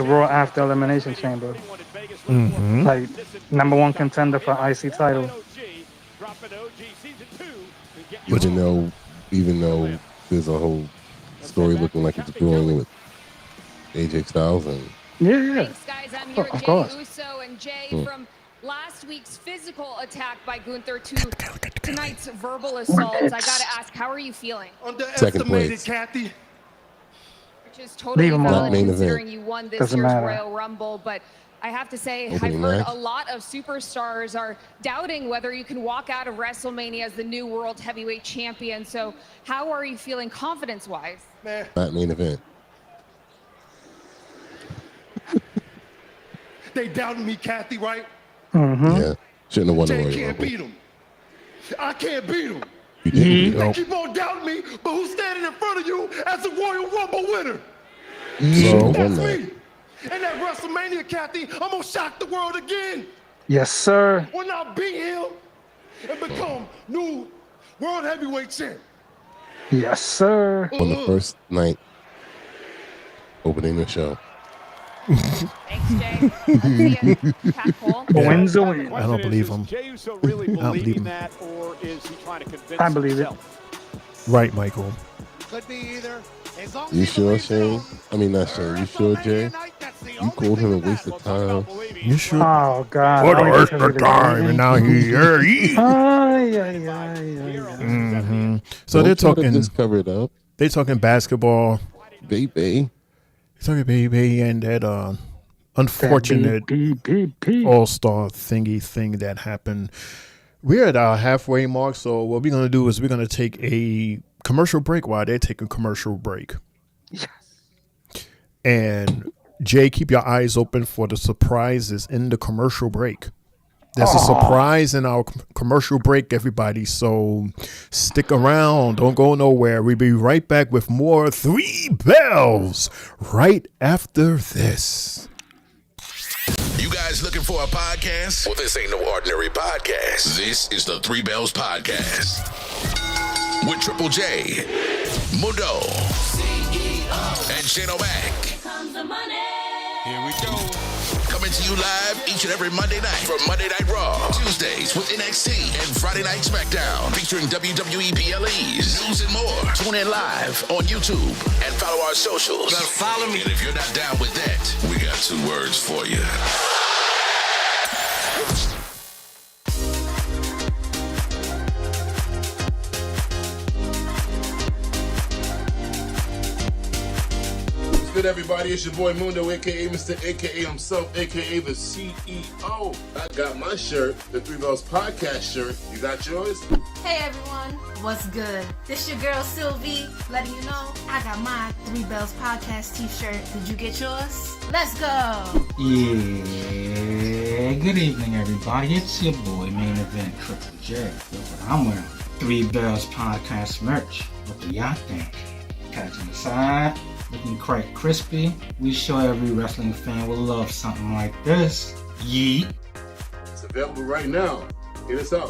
Speaker 6: Raw after Elimination Chamber.
Speaker 3: Mm-hmm.
Speaker 6: Like #1 contender for IC title.
Speaker 2: Even though there's a whole story looking like it's growing with AJ Styles and
Speaker 17: Thanks, guys. I'm here with
Speaker 6: of course.
Speaker 17: Jay Uso and Jay from last week's physical attack by Gunther to tonight's verbal assaults. I gotta ask, how are you feeling?
Speaker 2: Second place.
Speaker 5: Kathy.
Speaker 17: which is totally
Speaker 6: Leave him
Speaker 17: valid
Speaker 6: alone.
Speaker 17: considering you won this
Speaker 6: Doesn't
Speaker 17: year's
Speaker 6: matter.
Speaker 17: Royal Rumble. But I have to say,
Speaker 2: Opening
Speaker 17: I've heard
Speaker 2: match.
Speaker 17: a lot of superstars are doubting whether you can walk out of WrestleMania as the new World Heavyweight Champion. So how are you feeling confidence-wise?
Speaker 2: Not main event.
Speaker 4: They doubted me, Kathy, right?
Speaker 2: Yeah. Shouldn't have won the
Speaker 4: Jay
Speaker 2: Royal
Speaker 4: can't
Speaker 2: Rumble.
Speaker 4: beat him. I can't beat him.
Speaker 2: You didn't beat
Speaker 4: They
Speaker 2: him.
Speaker 4: keep on doubting me, but who's standing in front of you as the Royal Rumble winner?
Speaker 2: So,
Speaker 4: That's
Speaker 2: won that.
Speaker 4: me. And at WrestleMania, Kathy, I'm gonna shock the world again.
Speaker 6: Yes, sir.
Speaker 4: When I beat him and become new World Heavyweight Champ.
Speaker 6: Yes, sir.
Speaker 2: On the first night, opening the show.
Speaker 17: Thanks, Jay. Let's see it. Pat Cole.
Speaker 6: A win's a win.
Speaker 3: I don't believe him.
Speaker 8: Jey Uso really
Speaker 3: I don't believe
Speaker 8: believing
Speaker 3: him.
Speaker 8: that, or is he trying to convince
Speaker 6: I believe it.
Speaker 8: himself?
Speaker 3: Right, Michael.
Speaker 5: Could be either. As long as
Speaker 2: You
Speaker 5: he
Speaker 2: sure,
Speaker 5: believes it
Speaker 2: Shane?
Speaker 5: all.
Speaker 2: I mean, not Shane. You sure, Jay? You called him a waste of time.
Speaker 3: You sure?
Speaker 6: Oh, God.
Speaker 3: What a
Speaker 6: Only
Speaker 3: waste
Speaker 6: because
Speaker 3: of
Speaker 6: the
Speaker 3: time,
Speaker 6: game.
Speaker 3: and now he's here.
Speaker 6: Ay, ay, ay, ay.
Speaker 3: So
Speaker 2: Don't
Speaker 3: they're
Speaker 2: try to
Speaker 3: talking.
Speaker 2: just cover it up.
Speaker 3: They're talking basketball.
Speaker 2: Baby.
Speaker 3: They're talking baby and that unfortunate all-star thingy thing that happened. We're at our halfway mark, so what we're gonna do is we're gonna take a commercial break while they take a commercial break.
Speaker 6: Yes.
Speaker 3: And Jay, keep your eyes open for the surprises in the commercial break. There's a surprise in our commercial break, everybody. So stick around. Don't go nowhere. We'll be right back with more Three Bells right after this.
Speaker 1: You guys looking for a podcast? Well, this ain't no ordinary podcast. This is the Three Bells Podcast. With Triple J, Mundo, and Shane O'Mac.
Speaker 18: Here we go.
Speaker 1: Coming to you live each and every Monday night from Monday Night Raw, Tuesdays with NXT, and Friday Night SmackDown, featuring WWE PLEs, news and more. Tune in live on YouTube and follow our socials.
Speaker 18: Better follow me.
Speaker 1: And if you're not down with that, we got 2 words for you.
Speaker 2: What's good, everybody? It's your boy Mundo, a.k.a. Mr. A.k.a. himself, a.k.a. the CEO. I got my shirt, the Three Bells Podcast shirt. You got yours?
Speaker 19: Hey everyone, what's good? This your girl Sylvie, letting you know I got my Three Bells Podcast t-shirt. Did you get yours? Let's go!
Speaker 20: Yeah, good evening everybody. It's your boy Main Event Triple J. Look what I'm wearing. Three Bells Podcast merch. What do y'all think? Catching the side, looking quite crispy. We sure every wrestling fan will love something like this. Yeet.
Speaker 2: It's available right now. Hit us up.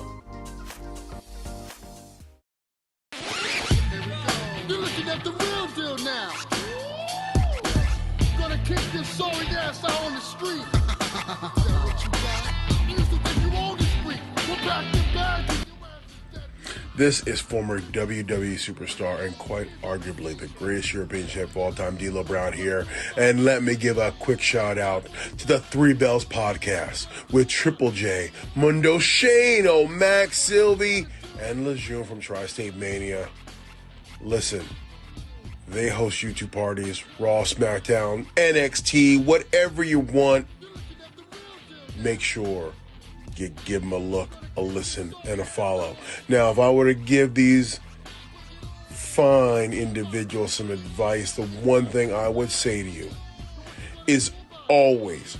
Speaker 21: You're looking at the real deal now. Gonna kick this sorry ass out on the street. What you got? You used to think you own the street. We're back to back.
Speaker 22: This is former WWE superstar and quite arguably the greatest European champ of all time, D'Lo Brown here. And let me give a quick shout out to the Three Bells Podcast with Triple J, Mundo, Shane, O'Mac, Sylvie, and Lejeune from Tri-State Mania. Listen, they host YouTube parties, Raw, SmackDown, NXT, whatever you want. Make sure you give them a look, a listen, and a follow. Now, if I were to give these fine individuals some advice, the one thing I would say to you is always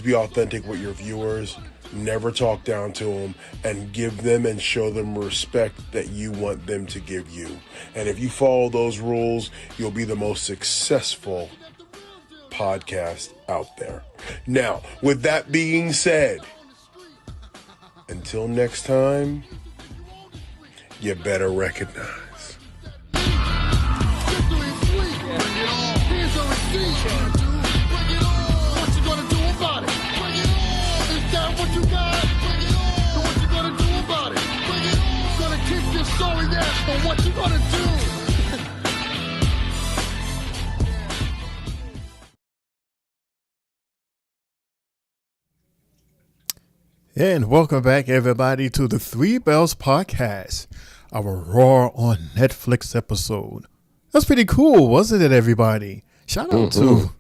Speaker 22: be authentic with your viewers. Never talk down to them, and give them and show them respect that you want them to give you. And if you follow those rules, you'll be the most successful podcast out there. Now, with that being said, until next time, you better recognize.
Speaker 21: Here's a receipt. What you gonna do about it? Is that what you got? So what you gonna do about it? Gonna kick your sorry ass, but what you gonna do?
Speaker 3: And welcome back, everybody, to the Three Bells Podcast, our Raw on Netflix episode. That's pretty cool, wasn't it, everybody? Shout out to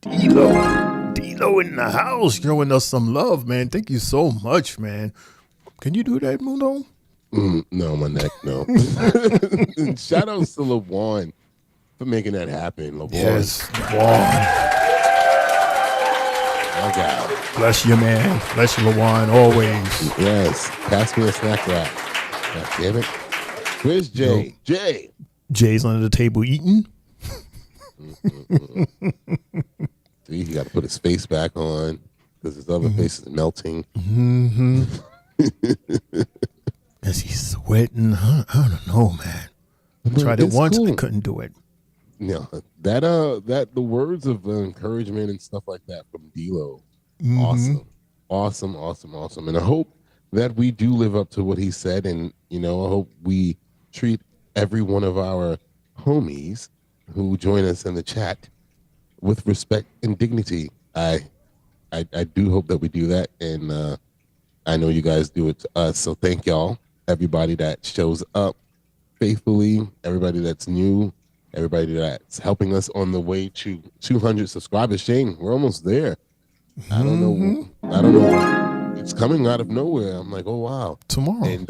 Speaker 3: D-Lo in the house, showing us some love, man. Thank you so much, man. Can you do that, Mundo?
Speaker 2: No, my neck, no. Shout out to LaJuan for making that happen. LaJuan.
Speaker 3: Yes, LaJuan.
Speaker 2: My God.
Speaker 3: Bless you, man. Bless you, LaJuan, always.
Speaker 2: Yes. Pass me a snack wrap. God damn it. Where's Jay? Jay.
Speaker 3: Jay's under the table eating.
Speaker 2: See, he got to put his face back on because his other face is melting.
Speaker 3: Mm-hmm. As he's sweating. I don't know, man. Tried it once, cool. I couldn't do it.
Speaker 2: Yeah, that the words of encouragement and stuff like that from D-Lo, awesome, and I hope that we do live up to what he said, and I hope we treat every one of our homies who join us in the chat with respect and dignity. I do hope that we do that, and I know you guys do it to us. So thank y'all, everybody that shows up faithfully, everybody that's new, everybody that's helping us on the way to 200 subscribers. Shane, we're almost there. I don't know. It's coming out of nowhere. I'm like, oh wow,
Speaker 3: tomorrow.
Speaker 2: And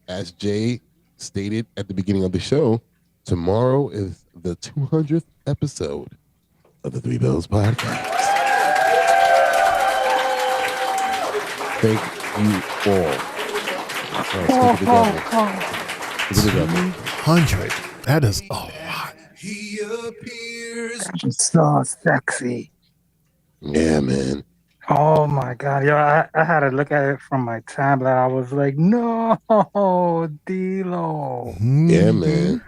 Speaker 2: as Jay stated at the beginning of the show, tomorrow is the 200th episode of the Three Bells Podcast. Thank you all. Speak to the devil.
Speaker 3: 200. That is a lot.
Speaker 21: He appears.
Speaker 6: That's so sexy.
Speaker 2: Yeah, man.
Speaker 6: Oh my God, yo! I had to look at it from my tablet. I was like, no, D-Lo.
Speaker 2: Yeah, man.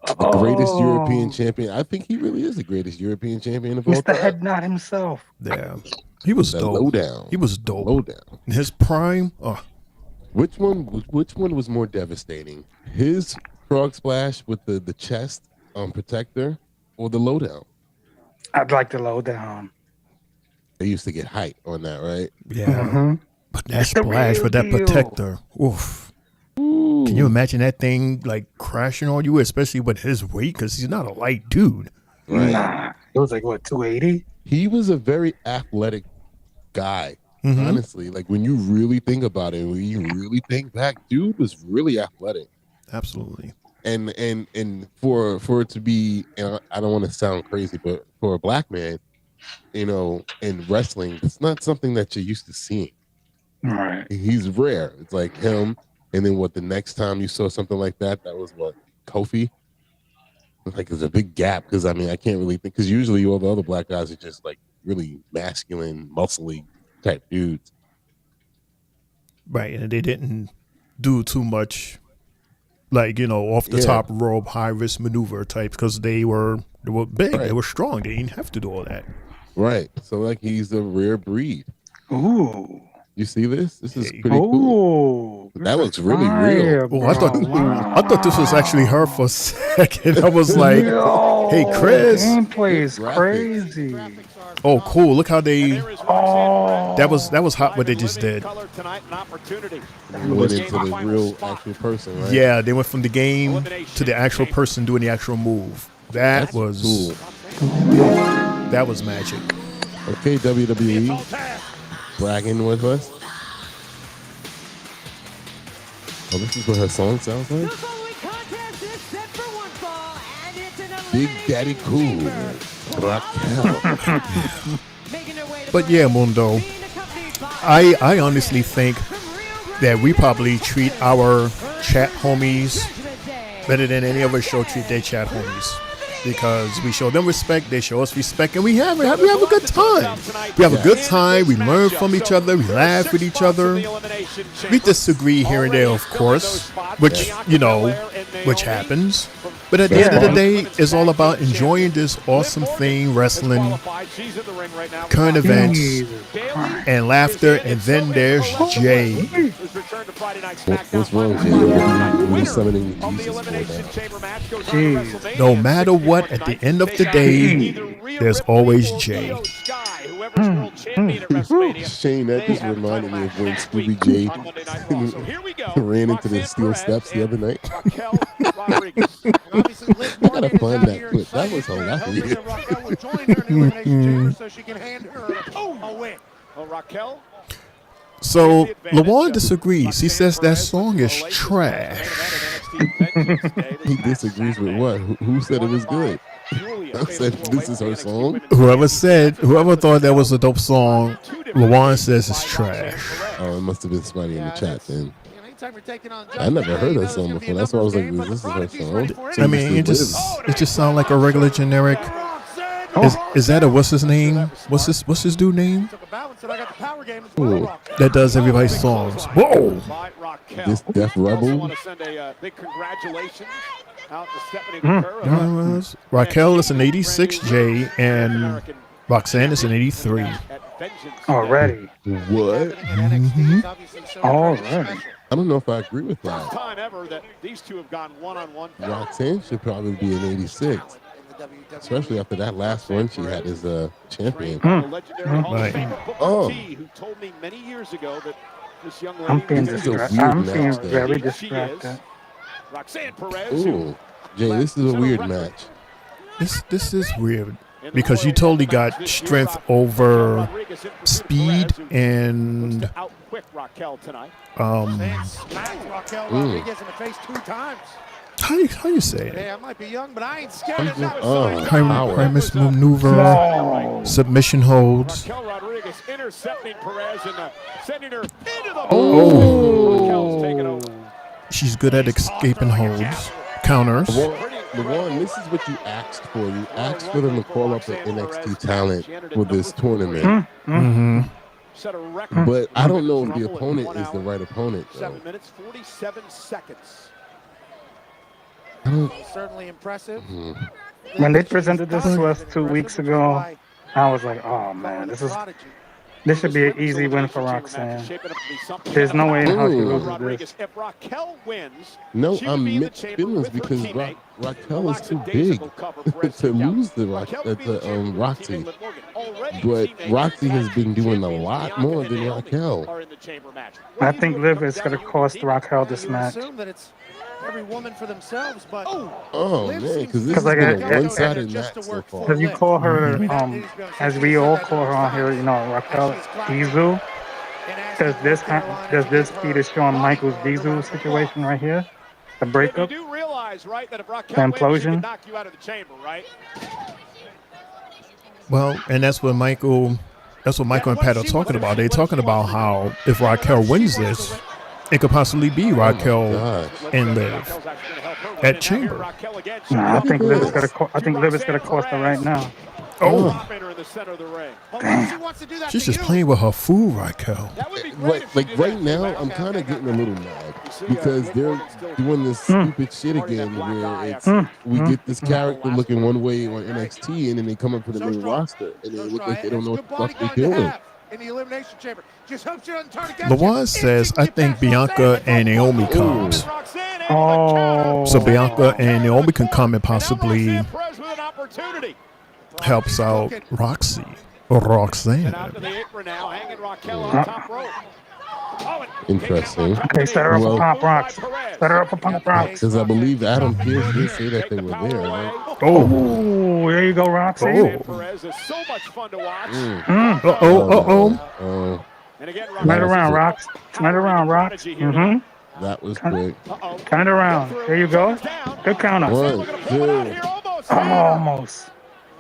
Speaker 2: The greatest European champion. I think he really is the greatest European champion of all time.
Speaker 6: Mr. Head Nod himself.
Speaker 3: Yeah, he was dope.
Speaker 2: Lowdown.
Speaker 3: He was dope.
Speaker 2: Lowdown.
Speaker 3: His prime.
Speaker 2: Which one was more devastating? His frog splash with the chest protector, or the lowdown?
Speaker 6: I'd like the lowdown.
Speaker 2: They used to get height on that, right?
Speaker 3: Yeah. But that splash with that protector. Oof.
Speaker 2: Ooh.
Speaker 3: Can you imagine that thing like crashing on you, especially with his weight? Because he's not a light dude.
Speaker 2: Right.
Speaker 6: Nah, it was like, what, 280?
Speaker 2: He was a very athletic guy, honestly. Like, when you really think about it, when you really think back, dude was really athletic.
Speaker 3: Absolutely.
Speaker 2: And for it to be, and I don't want to sound crazy, but for a black man, in wrestling, it's not something that you're used to seeing.
Speaker 6: Right.
Speaker 2: He's rare. It's like him, and then the next time you saw something like that was what, Kofi? Like, there's a big gap, because I can't really think, because usually all the other black guys are just like really masculine, muscly type dudes.
Speaker 3: Right, and they didn't do too much, like, off the top rope, high risk maneuver types, because they were big, right. They were strong. They didn't have to do all that.
Speaker 2: Right. So like, he's a rare breed.
Speaker 6: Ooh.
Speaker 2: You see this? This is pretty cool. That looks really real.
Speaker 3: Oh, I thought this was actually her for a second. I was like, hey, Chris.
Speaker 6: Gameplay is crazy.
Speaker 3: Oh, cool. Look how they that was hot what they just did.
Speaker 2: They went into the real actual person, right?
Speaker 3: Yeah, they went from the game to the actual person doing the actual move. That's was cool. That was magic.
Speaker 2: Okay, WWE bragging with us. Oh, this is what her song sounds like? Big Daddy Cool. Raquel.
Speaker 3: But yeah, Mundo, I honestly think that we probably treat our chat homies better than any other show treat their chat homies. Because we show them respect, they show us respect, and we have a good time. We have a good time. We learn from each other. We laugh with each other. We disagree here and there, of course, which happens. But at the end of the day, it's all about enjoying this awesome thing, wrestling, current events, and laughter. And then there's Jay.
Speaker 2: What's wrong, Jay? We're summoning Jesus.
Speaker 3: No matter what, at the end of the day, there's always Jay.
Speaker 2: Shane, that just reminded me of when Scooby J ran into the steel steps the other night.
Speaker 4: Rodriguez. Obviously, Liv
Speaker 2: I gotta
Speaker 4: Morgan is
Speaker 2: find
Speaker 4: out
Speaker 2: that
Speaker 4: here
Speaker 2: clip. That
Speaker 4: excited
Speaker 2: was
Speaker 4: that hoping
Speaker 2: hilarious.
Speaker 4: that Raquel will join her in the Elimination Chamber so she can hand her a win.
Speaker 8: Well, Raquel.
Speaker 3: So LaJuan disagrees. He says that song is trash.
Speaker 2: He disagrees with what? Who said it was good? I said this is her song.
Speaker 3: Whoever thought that was a dope song, LaJuan says it's trash.
Speaker 2: Oh, it must have been somebody in the chat then. I never heard that song before. That's why I was like, this is her song.
Speaker 3: I mean, it just sounds like a regular generic. Is that a what's his name? What's his dude name?
Speaker 2: Ooh.
Speaker 3: That does everybody's songs. Whoa!
Speaker 2: This Death Rebel.
Speaker 8: I want to send a big congratulations out to Stephanie
Speaker 3: Raquel is an 86 J and Roxanne is an 83.
Speaker 6: Already.
Speaker 2: What?
Speaker 6: Already.
Speaker 2: I don't know if I agree with that.
Speaker 8: First time ever that these two have gone one-on-one.
Speaker 2: Roxanne should probably be an 86. Especially after that last one she had as a champion.
Speaker 3: Right.
Speaker 2: Oh.
Speaker 8: Who told me many years ago that this young lady
Speaker 6: I'm being
Speaker 2: This is a
Speaker 6: distracted.
Speaker 2: weird
Speaker 6: I'm
Speaker 2: match,
Speaker 6: being
Speaker 2: though.
Speaker 6: very
Speaker 8: She
Speaker 6: distracted.
Speaker 8: is Roxanne Perez.
Speaker 2: Ooh. Jay, this is a weird match.
Speaker 3: This is weird because you totally got strength over speed and
Speaker 8: Outquick Raquel tonight.
Speaker 4: Smacked Raquel Rodriguez in the face 2 times.
Speaker 3: How you say it?
Speaker 4: Hey, I might be young, but I ain't scared of that.
Speaker 3: Primus maneuver, submission holds.
Speaker 8: Raquel Rodriguez intercepting Perez and sending her into the
Speaker 3: Oh.
Speaker 8: Raquel's taking over.
Speaker 3: She's good at escaping holds, counters.
Speaker 2: LaJuan, this is what you asked for. You asked for them to call up an NXT talent for this tournament.
Speaker 3: Mm-hmm.
Speaker 8: Set a record.
Speaker 2: But I don't know if the opponent is the right opponent, though.
Speaker 8: 7 minutes, 47 seconds.
Speaker 4: Certainly impressive.
Speaker 6: When they presented this to us 2 weeks ago, I was like, oh man, this should be an easy win for Roxanne. There's no way in hell she loses this.
Speaker 8: If Raquel wins,
Speaker 2: No, I'm mixed feelings because Raquel is too big to lose to Roxy. But Roxy has been doing a lot more than Raquel.
Speaker 6: I think Liv is going to cost Raquel this match.
Speaker 4: Every woman for themselves, but
Speaker 2: oh man, because this has been a one-sided match so far.
Speaker 6: Because you call her, as we all call her on here, Raquel Diesel. Does this feed is showing Michael's Diesel situation right here? The breakup,
Speaker 8: you do realize, right, that if
Speaker 6: the
Speaker 8: Raquel wins, she can
Speaker 6: implosion.
Speaker 8: knock you out of the chamber, right?
Speaker 3: Well, and that's what Michael and Pat are talking about. They're talking about how if Raquel wins this, it could possibly be Raquel and Liv at Chamber.
Speaker 6: Nah, I think Liv is gonna cost her right now.
Speaker 3: Oh, she's just playing with her food, Raquel.
Speaker 2: Like right now, I'm kind of getting a little mad because they're doing this stupid shit again where it's we get this character looking one way on NXT and then they come up with a new roster and they look like they don't know what the fuck they're doing.
Speaker 4: in the Elimination Chamber. Just hope she doesn't turn against
Speaker 3: LaJuan says, I think Bianca and Naomi comes.
Speaker 6: Oh.
Speaker 3: So Bianca and Naomi can come and possibly helps out Roxy or Roxanne.
Speaker 2: Interesting.
Speaker 6: Okay, set her up for Pop Rocks. Set her up for Pop Rocks.
Speaker 2: Because I believe Adam Pearce did say that they were there, right?
Speaker 6: Oh, there you go, Roxy.
Speaker 8: Perez is so much fun to watch.
Speaker 6: Turn it around, Rox. Turn it around, Rox. Mm-hmm.
Speaker 2: That was quick.
Speaker 6: Turn it around. There you go. Good counter.
Speaker 2: 1, 2.
Speaker 6: Almost.
Speaker 4: I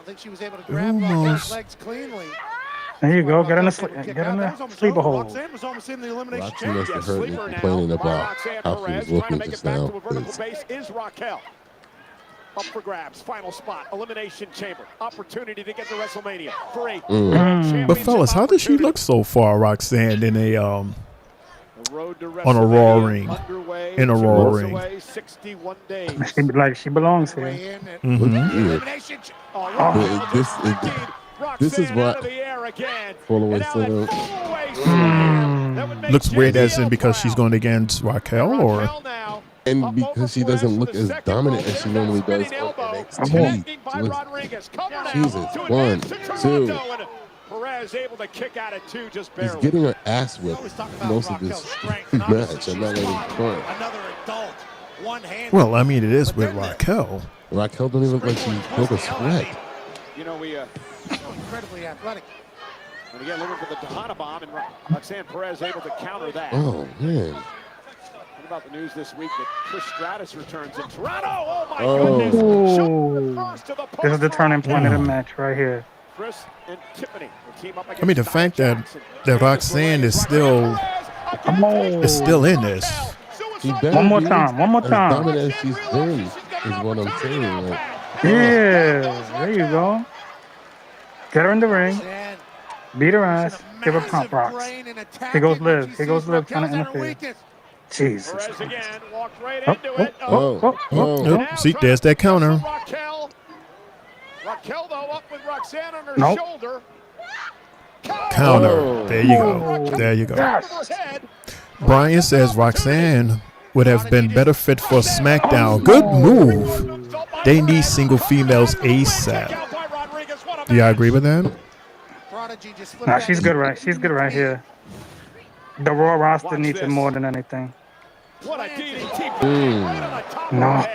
Speaker 4: think she was able to grab Roxanne's legs cleanly.
Speaker 6: There you go. Get in the sleeper hold.
Speaker 4: Roxanne was almost in the Elimination
Speaker 2: Roxy
Speaker 4: Chamber.
Speaker 2: must have heard me complaining about how she was looking just now.
Speaker 8: Base is Raquel. Up for grabs. Final spot. Elimination Chamber. Opportunity to get to WrestleMania. Free.
Speaker 3: But fellas, how does she look so far, Roxanne, in a on a Raw ring? In a Raw ring.
Speaker 8: 61 days.
Speaker 6: She belongs here.
Speaker 2: This is what Followaway said.
Speaker 3: Looks weird as in because she's going against Raquel, or
Speaker 2: and because she doesn't look as dominant as she normally does on NXT. Jesus, 1, 2.
Speaker 8: Perez able to kick out at 2, just barely.
Speaker 2: He's getting her ass whipped most of this match. I'm not letting front.
Speaker 4: Another adult.
Speaker 3: Well, I mean, it is with Raquel.
Speaker 2: Raquel doesn't even look like she broke a sweat.
Speaker 8: You know, we so incredibly athletic. And again, looking for the Tejada bomb, and Roxanne Perez able to counter that.
Speaker 2: Oh, man.
Speaker 8: What about the news this week that Chris Stratus returns in Toronto? Oh, my goodness.
Speaker 6: Ooh. This is the turning point of the match right here.
Speaker 8: Chris and Tiffany will team up against
Speaker 3: I mean, the fact that Roxanne is still in this.
Speaker 6: One more time.
Speaker 2: As dominant as she's been is what I'm saying. Like,
Speaker 6: Yeah, there you go. Get her in the ring. Beat her ass. Give her pump rocks. Here goes Liv. Here goes Liv trying to interfere. Jesus.
Speaker 3: Oh. See, there's that counter.
Speaker 8: Raquel, though, up with Roxanne on her shoulder.
Speaker 3: Counter. There you go. There you go. Brian says Roxanne would have been better fit for SmackDown. Good move. They need single females ASAP. Do y'all agree with that?
Speaker 6: Nah, she's good right. She's good right here. The Raw roster needs it more than anything.
Speaker 8: What a DDT.
Speaker 6: No.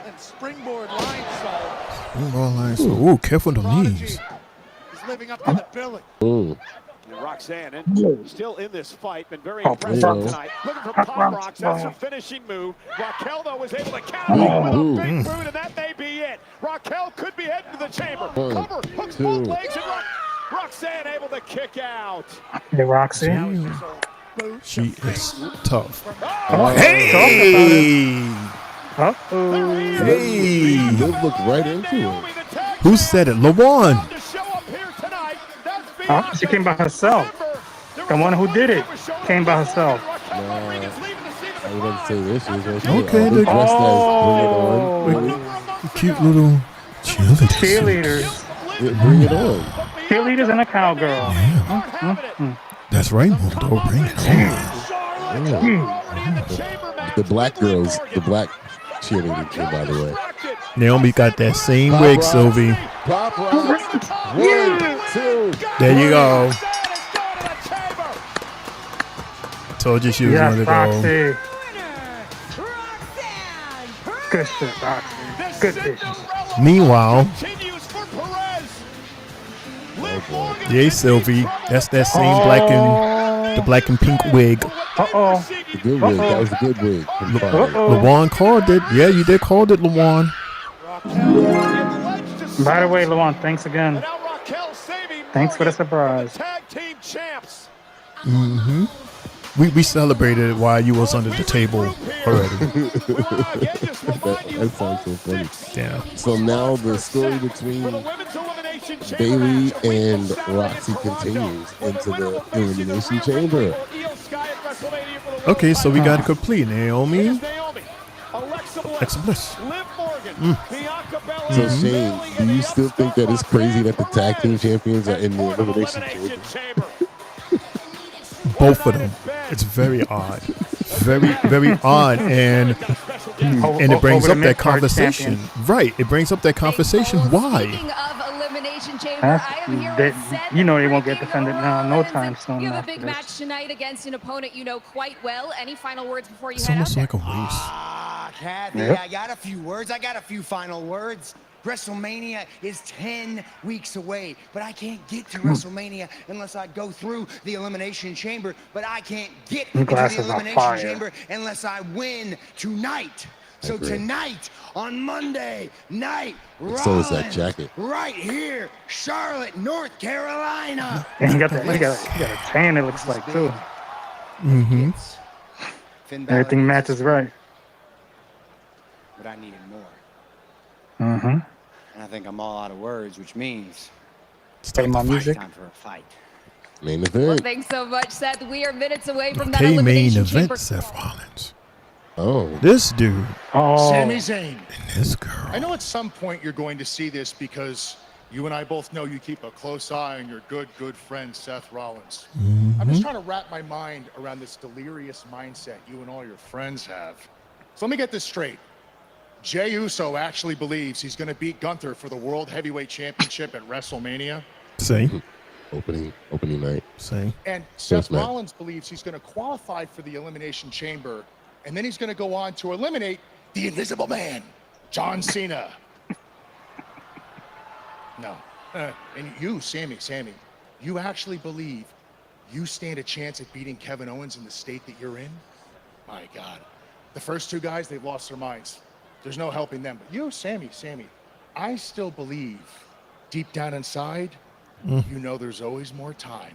Speaker 5: And springboard line
Speaker 3: Ooh, careful the knees.
Speaker 5: He's living up to the billing.
Speaker 2: Ooh.
Speaker 8: And Roxanne, and still in this fight, been very impressive tonight. Looking for pop rocks, that's her finishing move. Raquel, though, was able to counter with a big boot, and that may be it. Raquel could be heading to the chamber. Cover, hooks both legs, and Roxanne able to kick out.
Speaker 6: Hey, Roxy.
Speaker 3: She is tough.
Speaker 2: Hey!
Speaker 3: Hey!
Speaker 2: Liv looked right into it.
Speaker 3: Who said it? LaJuan.
Speaker 6: Oh, she came by herself. The one who did it came by herself.
Speaker 2: I was about to say this.
Speaker 3: Okay,
Speaker 2: they dressed as Bring It On.
Speaker 3: Cute little
Speaker 6: cheerleaders.
Speaker 2: Bring It On.
Speaker 6: Cheerleaders and a cowgirl.
Speaker 3: That's right, Mundo. Bring it
Speaker 2: on. The black girls, the black cheerleading team, by the way.
Speaker 3: Naomi got that same wig, Sylvie.
Speaker 2: Pop rocks. 1, 2.
Speaker 3: There you go. Told you she was going to go.
Speaker 6: Good shit, Roxy. Good fish.
Speaker 3: Meanwhile, yay, Sylvie. That's that same the black and pink wig.
Speaker 2: The good wig. That was the good wig.
Speaker 3: LaJuan called it. Yeah, you did called it, LaJuan.
Speaker 6: By the way, LaJuan, thanks again. Thanks for the surprise.
Speaker 3: Mm-hmm. We celebrated while you was under the table already.
Speaker 2: that sounds so funny.
Speaker 3: Yeah.
Speaker 2: So now the story between Bayley and Roxy continues into the Elimination Chamber.
Speaker 3: Okay, so we got it complete. Naomi, Alexa Bliss.
Speaker 2: So Shane, do you still think that it's crazy that the tag team champions are in the Elimination Chamber?
Speaker 3: Both of them. It's very odd. Very, very odd. And it brings up that conversation. Right. It brings up that conversation. Why?
Speaker 6: You know they won't get defended now. No time soon.
Speaker 17: You have a big match tonight against an opponent you know quite well. Any final words before you
Speaker 3: It's
Speaker 17: head
Speaker 3: almost
Speaker 17: out
Speaker 3: like a
Speaker 17: there?
Speaker 3: race.
Speaker 7: Kathy,
Speaker 3: Yep.
Speaker 7: I got a few words. I got a few final words. WrestleMania is 10 weeks away, but I can't get to WrestleMania unless I go through the Elimination Chamber, but I can't get into the Elimination Chamber unless I win tonight. So tonight, on Monday night,
Speaker 2: So is that jacket.
Speaker 7: right here, Charlotte, North Carolina.
Speaker 6: And he got a tan, it looks like, too.
Speaker 3: Mm-hmm.
Speaker 6: Everything matches right.
Speaker 7: But I needed more.
Speaker 6: Mm-hmm.
Speaker 7: And I think I'm all out of words, which means
Speaker 6: Play my music.
Speaker 7: time for a fight.
Speaker 2: Main
Speaker 17: Well,
Speaker 2: event.
Speaker 17: thanks so much, Seth. We are minutes away from that
Speaker 3: Okay, main
Speaker 17: elimination
Speaker 3: event,
Speaker 17: chamber.
Speaker 3: Seth Rollins.
Speaker 2: Oh.
Speaker 3: This dude. And
Speaker 10: Sami Zayn.
Speaker 3: this girl.
Speaker 10: I know at some point you're going to see this because you and I both know you keep a close eye on your good friend Seth Rollins. I'm just trying to wrap my mind around this delirious mindset you and all your friends have. So let me get this straight. Jey Uso actually believes he's going to beat Gunther for the World Heavyweight Championship at WrestleMania.
Speaker 3: See?
Speaker 2: Opening night.
Speaker 3: See?
Speaker 10: And
Speaker 2: Yes,
Speaker 10: Seth
Speaker 2: ma'am.
Speaker 10: Rollins believes he's going to qualify for the Elimination Chamber And then he's going to go on to eliminate the Invisible Man, John Cena. No. And you, Sami, you actually believe you stand a chance at beating Kevin Owens in the state that you're in? My God. The first two guys, they've lost their minds. There's no helping them. But you, Sami, I still believe deep down inside, you know there's always more time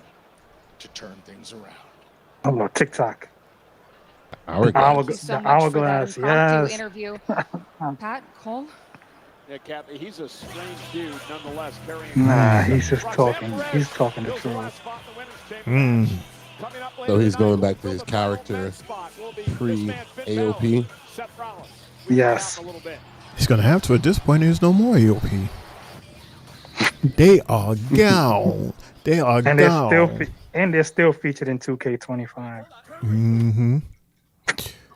Speaker 10: to turn things around.
Speaker 6: Oh, TikTok.
Speaker 2: Hourglass.
Speaker 17: So
Speaker 6: The
Speaker 17: much
Speaker 6: hourglass,
Speaker 17: for that impromptu
Speaker 6: yes.
Speaker 17: interview. Pat, Cole?
Speaker 8: Yeah, Kathy, he's a strange dude nonetheless.
Speaker 6: Nah, he's just talking. He's talking the truth.
Speaker 2: So he's going back to his character pre-AOP.
Speaker 6: Yes.
Speaker 3: He's going to have to at this point. There's no more AOP. They are gone. They are
Speaker 6: And
Speaker 3: gone.
Speaker 6: they're still featured in 2K25.
Speaker 3: Mm-hmm.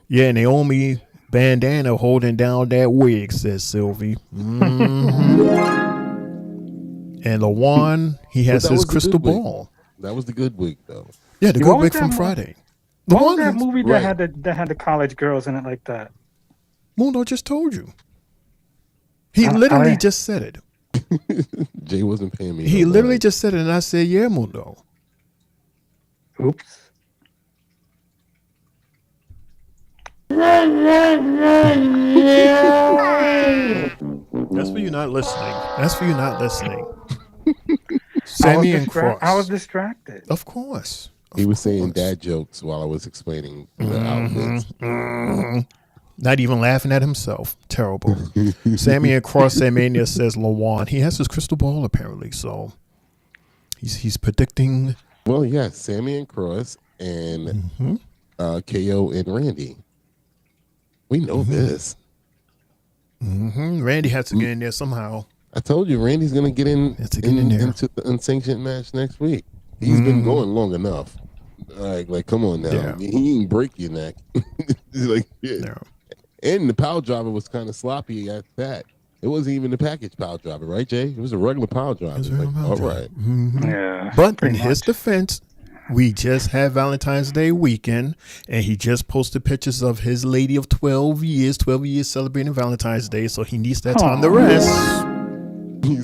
Speaker 3: Yeah, and Naomi bandana holding down that wig, says Sylvie. Mm-hmm. And LaJuan, he has his crystal ball.
Speaker 2: That was the good wig, though.
Speaker 3: Yeah, the good wig from Friday.
Speaker 6: What was that movie that had the college girls in it like that?
Speaker 3: Mundo just told you. He literally just said it.
Speaker 2: Jay wasn't paying me.
Speaker 3: He literally just said it, and I said, yeah, Mundo.
Speaker 6: Oops.
Speaker 3: That's for you not listening. That's for you not listening. Sami and Cross.
Speaker 6: I was distracted.
Speaker 3: Of course.
Speaker 2: He was saying dad jokes while I was explaining the outfits.
Speaker 3: Not even laughing at himself. Terrible. Sami and Cross Mania says LaJuan. He has his crystal ball apparently, so he's predicting.
Speaker 2: Well, yes, Sami and Cross and KO and Randy. We know this.
Speaker 3: Randy had to get in there somehow.
Speaker 2: I told you, Randy's going to get into the unsanctioned match next week. He's been going long enough. Like, come on now.
Speaker 3: Yeah.
Speaker 2: I mean, he didn't break your neck. Like, yeah. No. And the power driver was kind of sloppy at that. It wasn't even the package power driver, right, Jay? It was a regular power driver. All right.
Speaker 6: Yeah.
Speaker 3: But in his defense, we just had Valentine's Day weekend, and he just posted pictures of his lady of 12 years celebrating Valentine's Day, so he needs that time to rest. He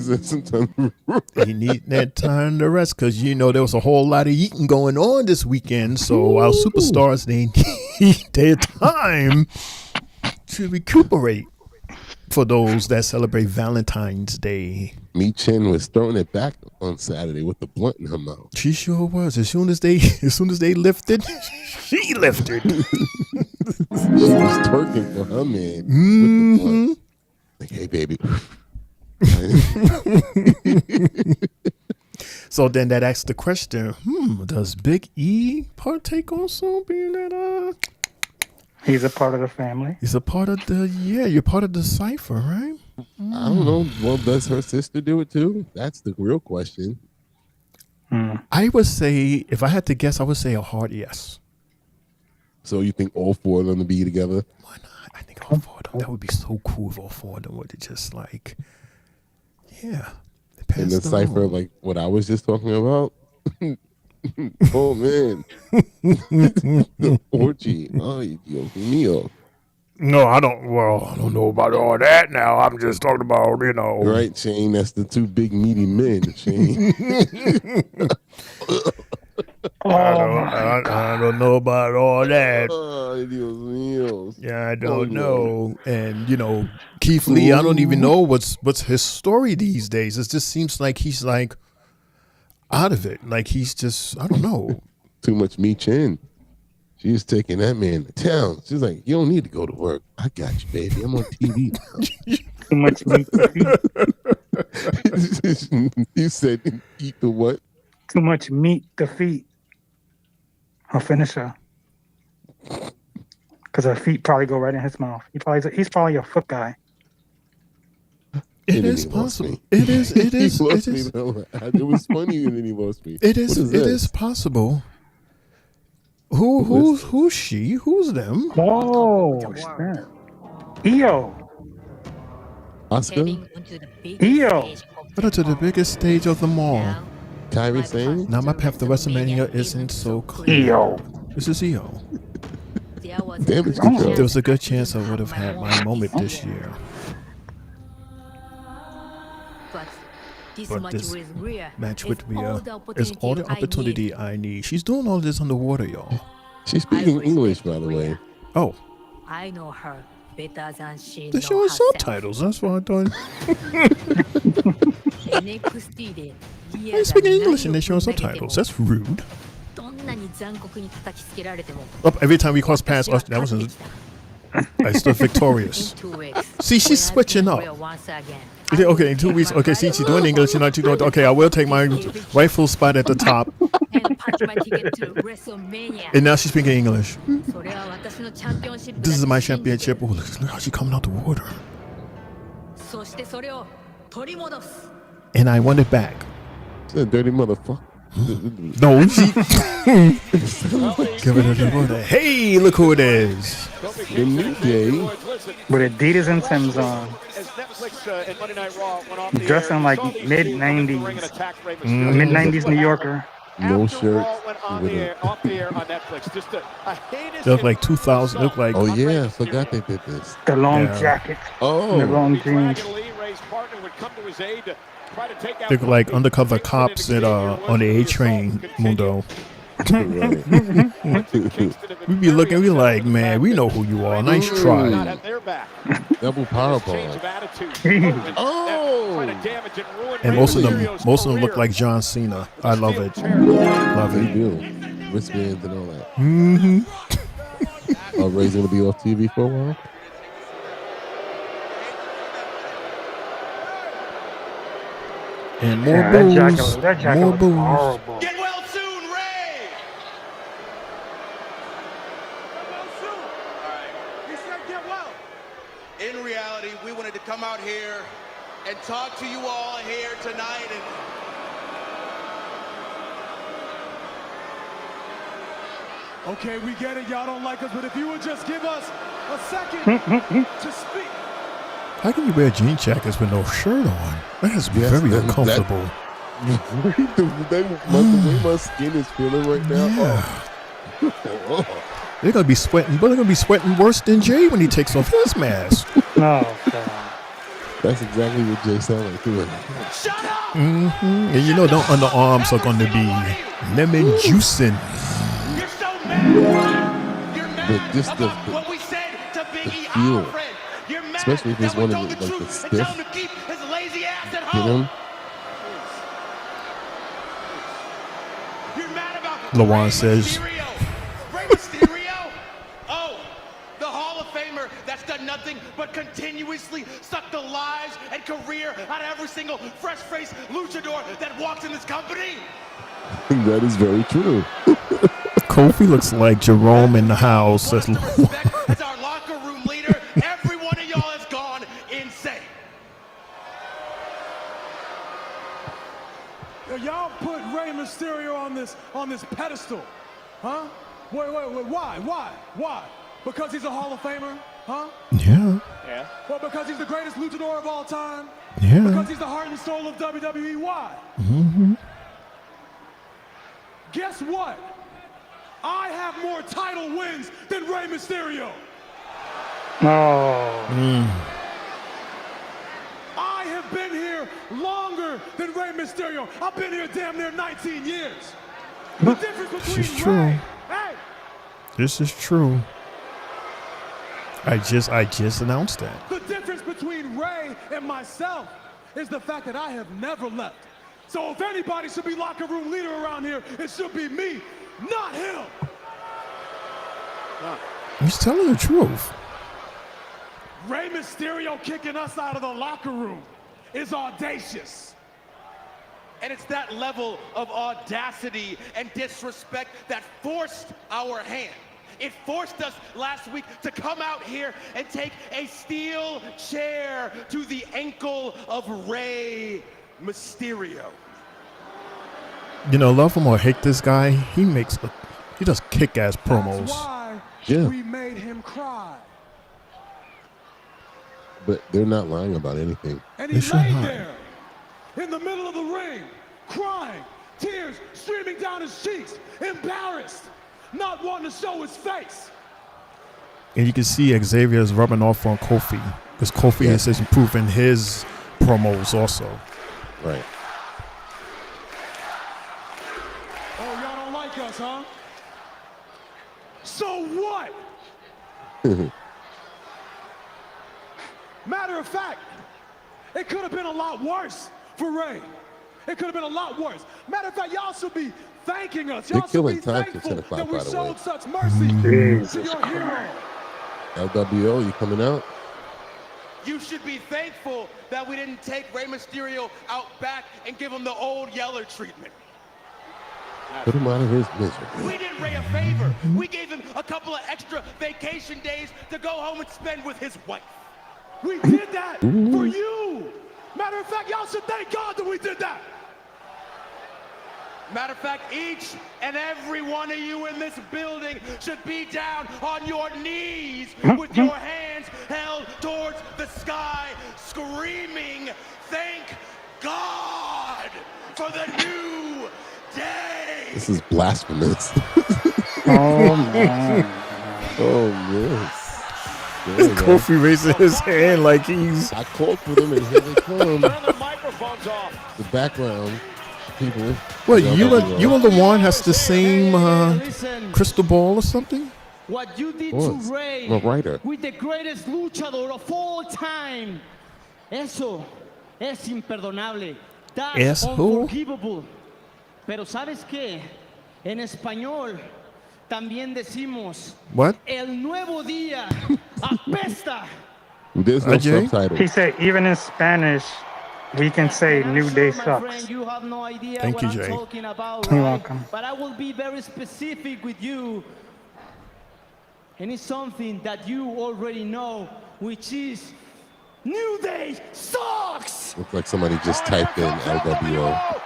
Speaker 3: need that time to rest because, there was a whole lot of eating going on this weekend, so our superstars, they need their time to recuperate for those that celebrate Valentine's Day.
Speaker 2: Mi Chen was throwing it back on Saturday with the blunt in her mouth.
Speaker 3: She sure was. As soon as they lifted, she lifted.
Speaker 2: She was twerking for her man with the blunt. Like, hey, baby.
Speaker 3: So then that asks the question, does Big E partake also, being that
Speaker 6: he's a part of the family?
Speaker 3: He's a part of you're part of the cipher, right?
Speaker 2: I don't know. Well, does her sister do it too? That's the real question.
Speaker 3: I would say, if I had to guess, I would say a hard yes.
Speaker 2: So you think all four of them to be together?
Speaker 3: Why not? I think all four of them. That would be so cool if all four of them were to just like, yeah.
Speaker 2: In the cipher, like what I was just talking about. Oh man, the orgy. Oh, Dios mío.
Speaker 3: No, I don't know about all that now. I'm just talking about,
Speaker 2: Right, Shane. That's the two big meaty men, Shane.
Speaker 3: I don't know about all that.
Speaker 2: Oh, Dios mío.
Speaker 3: Yeah, I don't know. And Keith Lee, I don't even know what's his story these days. It just seems like he's like out of it. Like he's just, I don't know.
Speaker 2: Too much Mi Chen. She's taking that man to town. She's like, you don't need to go to work. I got you, baby. I'm on TV now.
Speaker 6: Too much meat to feet.
Speaker 2: You said eat the what?
Speaker 6: Too much meat to feet. Her finisher. Because her feet probably go right in his mouth. He's probably a foot guy.
Speaker 3: It is possible. It is.
Speaker 2: It was funny and then he lost me.
Speaker 3: It is possible. Who's she? Who's them?
Speaker 6: Oh, snap. Io.
Speaker 2: Oscar?
Speaker 6: Io.
Speaker 3: Put to the biggest stage of them all.
Speaker 2: Kyrie saying?
Speaker 3: Now my path to WrestleMania isn't so clear.
Speaker 6: Io.
Speaker 3: This is Io.
Speaker 2: Damage control.
Speaker 3: There was a good chance I would have had my moment this year. But this match with Rhea is all the opportunity I need. She's doing all this underwater, y'all.
Speaker 2: She's speaking English, by the way.
Speaker 3: Oh.
Speaker 11: I know her better than she
Speaker 3: They're
Speaker 11: knows
Speaker 3: showing
Speaker 11: herself.
Speaker 3: subtitles. That's what I thought.
Speaker 11: NXT で
Speaker 3: They're speaking English and they're showing subtitles. That's rude.
Speaker 11: どんなに残酷に叩きつけられても
Speaker 3: Oh, every time we cross past us, that was I still victorious. See, she's switching up. Okay, in 2 weeks. Okay, see, she's doing English and she's doing. Okay, I will take my rightful spot at the top. And now she's speaking English. This is my championship. Oh, look how she's coming out the water.
Speaker 11: そしてそれを取り戻す
Speaker 3: And I want it back.
Speaker 2: She's a dirty motherfucker.
Speaker 3: No, she. Give it a water. Hey, look who it is.
Speaker 2: The new day.
Speaker 6: With Adidas and Tim's on. Dressing like mid-90s. Mid-90s New Yorker.
Speaker 2: No shirt.
Speaker 3: They look like 2000. Look like.
Speaker 2: Oh yeah, I forgot they did this.
Speaker 6: The long jacket.
Speaker 2: Oh.
Speaker 6: The long jeans.
Speaker 3: Look like undercover cops at on the A train, Mundo. We be looking, we like, man, we know who you are. Nice try.
Speaker 2: Double powerbomb. Oh!
Speaker 3: And most of them look like John Cena. I love it. Love
Speaker 2: They
Speaker 3: it.
Speaker 2: do. Wristbands and all that.
Speaker 3: Mm-hmm.
Speaker 2: Oh, Ray's gonna be off TV for a while.
Speaker 3: And more booze.
Speaker 6: That jacket
Speaker 3: More
Speaker 6: was
Speaker 3: booze.
Speaker 6: horrible.
Speaker 7: Get well soon, Ray!
Speaker 4: He said get well.
Speaker 7: In reality, we wanted to come out here and talk to you all here tonight. And
Speaker 5: Okay, we get it. Y'all don't like us, but if you would just give us a second to speak.
Speaker 3: How can you wear jean jackets with no shirt on? That has to be very uncomfortable.
Speaker 2: The way my skin is feeling right now.
Speaker 3: Yeah.
Speaker 2: Oh.
Speaker 3: They're gonna be sweating, but they're gonna be sweating worse than Jay when he takes off his mask.
Speaker 6: No, God.
Speaker 2: That's exactly what Jay sounded like doing.
Speaker 3: Mm-hmm. And you know, the underarms are gonna be lemon juicing.
Speaker 7: you're so mad. You're mad
Speaker 2: But just
Speaker 7: about what we said to Biggie,
Speaker 2: feel.
Speaker 7: our friend. You're mad
Speaker 2: Especially if it's
Speaker 7: that we
Speaker 2: one of
Speaker 7: told
Speaker 2: the,
Speaker 7: the
Speaker 2: like, the
Speaker 7: truth and tell
Speaker 2: stiff.
Speaker 7: him to keep his lazy ass at
Speaker 2: Get
Speaker 7: home.
Speaker 2: him?
Speaker 7: You're mad about
Speaker 3: Lawan says,
Speaker 7: Rey Mysterio? Oh, the Hall of Famer that's done nothing but continuously suck the lives and career out of every single fresh-faced luchador that walks in this company?
Speaker 2: That is very true.
Speaker 3: Kofi looks like Jerome in the house.
Speaker 7: As our locker room leader, every one of y'all has gone insane.
Speaker 5: Y'all put Rey Mysterio on this pedestal, huh? Wait, why? Because he's a Hall of Famer, huh?
Speaker 3: Yeah.
Speaker 4: Yeah.
Speaker 5: Well, because he's the greatest luchador of all time?
Speaker 3: Yeah.
Speaker 5: Because he's the heart and soul of WWE? Why?
Speaker 3: Mm-hmm.
Speaker 5: Guess what? I have more title wins than Rey Mysterio.
Speaker 6: Oh.
Speaker 5: I have been here longer than Rey Mysterio. I've been here damn near 19 years. The difference between
Speaker 3: This is true.
Speaker 5: Rey, hey,
Speaker 3: This is true. I just announced that.
Speaker 5: the difference between Rey and myself is the fact that I have never left. So if anybody should be locker room leader around here, it should be me, not him.
Speaker 3: He's telling the truth.
Speaker 5: Rey Mysterio kicking us out of the locker room is audacious.
Speaker 7: And it's that level of audacity and disrespect that forced our hand. It forced us last week to come out here and take a steel chair to the ankle of Rey Mysterio.
Speaker 3: You know, love him or hate this guy, he does kick-ass promos.
Speaker 5: That's why
Speaker 2: Yeah.
Speaker 5: we made him cry.
Speaker 2: But they're not lying about anything.
Speaker 5: And
Speaker 3: They
Speaker 5: he
Speaker 3: should
Speaker 5: laid
Speaker 3: not.
Speaker 5: there in the middle of the ring, crying, tears streaming down his cheeks, embarrassed, not wanting to show his face.
Speaker 3: And you can see Xavier's rubbing off on Kofi because Kofi is improving his promos also.
Speaker 2: Right.
Speaker 5: Oh, y'all don't like us, huh? So what? Matter of fact, it could have been a lot worse for Ray. It could have been a lot worse. Matter of fact, y'all should be thanking us. Y'all should be thankful that we showed such mercy to your hero.
Speaker 2: LWO, you coming out?
Speaker 7: You should be thankful that we didn't take Rey Mysterio out back and give him the old Yeller treatment.
Speaker 2: Put him out of his misery.
Speaker 7: We did Ray a favor. We gave him a couple of extra vacation days to go home and spend with his wife.
Speaker 5: We did that for you. Matter of fact, y'all should thank God that we did that.
Speaker 7: Matter of fact, each and every one of you in this building should be down on your knees with your hands held towards the sky, screaming, "Thank God for the new day."
Speaker 2: This is blasphemous.
Speaker 6: Oh, man.
Speaker 2: Oh, man.
Speaker 3: Kofi raising his hand like he's...
Speaker 2: I called for them and here they come. The background people.
Speaker 3: Well, you and the one has the same crystal ball or something?
Speaker 5: What you did
Speaker 2: to
Speaker 5: Ray
Speaker 2: I'm a writer.
Speaker 5: with the greatest luchador of all time. Eso es imperdonable. That's unforgivable. Pero ¿sabes qué? En español también decimos
Speaker 3: What?
Speaker 5: El nuevo día apesta.
Speaker 2: There's no subtitle.
Speaker 6: He said even in Spanish, we can say New Day sucks.
Speaker 5: You have no idea
Speaker 3: Thank
Speaker 5: what
Speaker 3: you,
Speaker 5: I'm
Speaker 3: Jay.
Speaker 5: talking about,
Speaker 6: You're
Speaker 5: right?
Speaker 6: welcome.
Speaker 5: But I will be very specific with you. And it's something that you already know, which is New Day sucks!
Speaker 2: Looks like somebody just typed in LWO.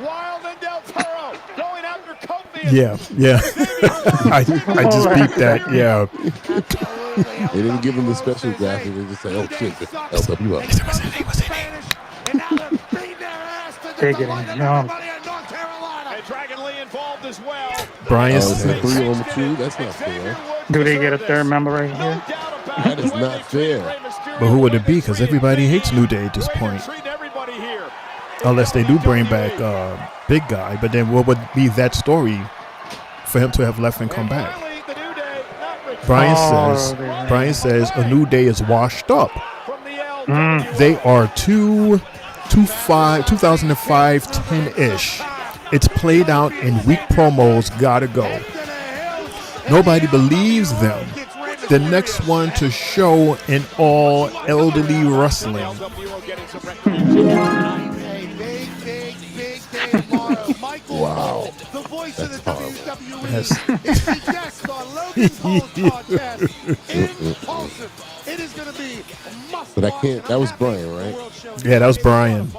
Speaker 8: Wild and Del Toro going after Kofi.
Speaker 3: Yeah. I just beat that. Yeah.
Speaker 2: They didn't give him the special graphic. They just said, "Oh shit, LWO."
Speaker 6: Take it in, jump.
Speaker 8: And Dragon Lee involved as well.
Speaker 3: Brian
Speaker 2: says
Speaker 3: says.
Speaker 2: 3-on-2. That's not fair.
Speaker 6: Do they get a third member right here?
Speaker 2: That is not fair.
Speaker 3: But who would it be? Because everybody hates New Day at this point. Unless they do bring back Big Guy. But then what would be that story for him to have left and come back? Brian says a New Day is washed up. They are 2005, 10-ish. It's played out in weak promos, gotta go. Nobody believes them. The next one to show in all elderly wrestling.
Speaker 2: Wow.
Speaker 5: The voice
Speaker 2: That's
Speaker 5: of the WWE is the guest on Logan Paul's podcast. Impulsive. It is going to be must.
Speaker 2: But I can't. That was Brian, right?
Speaker 3: Yeah, that was Brian.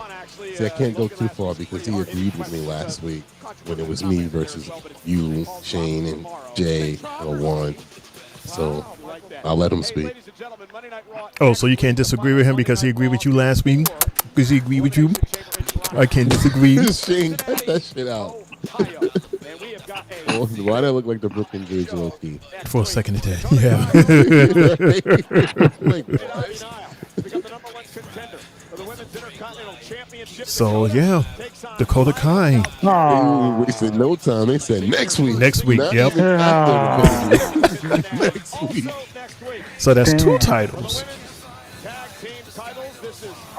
Speaker 2: See, I can't go too far because he agreed with me last week when it was me versus you, Shane, and Jay or Juan. So I'll let him speak.
Speaker 3: Oh, so you can't disagree with him because he agreed with you last week? Because he agreed with you? I can't disagree.
Speaker 2: Shane, cut that shit out. Why did I look like the Brooklyn Bridge low key?
Speaker 3: For a second it did. Yeah. So, yeah. Dakota Kai.
Speaker 2: They wasted no time. They said next week.
Speaker 3: Next week,
Speaker 2: Not
Speaker 3: yep.
Speaker 2: even after. Next week.
Speaker 3: So that's 2 titles.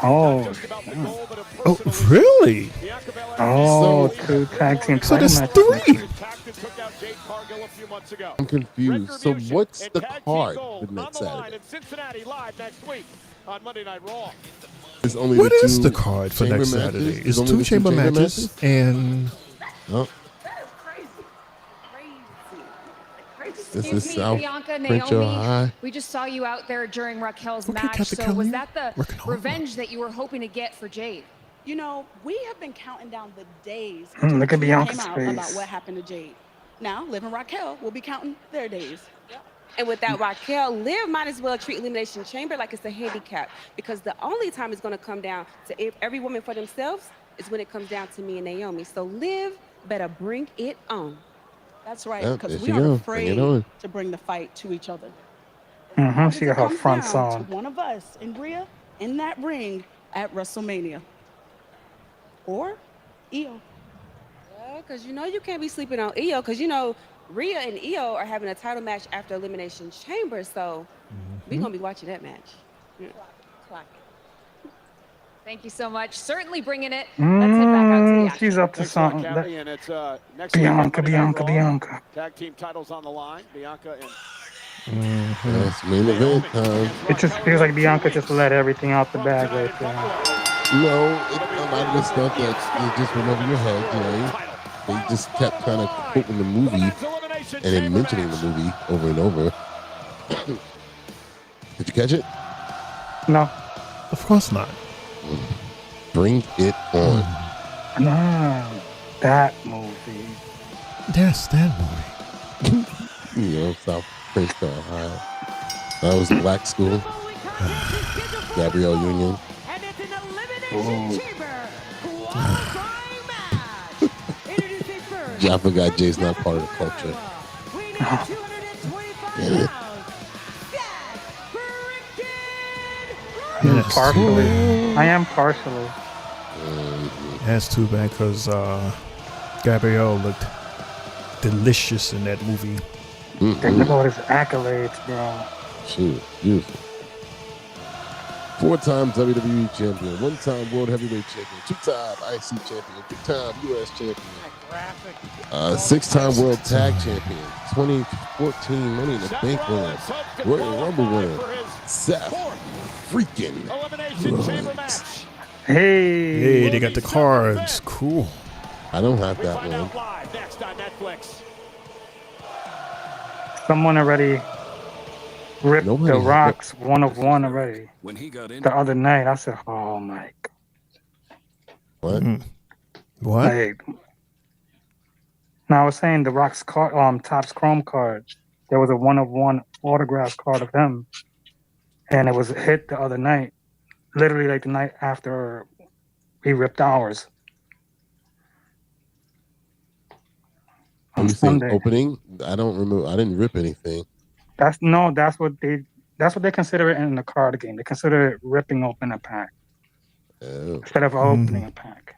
Speaker 6: Oh.
Speaker 3: Oh, really?
Speaker 6: Oh, 2 tag team
Speaker 3: So
Speaker 6: title
Speaker 3: there's
Speaker 6: matches.
Speaker 3: 3.
Speaker 2: I'm confused. So what's the card for next Saturday? It's only
Speaker 3: What
Speaker 2: the
Speaker 3: is
Speaker 2: two
Speaker 3: the card for
Speaker 2: chamber
Speaker 3: next
Speaker 2: matches?
Speaker 3: Saturday?
Speaker 2: It's
Speaker 3: It's
Speaker 2: only
Speaker 3: 2
Speaker 2: the
Speaker 3: chamber matches and...
Speaker 2: Oh. This is South
Speaker 17: Bianca,
Speaker 2: French
Speaker 17: Naomi,
Speaker 2: High.
Speaker 17: we just saw you out there during Raquel's match.
Speaker 2: Captain
Speaker 17: So was
Speaker 2: Kelly.
Speaker 17: that the revenge that you were hoping to get for Jade?
Speaker 12: You know, we have been counting down the days
Speaker 6: Look at
Speaker 12: until the truth
Speaker 6: Bianca's
Speaker 12: came out
Speaker 6: face.
Speaker 12: about what happened to Jade. Now, Liv and Raquel will be counting their days.
Speaker 15: And without Raquel, Liv might as well treat Elimination Chamber like it's a handicap, because the only time it's going to come down to every woman for themselves is when it comes down to me and Naomi. So Liv better bring it on.
Speaker 12: That's right,
Speaker 2: Yep,
Speaker 12: because
Speaker 2: there
Speaker 12: we
Speaker 2: she
Speaker 12: aren't
Speaker 2: go. Bring
Speaker 12: afraid
Speaker 2: it on.
Speaker 12: to bring the fight to each other.
Speaker 6: She got her fronts on.
Speaker 12: One of us and Rhea in that ring at WrestleMania. Or Io.
Speaker 15: Well, because you know you can't be sleeping on Io, because you know Rhea and Io are having a title match after Elimination Chamber, so we're going to be watching that match. Yeah.
Speaker 17: Clock it. Thank you so much. Certainly bringing it. Let's head back out to the action.
Speaker 6: She's up to something.
Speaker 8: And it's, next
Speaker 6: Bianca.
Speaker 8: Tag team titles on the line. Bianca and
Speaker 2: That's main event time.
Speaker 6: It just feels like Bianca just let everything out the bag right there.
Speaker 2: No, a lot of the stuff that you just went over your head, you know. They just kept kind of quoting the movie and then mentioning the movie over and over. Did you catch it?
Speaker 6: No.
Speaker 3: Of course not.
Speaker 2: Bring it on.
Speaker 6: No, that movie.
Speaker 3: Yes, that movie.
Speaker 2: You know, South Princeton, Ohio. That was Black School. Gabrielle Union. I forgot Jay's not part of the culture. Damn it.
Speaker 6: Partially. I am partially.
Speaker 3: That's too bad because Gabrielle looked delicious in that movie.
Speaker 6: Think about his accolades, bro.
Speaker 2: Shoot, beautiful. 4-time WWE champion, 1-time World Heavyweight champion, 2-time IC champion, 2-time US champion, 6-time World Tag champion, 2014 Money in the Bank winner, Royal Rumble winner, Seth freaking Rollins.
Speaker 6: Hey,
Speaker 3: they got the cards. Cool.
Speaker 2: I don't have that one.
Speaker 6: Someone already ripped The Rock's 1 of 1 already.
Speaker 18: When he got in
Speaker 6: The other night, I said, "Oh my God!"
Speaker 2: What?
Speaker 3: What?
Speaker 6: Like, no, I was saying The Rock's card, Topps Chrome card. There was a 1 of 1 autograph card of him, and it was a hit the other night. Literally, like the night after we ripped ours.
Speaker 2: When you say opening, I don't remember. I didn't rip anything.
Speaker 6: That's what they consider it in the card game. They consider it ripping open a pack instead of opening a pack.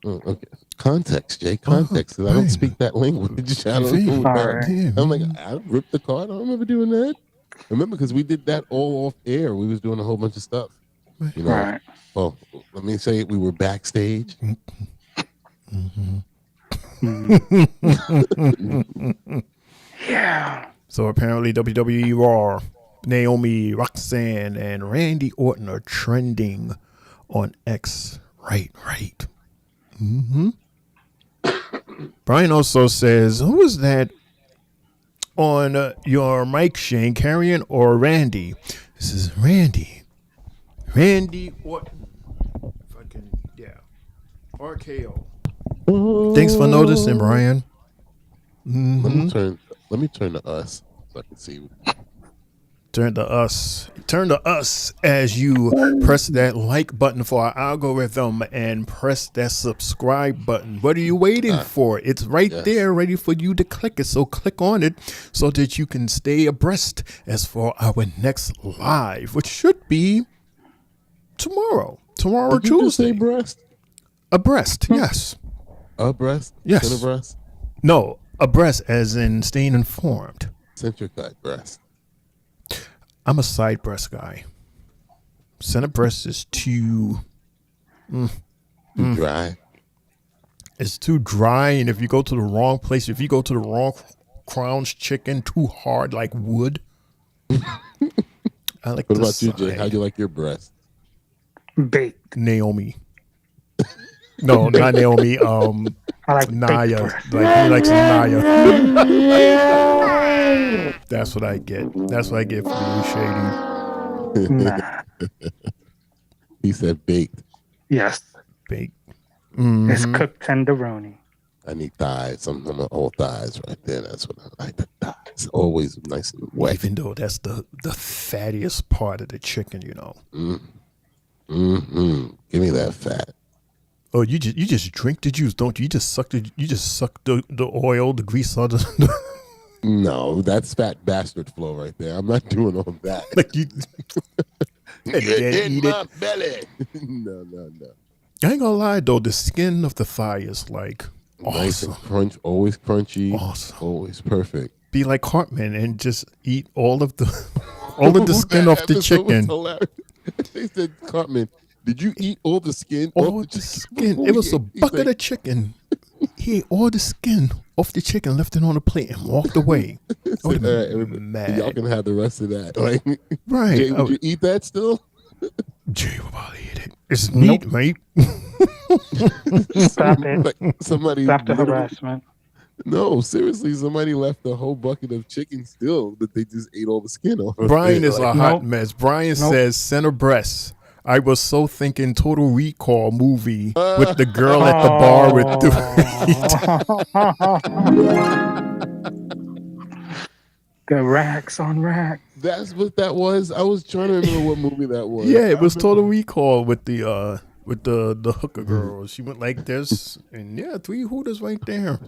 Speaker 2: Oh, okay. Context, Jay. Context. 'Cause I don't speak that language. I don't know about. I'm like, I ripped the card. I don't remember doing that. Remember, because we did that all off air. We was doing a whole bunch of stuff. You know.
Speaker 6: Right.
Speaker 2: Well, let me say we were backstage.
Speaker 6: Yeah.
Speaker 3: So apparently WWE Raw, Naomi, Roxanne, and Randy Orton are trending on X. Right. Brian also says, who is that on your mic, Shane, Carrion or Randy? This is Randy. Randy Orton. Fucking, yeah. RKO. Thanks for noticing, Brian.
Speaker 2: Let me turn to us so I can see.
Speaker 3: Turn to us as you press that like button for our algorithm and press that subscribe button. What are you waiting for? It's right there ready for you to click it. So click on it so that you can stay abreast as for our next live, which should be tomorrow. Tomorrow,
Speaker 2: Did you
Speaker 3: Tuesday.
Speaker 2: just say breast?
Speaker 3: Abreast, yes.
Speaker 2: Abreast?
Speaker 3: Yes.
Speaker 2: Center breast?
Speaker 3: No, abreast as in staying informed.
Speaker 2: Center cut breast.
Speaker 3: I'm a side breast guy. Center breast is too
Speaker 2: dry.
Speaker 3: It's too dry, and if you go to the wrong place, if you go to the wrong Crown's chicken, too hard like wood. I like.
Speaker 2: What about you, Jay? How do you like your breast?
Speaker 6: Baked.
Speaker 3: Naomi. No, not Naomi.
Speaker 6: I like
Speaker 3: Naya.
Speaker 6: baked breast.
Speaker 3: Like he likes Naya. That's what I get. That's what I get from you, Shady.
Speaker 6: Nah.
Speaker 2: He said baked.
Speaker 6: Yes.
Speaker 3: Baked.
Speaker 6: It's cooked tenderoni.
Speaker 2: I need thighs. Some of my old thighs right there. That's what I like. The thighs always nice and wet.
Speaker 3: Even though that's the fattiest part of the chicken, you know.
Speaker 2: Give me that fat.
Speaker 3: Oh, you just drink the juice, don't you? You just suck the oil, the grease out of the
Speaker 2: No, that's fat bastard flow right there. I'm not doing all that.
Speaker 3: Like you,
Speaker 2: in my belly. No.
Speaker 3: I ain't gonna lie though, the skin of the thigh is like
Speaker 2: Nice
Speaker 3: awesome.
Speaker 2: and crunch, always crunchy,
Speaker 3: Awesome.
Speaker 2: always perfect.
Speaker 3: Be like Cartman and just eat all of the skin off the
Speaker 2: episode was
Speaker 3: chicken.
Speaker 2: hilarious. They said, Cartman, did you eat all the skin
Speaker 3: All
Speaker 2: off
Speaker 3: the
Speaker 2: the
Speaker 3: skin.
Speaker 2: chicken?
Speaker 3: It was a
Speaker 2: He's
Speaker 3: bucket
Speaker 2: like,
Speaker 3: of chicken. He ate all the skin off the chicken, left it on the plate, and walked away. I
Speaker 2: said,
Speaker 3: would
Speaker 2: "All
Speaker 3: have
Speaker 2: right,
Speaker 3: been
Speaker 2: everybody,
Speaker 3: mad.
Speaker 2: y'all can have the rest of that." Like,
Speaker 3: Right.
Speaker 2: Jay, would you eat that still?
Speaker 3: Jay will probably eat it. It's meat, mate.
Speaker 6: Stop it.
Speaker 2: Like, somebody
Speaker 6: Stop the
Speaker 2: literally-
Speaker 6: harassment.
Speaker 2: No, seriously, somebody left a whole bucket of chicken still that they just ate all the skin off. of
Speaker 3: Brian
Speaker 2: it.
Speaker 3: is a
Speaker 2: Like,
Speaker 3: hot mess. Brian says center breasts. I was so thinking Total Recall movie with the girl at the bar with
Speaker 6: the racks on racks.
Speaker 2: That's what that was. I was trying to remember what movie that was.
Speaker 3: Yeah, it was Total Recall with the hooker girl. She went like this, and yeah, 3 hooters right there.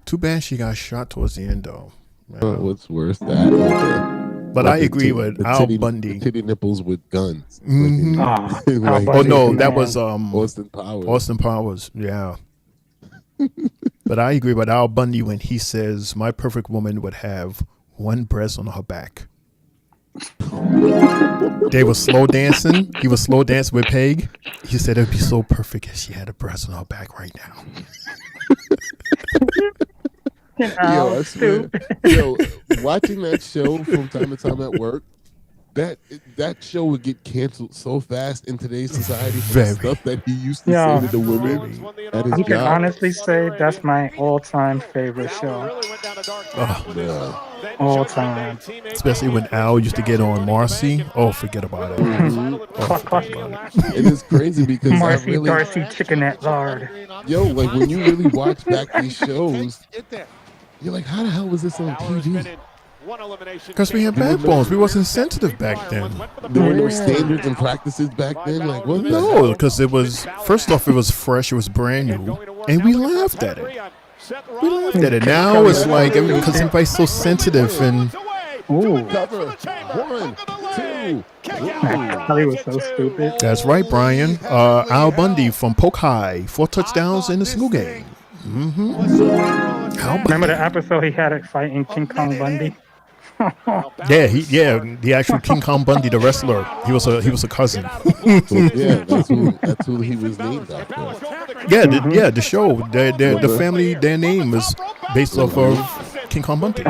Speaker 3: Too bad she got shot towards the end, though.
Speaker 2: What's worse, that?
Speaker 3: But I agree with Al Bundy.
Speaker 2: Titty nipples with guns.
Speaker 3: Mhm.
Speaker 2: Like,
Speaker 3: Oh no, that was
Speaker 2: Austin Powers.
Speaker 3: Austin Powers, yeah. But I agree with Al Bundy when he says my perfect woman would have one breast on her back. They were slow dancing. He was slow dancing with Peg. He said it'd be so perfect if she had a breast on her back right now.
Speaker 2: Yo, I swear, yo, watching that show from time to time at work, that show would get canceled so fast in today's society for the stuff that he used to say to the women at his
Speaker 6: You can
Speaker 2: job.
Speaker 6: honestly say that's my all-time favorite show. All time.
Speaker 3: Especially when Al used to get on Marcy. Oh, forget about it.
Speaker 2: And it's crazy because I
Speaker 6: Marcy
Speaker 2: really,
Speaker 6: Darcy Chickenette Lard.
Speaker 2: yo, like when you really watch back these shows, you're like, how the hell was this on TV?
Speaker 3: Because we had backbones. We wasn't sensitive back then.
Speaker 2: There were no standards and practices back then. Like, what?
Speaker 3: No, because it was, first off, it was fresh, it was brand new, and we laughed at it. We laughed at it. Now it's like, because everybody's so sensitive and.
Speaker 6: Ooh.
Speaker 2: Cover 1, 2.
Speaker 6: Kelly was so stupid.
Speaker 3: That's right, Brian. Al Bundy from Polk High, 4 touchdowns in a single game.
Speaker 6: Remember the episode he had it fighting King Kong Bundy?
Speaker 3: Yeah, the actual King Kong Bundy, the wrestler. He was a cousin.
Speaker 2: Yeah, that's who he was named after.
Speaker 3: The show, the family, their name was based off of King Kong Bundy.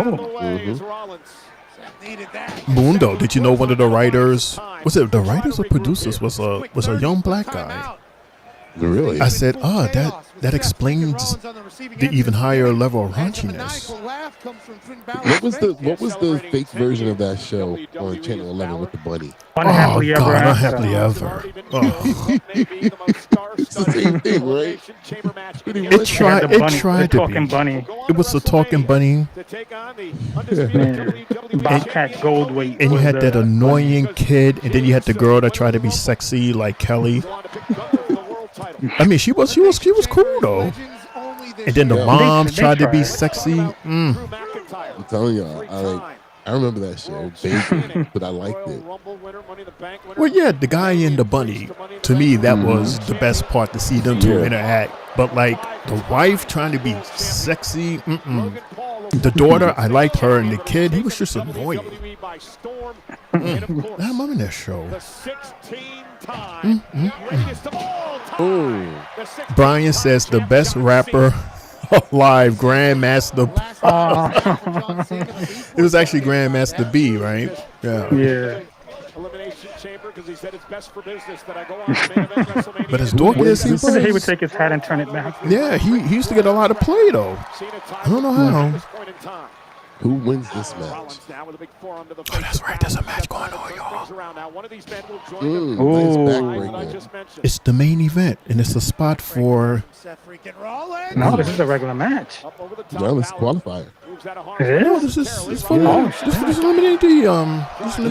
Speaker 3: Mundo, did you know one of the writers? Was it the writers or producers? Was a young black guy.
Speaker 2: Really?
Speaker 3: I said, that explains the even higher level of raunchiness.
Speaker 2: What was the fake version of that show on Channel 11 with the bunny?
Speaker 6: Unhappily Ever After.
Speaker 3: Unhappily Ever. Oh.
Speaker 2: It's the same thing, right?
Speaker 3: It tried to
Speaker 6: talking
Speaker 3: be.
Speaker 6: bunny.
Speaker 3: It was a talking bunny.
Speaker 6: Bobcat Goldweight.
Speaker 3: And you had that annoying kid, and then you had the girl that tried to be sexy like Kelly. I mean, she was cool though. And then the mom tried to be sexy.
Speaker 2: I'm telling y'all, I remember that show, vaguely, but I liked it.
Speaker 3: Well, yeah, the guy and the bunny. To me, that was the best part to see them two interact. But like the wife trying to be sexy. The daughter, I liked her, and the kid, he was just annoying. I remember that show. Brian says the best rapper alive, Grandmaster. It was actually Grandmaster B, right?
Speaker 6: Yeah.
Speaker 3: But as dorky as he was,
Speaker 6: He would take his hat and turn it back.
Speaker 3: yeah, he used to get a lot of play though. I don't know how.
Speaker 2: Who wins this match?
Speaker 3: Oh, that's right. There's a match going on, y'all.
Speaker 2: Nice backbreaker.
Speaker 3: It's the main event, and it's a spot for.
Speaker 6: No, this is a regular match.
Speaker 2: No, it's qualifier.
Speaker 6: It
Speaker 3: No,
Speaker 6: is?
Speaker 3: this is for this eliminating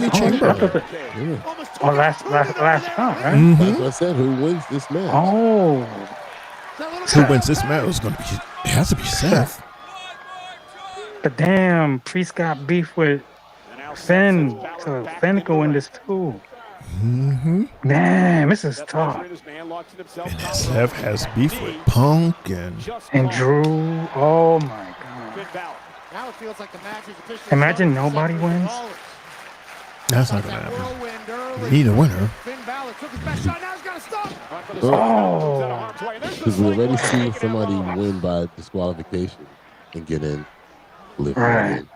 Speaker 3: chamber.
Speaker 6: Oh, last round, right?
Speaker 3: Mhm.
Speaker 2: That's what I said. Who wins this match?
Speaker 6: Oh.
Speaker 3: Who wins this match? It has to be Seth.
Speaker 6: But damn, Priest got beef with Finn, so Finn go in this too. Damn, this is tough.
Speaker 3: And Seth has beef with Punk and
Speaker 6: Drew. Oh my god.
Speaker 10: Now it feels like the match is officially
Speaker 6: Imagine nobody wins.
Speaker 3: that's not gonna happen. We need a winner.
Speaker 6: Oh,
Speaker 2: Because we already seen somebody win by disqualification and get in. Live
Speaker 6: right.
Speaker 2: in.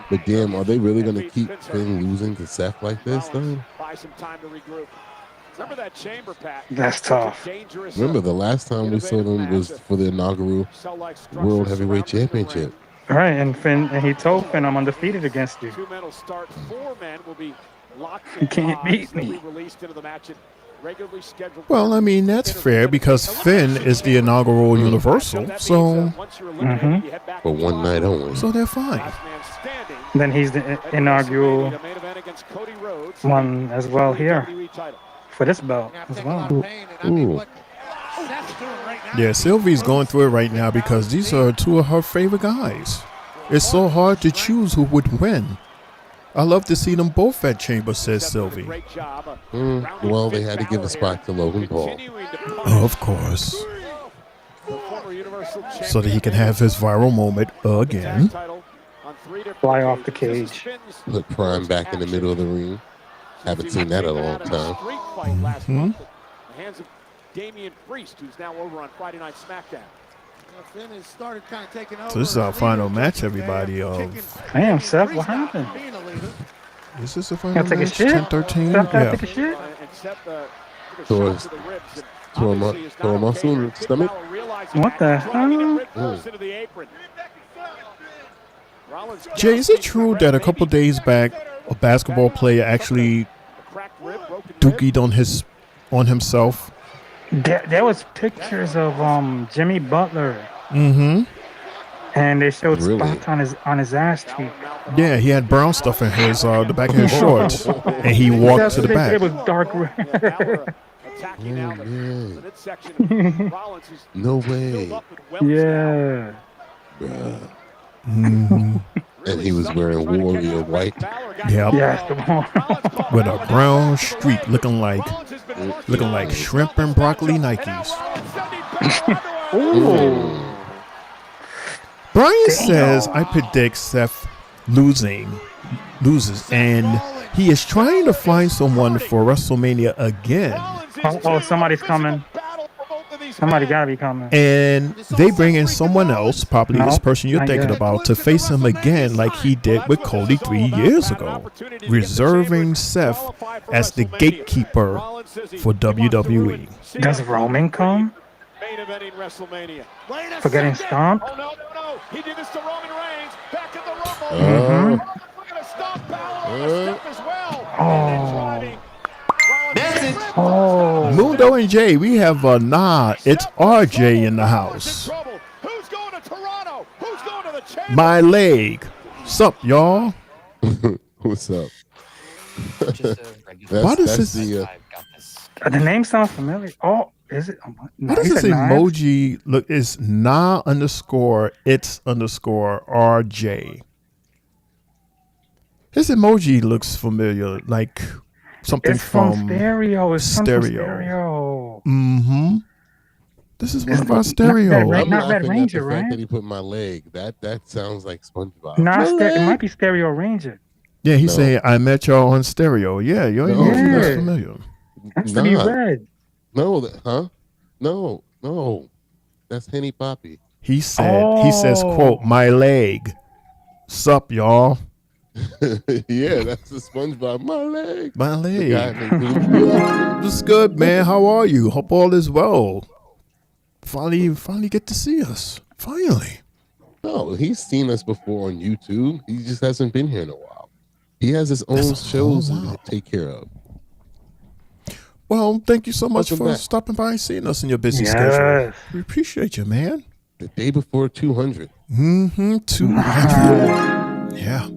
Speaker 2: But damn, are they really going to keep Finn losing to Seth like this, though?
Speaker 8: Buy some time to regroup. Remember that chamber, Pat?
Speaker 6: That's tough.
Speaker 2: Remember, the last time we saw them was for the inaugural World Heavyweight Championship.
Speaker 6: Right, and he told Finn, I'm undefeated against you.
Speaker 8: 2 men will start. 4 men will be locked
Speaker 6: You can't beat me.
Speaker 8: released into the match at regularly scheduled.
Speaker 3: Well, I mean, that's fair because Finn is the inaugural Universal, so
Speaker 2: For one night only.
Speaker 3: so they're fine.
Speaker 6: Then he's the inaugural one as well here for this belt as well.
Speaker 2: Ooh.
Speaker 3: Yeah, Sylvie's going through it right now because these are two of her favorite guys. It's so hard to choose who would win. I love to see them both at Chamber, says Sylvie.
Speaker 2: Well, they had to give a spot to Logan Paul.
Speaker 3: Of course. So that he can have his viral moment again.
Speaker 6: Fly off the cage.
Speaker 2: Put Prime back in the middle of the ring. Haven't seen that in a long time.
Speaker 8: The hands of Damian Priest, who's now over on Friday Night SmackDown.
Speaker 10: Finn has started kind of taking over.
Speaker 3: So this is our final match, everybody.
Speaker 6: Damn, Seth, what happened?
Speaker 3: Is this the final
Speaker 6: Gotta take a
Speaker 3: match?
Speaker 6: shit?
Speaker 3: 10-13?
Speaker 6: Seth gotta
Speaker 3: Yeah.
Speaker 6: take a shit?
Speaker 2: Tore a muscle in the stomach.
Speaker 6: What the hell?
Speaker 3: Jay, is it true that a couple days back a basketball player actually dookied on himself?
Speaker 6: There was pictures of Jimmy Butler.
Speaker 3: Mm-hmm.
Speaker 6: And they showed spots on his ass cheek.
Speaker 3: Yeah, he had brown stuff in his the back of his shorts, and he walked to the back.
Speaker 6: It was dark red.
Speaker 2: No way.
Speaker 6: Yeah.
Speaker 2: And he was wearing Warrior white.
Speaker 3: Yep.
Speaker 6: Yes,
Speaker 3: With a brown streak looking like shrimp and broccoli Nikes.
Speaker 6: Ooh.
Speaker 3: Brian says, I predict Seth loses, and he is trying to find someone for WrestleMania again.
Speaker 6: Oh, somebody's coming. Somebody gotta be coming.
Speaker 3: And they bring in someone else, probably this person you're thinking about, to face him again like he did with Cody 3 years ago, reserving Seth as the gatekeeper for WWE.
Speaker 6: Does Roman come? For getting stomped?
Speaker 8: Oh, no. He did this to Roman Reigns back in the Rumble. As well.
Speaker 6: Oh.
Speaker 3: Mundo and Jay, we have it's RJ in the house.
Speaker 8: Who's going to Toronto? Who's going to the chamber?
Speaker 3: My leg. Sup, y'all?
Speaker 2: What's up?
Speaker 3: Why does this?
Speaker 6: The name sounds familiar. Oh, is it?
Speaker 3: What does this emoji look? Is _RJ. His emoji looks familiar, like something
Speaker 6: it's from Stereo. It's
Speaker 3: Stereo. Mm-hmm. This is one of our Stereo.
Speaker 6: Not Red Ranger,
Speaker 2: the
Speaker 6: right?
Speaker 2: fact that he put my leg. That sounds like SpongeBob.
Speaker 6: It might be Stereo Ranger.
Speaker 3: Yeah, he's saying I met y'all on Stereo. Yeah, your emoji looks familiar.
Speaker 6: Has to be red.
Speaker 2: No, No. That's Henny Poppy.
Speaker 3: He says, quote, my leg. Sup, y'all?
Speaker 2: Yeah, that's the SpongeBob. My leg.
Speaker 3: My leg. What's good, man? How are you? Hope all is well. Finally get to see us. Finally.
Speaker 2: No, he's seen us before on YouTube. He just hasn't been here in a while. He has his own shows to take care of.
Speaker 3: Well, thank you so much for stopping by and seeing us in your busy schedule. We appreciate you, man.
Speaker 2: The day before 200.
Speaker 3: 200. Yeah.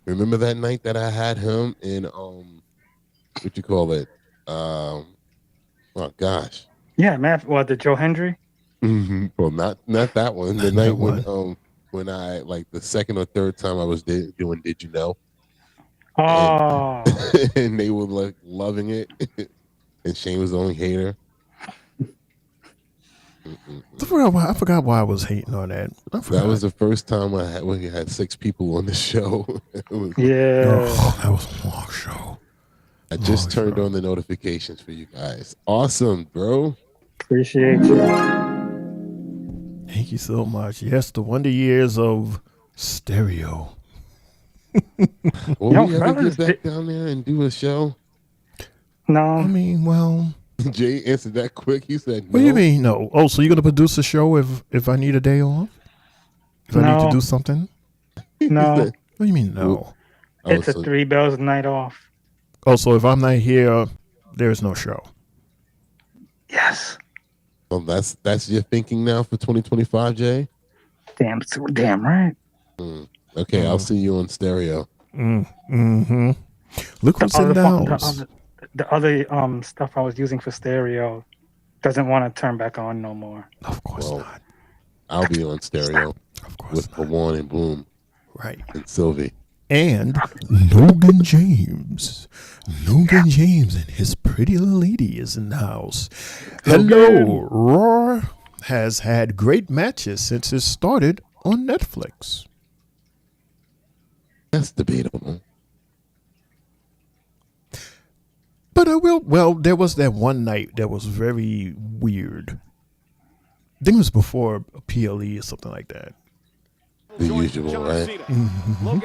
Speaker 2: Remember that night that I had him in what you call it? Oh gosh.
Speaker 6: Yeah, man. What, the Joe Hendry?
Speaker 2: Well, not that one. The night when I like the second or third time I was doing Did You Know?
Speaker 6: Oh,
Speaker 2: And they were like loving it, and Shane was the only hater.
Speaker 3: I forgot why I was hating on that.
Speaker 2: That was the first time we had 6 people on the show.
Speaker 6: yeah.
Speaker 3: That was a long show.
Speaker 2: I just turned on the notifications for you guys. Awesome, bro.
Speaker 6: Appreciate you.
Speaker 3: Thank you so much. Yes, the wonder years of stereo.
Speaker 2: Will we ever get back down there and do a show?
Speaker 6: No.
Speaker 3: I mean, well,
Speaker 2: Jay answered that quick. He said no.
Speaker 3: What do you mean no? Oh, so you're gonna produce a show if I need a day off? If I need to do something?
Speaker 6: No.
Speaker 3: What do you mean no?
Speaker 6: It's a 3 Bells night off.
Speaker 3: Oh, so if I'm not here, there's no show.
Speaker 6: Yes.
Speaker 2: Well, that's your thinking now for 2025, Jay?
Speaker 6: Damn right.
Speaker 2: Okay, I'll see you on stereo.
Speaker 3: Mm-hmm. Look who's in the house.
Speaker 6: The other stuff I was using for stereo doesn't want to turn back on no more.
Speaker 3: Of course not.
Speaker 2: I'll be on stereo with Pawan and Boom.
Speaker 3: Right.
Speaker 2: And Sylvie.
Speaker 3: And Logan James. Logan James and his pretty little lady is in the house. Hello. Raw has had great matches since it started on Netflix.
Speaker 2: That's debatable.
Speaker 3: But well, there was that one night that was very weird. I think it was before PLE or something like that.
Speaker 2: The usual, right?
Speaker 3: Mm-hmm.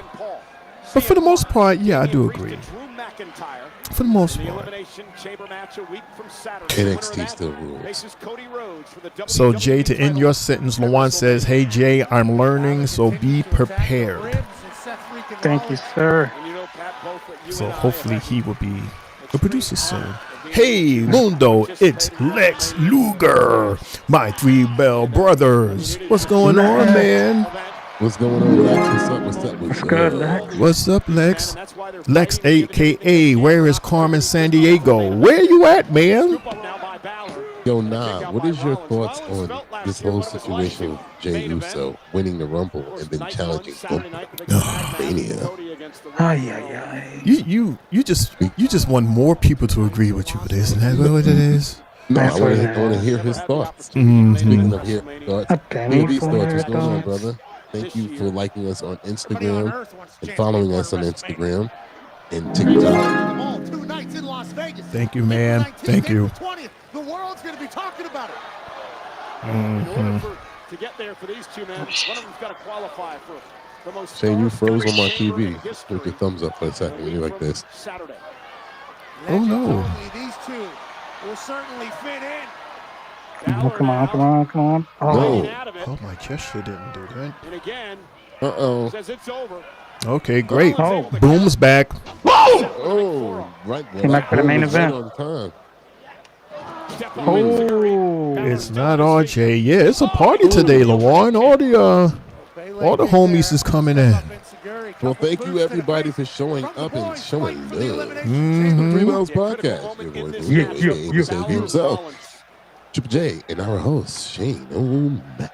Speaker 3: But for the most part, yeah, I do agree. For the most part.
Speaker 2: NXT still rules.
Speaker 3: So, Jay, to end your sentence, Lawan says, hey, Jay, I'm learning, so be prepared.
Speaker 6: Thank you, sir.
Speaker 3: So hopefully he will be a producer soon. Hey, Mundo, it's Lex Luger, my 3 Bell brothers. What's going on, man?
Speaker 2: What's going on, Lex? What's
Speaker 6: good, Lex?
Speaker 3: What's up, Lex? Lex, a.k.a. Where is Carmen San Diego? Where you at, man?
Speaker 2: Yo, what is your thoughts on this whole situation with Jey Uso winning the Rumble and then challenging Mania?
Speaker 3: You just want more people to agree with you, isn't that what it is?
Speaker 2: No, I want to hear his thoughts.
Speaker 3: Mm-hmm.
Speaker 2: Speaking of hear thoughts, these thoughts, what's going on, brother? Thank you for liking us on Instagram and following us on Instagram and TikTok.
Speaker 3: Thank you, man. Thank you.
Speaker 4: The world's going to be talking about it. To get there for these two men, one of them's got to qualify for the most.
Speaker 2: Shane, you froze on my TV. Put your thumbs up for a second when you like this.
Speaker 4: Saturday.
Speaker 3: Oh no!
Speaker 4: These two will certainly fit in.
Speaker 6: Come on.
Speaker 3: Oh, my gesture didn't do that.
Speaker 4: And again,
Speaker 2: says
Speaker 4: it's over.
Speaker 3: Okay, great. Boom's back.
Speaker 2: Oh, right.
Speaker 6: Came back for the main event.
Speaker 2: On time.
Speaker 6: Oh,
Speaker 3: it's not RJ. Yeah, it's a party today, Lawan. All the homies is coming in.
Speaker 2: Well, thank you everybody for showing up and showing love. The 3 Bells Podcast. Your boy Boom himself, Triple J, and our host Shane O'Mac.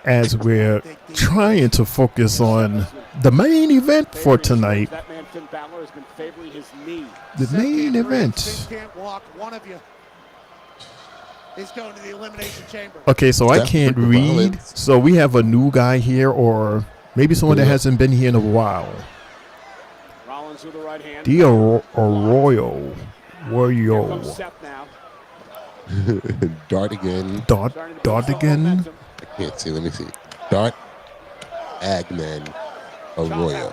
Speaker 3: As we're trying to focus on the main event for tonight. The main event. Okay, so I can't read. So we have a new guy here, or maybe someone that hasn't been here in a while. The Arroyo. Warrior.
Speaker 2: Dart again.
Speaker 3: Dart again.
Speaker 2: I can't see. Let me see. Dart Agman Arroyo.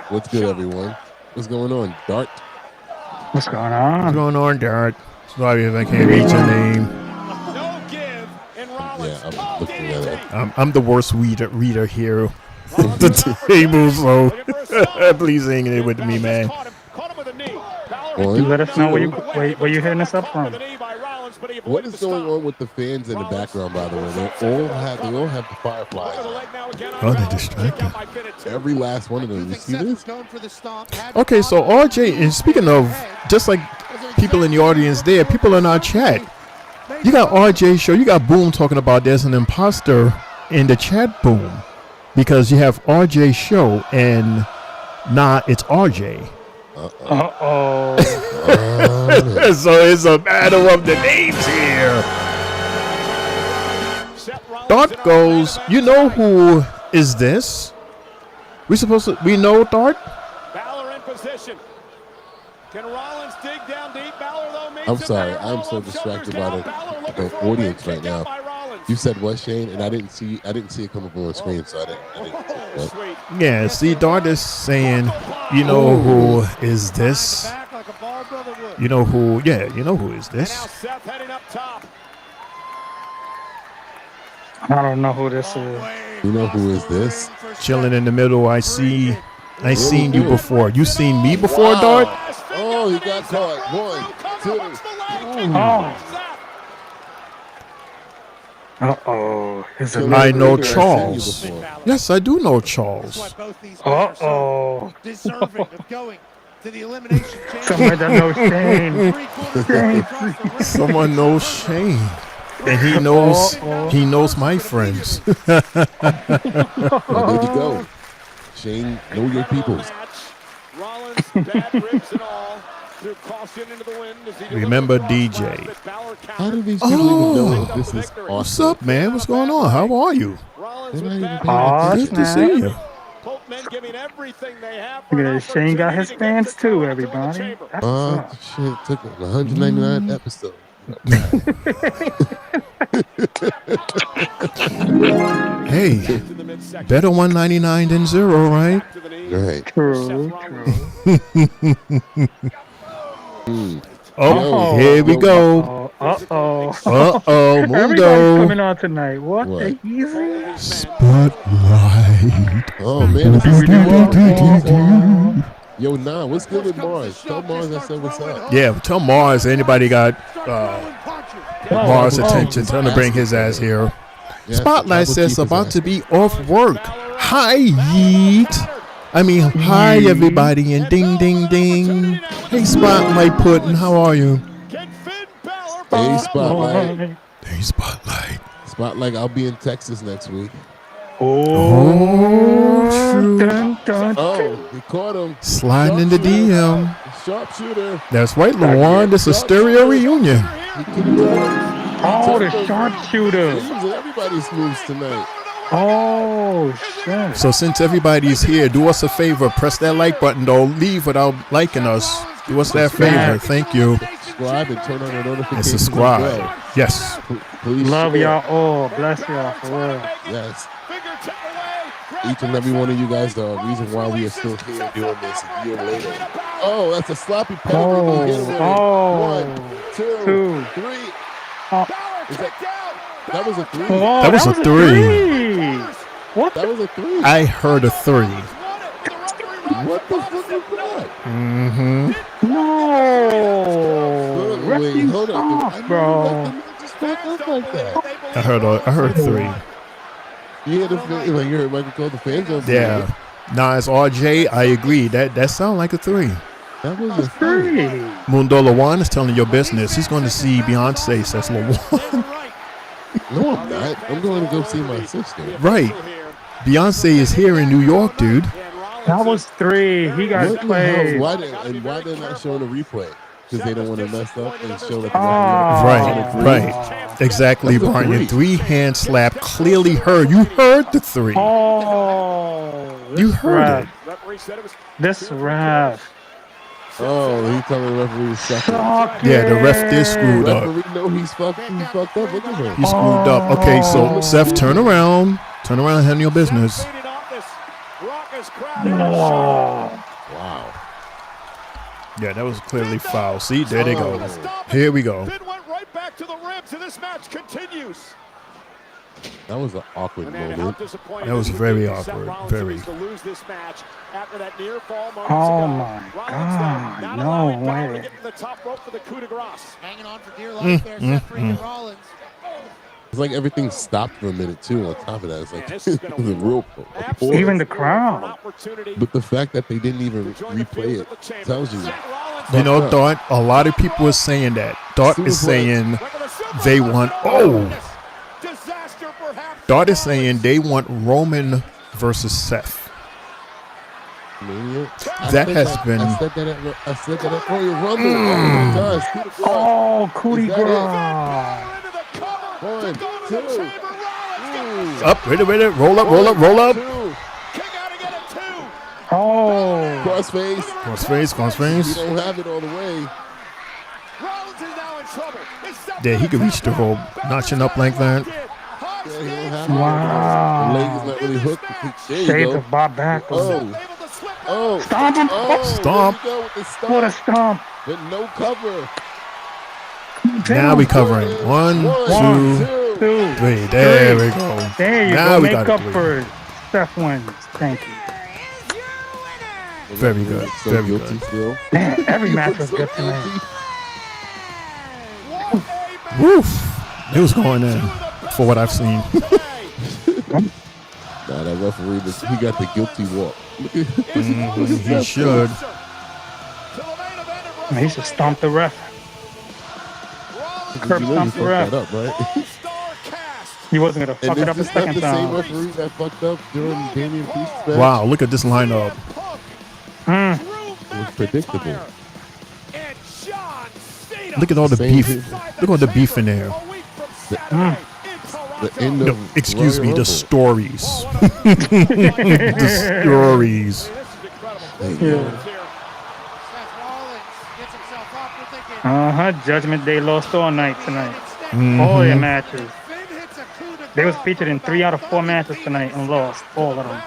Speaker 2: What's good, everyone? What's going on, Dart?
Speaker 6: What's going on?
Speaker 3: What's going on, Dart? Sorry if I can't read your name.
Speaker 2: Yeah, I'm looking at it.
Speaker 3: I'm the worst reader here. The table, so please hang it with me, man.
Speaker 6: You let us know where you're hitting us up from.
Speaker 2: What is going on with the fans in the background, by the way? They all have the fireflies.
Speaker 3: Oh, they're distracted.
Speaker 2: Every last one of them. You see this?
Speaker 3: Okay, so RJ, and speaking of, just like people in the audience there, people in our chat, You got RJ show. You got Boom talking about there's an imposter in the chat, Boom, because you have RJ show and it's RJ. So it's a matter of the names here. Dart goes, you know who is this? We know Dart?
Speaker 8: Balor in position. Can Rollins dig down deep? Balor though
Speaker 2: I'm sorry, I'm so distracted by the audience right now. You said what, Shane? And I didn't see it come up on the screen, so I didn't
Speaker 3: Yeah, see, Dart is saying, you know who is this? You know who? Yeah, you know who is this?
Speaker 8: Seth heading up top.
Speaker 6: I don't know who this is.
Speaker 2: You know who is this?
Speaker 3: Chilling in the middle. I seen you before. You seen me before, Dart?
Speaker 2: Oh, he got caught. 1, 2.
Speaker 3: I know Charles. Yes, I do know Charles.
Speaker 4: Deserving of going to the elimination chamber.
Speaker 6: Someone that knows Shane.
Speaker 3: Someone knows Shane. And he knows my friends.
Speaker 2: Well, there you go. Shane, know your peoples.
Speaker 8: Rollins, bad ribs and all. Threw caution into the wind as he
Speaker 3: Remember DJ.
Speaker 2: How do these people even know if this is awesome?
Speaker 3: What's up, man? What's going on? How are you? Good to see you.
Speaker 6: Shane got his fans too, everybody.
Speaker 2: Shit, took 199 episodes.
Speaker 3: Hey, better 199 than 0, right?
Speaker 2: Right.
Speaker 6: True.
Speaker 3: Here we go. Mundo.
Speaker 6: Everybody's coming on tonight. What? The easy?
Speaker 3: Spotlight.
Speaker 2: Oh, man. Yo, what's good with Mars? Tell Mars I said what's up.
Speaker 3: Yeah, tell Mars anybody got Mars' attention. Tell him to bring his ass here.
Speaker 2: Yeah,
Speaker 3: Spotlight says about to be off work. Hi, Yeet. Hi, everybody, and ding, ding, ding. Hey, Spotlight Puddin', how are you?
Speaker 2: Hey, Spotlight.
Speaker 3: Hey, Spotlight.
Speaker 2: Spotlight, I'll be in Texas next week. He caught him.
Speaker 3: Sliding in the DM.
Speaker 2: Sharpshooter.
Speaker 3: That's right, Luan. This is a stereo reunion.
Speaker 6: The sharpshooter.
Speaker 2: Everybody's moves tonight.
Speaker 6: Oh, shit.
Speaker 3: So since everybody's here, do us a favor. Press that like button. Don't leave without liking us. Do us that favor. Thank you.
Speaker 2: Subscribe and turn on the notifications.
Speaker 3: And subscribe. Yes.
Speaker 6: Please love y'all all. Bless y'all for real.
Speaker 2: Yes. Each and every one of you guys are the reason why we are still here doing this a year later. Oh, that's a sloppy penalty. 1, 2, 3. That was a 3.
Speaker 3: That was a 3.
Speaker 6: What?
Speaker 2: That was a 3.
Speaker 3: I heard a 3.
Speaker 2: What the fuck is that?
Speaker 3: Mm-hmm.
Speaker 6: No.
Speaker 2: Wait, hold on,
Speaker 6: bro.
Speaker 2: Just back up like that.
Speaker 3: I heard 3.
Speaker 2: You hear the you heard Michael call the fans up?
Speaker 3: Yeah. It's RJ. I agree. That sounds like a 3.
Speaker 2: That was a 3.
Speaker 3: Mundo Lawan is telling your business. He's going to see Beyonce, says Lawan.
Speaker 2: No, I'm not. I'm going to go see my sister.
Speaker 3: Right. Beyonce is here in New York, dude.
Speaker 6: That was 3. He got played.
Speaker 2: Why they're not showing a replay? Because they don't want to mess up and show that.
Speaker 3: Right. Exactly, Brian. 3 hand slap clearly heard. You heard the 3. You heard it.
Speaker 6: This ref.
Speaker 2: Oh, he's telling the referee to suck it.
Speaker 3: Yeah, the ref did screwed up.
Speaker 2: The referee know he's fucked up. Look at him.
Speaker 3: He screwed up. Okay, so Seth, turn around. Turn around and handle your business.
Speaker 2: Wow.
Speaker 3: Yeah, that was clearly foul. See, there they go. Here we go.
Speaker 8: Went right back to the ribs, and this match continues.
Speaker 2: That was an awkward moment.
Speaker 3: That was very awkward. Very.
Speaker 6: Oh my God! No way.
Speaker 4: Hanging on for dear life there, Seth freaking Rollins.
Speaker 2: It's like everything stopped for a minute too. On top of that, it's like it was a real poor.
Speaker 6: Even the crowd.
Speaker 2: But the fact that they didn't even replay it tells you.
Speaker 3: You know, Dart, a lot of people are saying that. Dart is saying they want. Oh, Dart is saying they want Roman versus Seth.
Speaker 2: Mania.
Speaker 3: That has been.
Speaker 2: I said that at Royal Rumble. Oh my gosh.
Speaker 6: Cootie Gras.
Speaker 2: 1, 2.
Speaker 3: Up, wait a minute. Roll up.
Speaker 6: Oh.
Speaker 2: Crossface. You don't have it all the way.
Speaker 3: Yeah, he could reach the rope, notching up like that.
Speaker 6: Wow.
Speaker 2: The leg is not really hooked. There you
Speaker 6: Shades
Speaker 2: go.
Speaker 6: of Bob Backlund. Stomp him.
Speaker 3: Stomp.
Speaker 6: What a stomp.
Speaker 2: But no cover.
Speaker 3: Now we covering. 1, 2, 3. There we go.
Speaker 6: There you
Speaker 3: now
Speaker 6: go.
Speaker 3: We
Speaker 6: Make
Speaker 3: got
Speaker 6: up
Speaker 3: three.
Speaker 6: for it. Seth wins. Thank you.
Speaker 3: Very good. Very good.
Speaker 2: Still.
Speaker 6: Man, every match was good tonight.
Speaker 3: Woof. It was going in for what I've seen.
Speaker 2: Nah, that referee, he got the guilty walk.
Speaker 3: He should.
Speaker 6: He should stomp the ref. Curb stomp the ref.
Speaker 2: That up, right?
Speaker 6: He wasn't going to fuck it up the second
Speaker 2: the same
Speaker 6: time.
Speaker 2: referee that fucked up during Damian Priest's match.
Speaker 3: Wow, look at this lineup.
Speaker 2: It was predictable.
Speaker 3: Look at all the beef. Look at all the beef in there.
Speaker 2: The end of
Speaker 3: excuse me,
Speaker 2: Royal
Speaker 3: the
Speaker 2: Rumble.
Speaker 3: stories. The stories.
Speaker 6: Judgment Day lost all night tonight.
Speaker 3: Mm-hmm.
Speaker 6: All their matches. They was featured in 3 out of 4 matches tonight and lost all of them.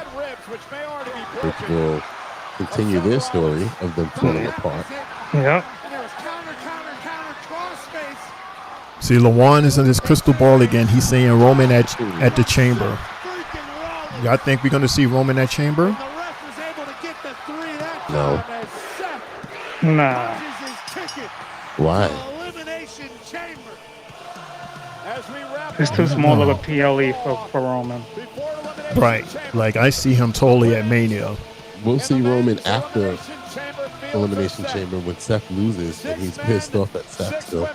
Speaker 2: Which will continue their story of them falling apart.
Speaker 6: Yep.
Speaker 3: See, Lawan is in his crystal ball again. He's saying Roman at the Chamber. Y'all think we're going to see Roman at Chamber?
Speaker 2: No.
Speaker 6: Nah.
Speaker 2: Why?
Speaker 6: It's too small of a PLE for Roman.
Speaker 3: Right. Like, I see him totally at Mania.
Speaker 2: We'll see Roman after Elimination Chamber when Seth loses and he's pissed off at Seth still.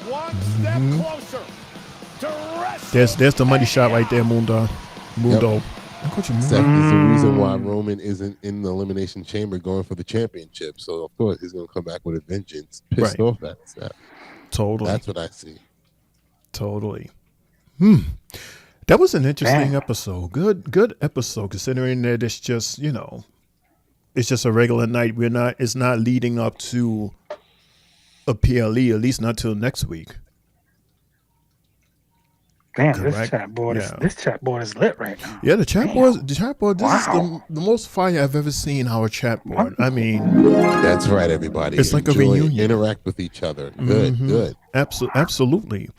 Speaker 3: Mm-hmm. There's the money shot right there, Mundo.
Speaker 2: Yep. Seth is the reason why Roman isn't in the Elimination Chamber going for the championship. So, of course, he's going to come back with a vengeance. Pissed off at Seth.
Speaker 3: Totally.
Speaker 2: That's what I see.
Speaker 3: Totally. That was an interesting episode. Good episode, considering that it's just, it's just a regular night. It's not leading up to a PLE, at least not till next week.
Speaker 6: Damn,
Speaker 3: Correct?
Speaker 6: this chat board is lit right now.
Speaker 3: Yeah, the chat board. This is the most fire I've ever seen our chat board. I mean,
Speaker 2: that's right, everybody.
Speaker 3: It's like a reunion.
Speaker 2: Interact with each other. Good.
Speaker 3: Absolutely.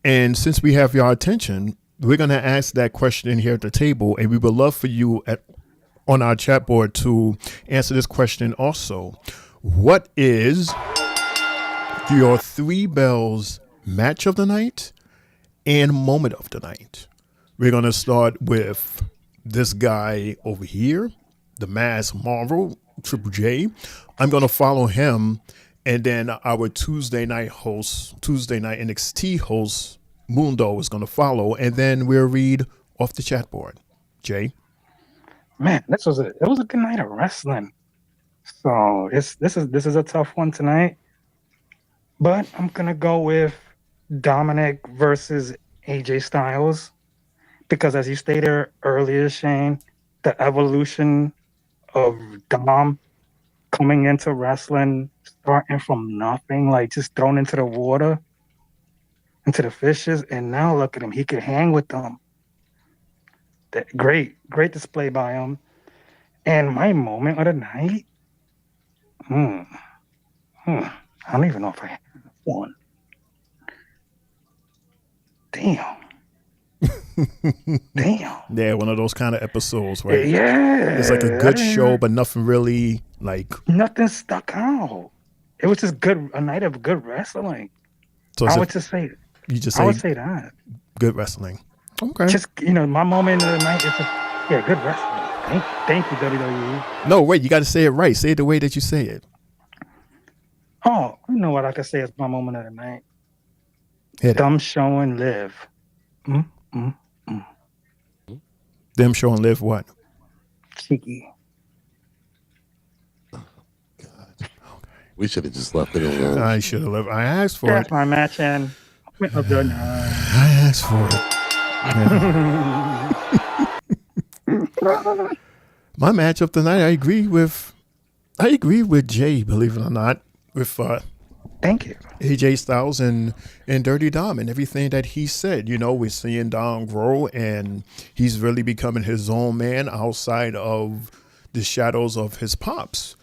Speaker 3: And since we have your attention, we're going to ask that question here at the table, and we would love for you on our chat board to answer this question also. What is your 3 bells match of the night and moment of the night? We're going to start with this guy over here, the Mass Marvel, Triple J. I'm going to follow him. And then our Tuesday night NXT host, Mundo, is going to follow. And then we'll read off the chat board. Jay?
Speaker 6: Man, it was a good night of wrestling. So this is a tough one tonight. But I'm going to go with Dominic versus AJ Styles. Because as you stated earlier, Shane, the evolution of Dom coming into wrestling, starting from nothing, like just thrown into the water, into the fishes, and now look at him. He could hang with them. Great display by him. And my moment of the night, I don't even know if I have one. Damn.
Speaker 3: Yeah, one of those kind of episodes, right?
Speaker 6: Yeah.
Speaker 3: It's like a good show, but nothing really
Speaker 6: nothing stuck out. It was just a night of good wrestling.
Speaker 3: So
Speaker 6: I would just say that.
Speaker 3: Good wrestling. Okay.
Speaker 6: Just my moment of the night is good wrestling. Thank you, WWE.
Speaker 3: No, wait, you got to say it right. Say it the way that you say it.
Speaker 6: Oh, you know what I can say is my moment of the night. Them showing Liv.
Speaker 3: Them showing Liv what?
Speaker 6: Cheeky.
Speaker 2: We should have just left it alone.
Speaker 3: I should have left. I asked for
Speaker 6: That's
Speaker 3: it.
Speaker 6: my match and of the night.
Speaker 3: I asked for it. My match of the night, I agree with Jay, believe it or not, with
Speaker 6: thank you.
Speaker 3: AJ Styles and Dirty Dom and everything that he said. You know, we're seeing Dom grow and he's really becoming his own man outside of the shadows of his pops.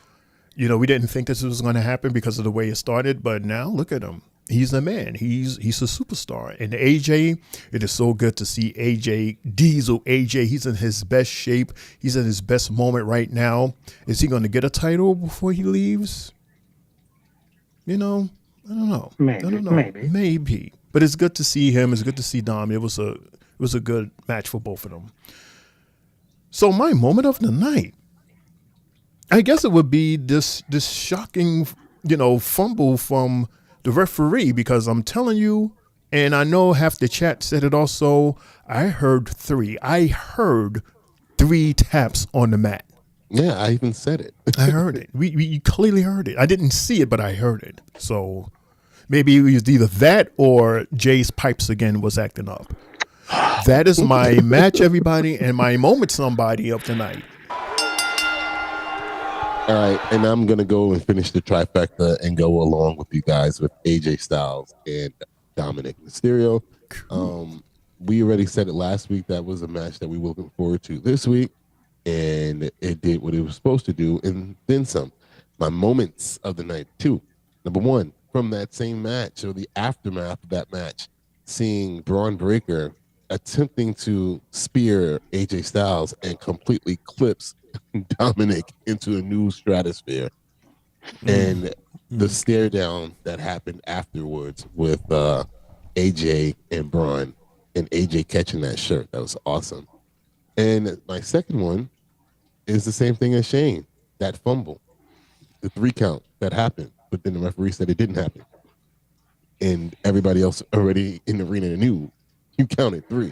Speaker 3: You know, we didn't think this was going to happen because of the way it started, but now look at him. He's the man. He's a superstar. And AJ, it is so good to see AJ, Diesel AJ. He's in his best shape. He's in his best moment right now. Is he going to get a title before he leaves? You know, I don't know. Maybe. But it's good to see him. It's good to see Dom. It was a good match for both of them. So my moment of the night, I guess it would be this shocking, fumble from the referee, because I'm telling you, and I know half the chat said it also, I heard three taps on the mat.
Speaker 2: Yeah, I even said it.
Speaker 3: I heard it. We clearly heard it. I didn't see it, but I heard it. So maybe it was either that or Jay's pipes again was acting up. That is my match, everybody, and my moment somebody of the night.
Speaker 2: All right, and I'm going to go and finish the trifecta and go along with you guys with AJ Styles and Dominic Mysterio. We already said it last week. That was a match that we were looking forward to this week, and it did what it was supposed to do, and then some. My moments of the night, too. Number one, from that same match, or the aftermath of that match, seeing Braun Breaker attempting to spear AJ Styles and completely clips Dominic into a new stratosphere, and the stare down that happened afterwards with AJ and Braun, and AJ catching that shirt. That was awesome. And my second one is the same thing as Shane, that fumble, the 3 count that happened, but then the referee said it didn't happen, and everybody else already in the arena knew you counted 3.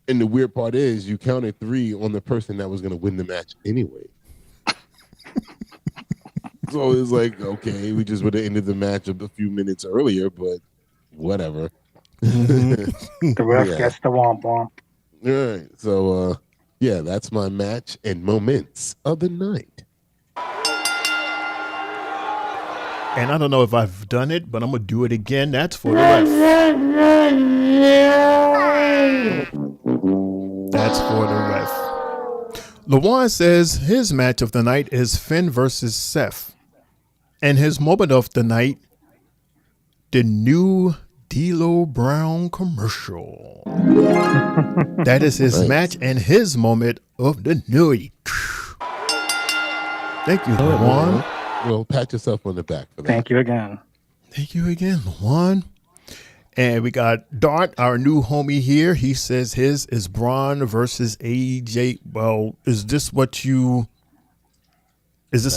Speaker 2: And the weird part is you counted 3 on the person that was going to win the match anyway. So it's like, okay, we just would have ended the match a few minutes earlier, but whatever.
Speaker 6: The ref gets the womp womp.
Speaker 2: All right. So, yeah, that's my match and moments of the night.
Speaker 3: And I don't know if I've done it, but I'm going to do it again. That's for the ref. That's for the ref. LaJuan says his match of the night is Finn versus Seth. And his moment of the night, the new D'Lo Brown commercial. That is his match and his moment of the night. Thank you, LaJuan.
Speaker 2: Well, pat yourself on the back for that.
Speaker 6: Thank you again.
Speaker 3: Thank you again, LaJuan. And we got Dart, our new homie here. He says his is Braun versus AJ. Well, is this a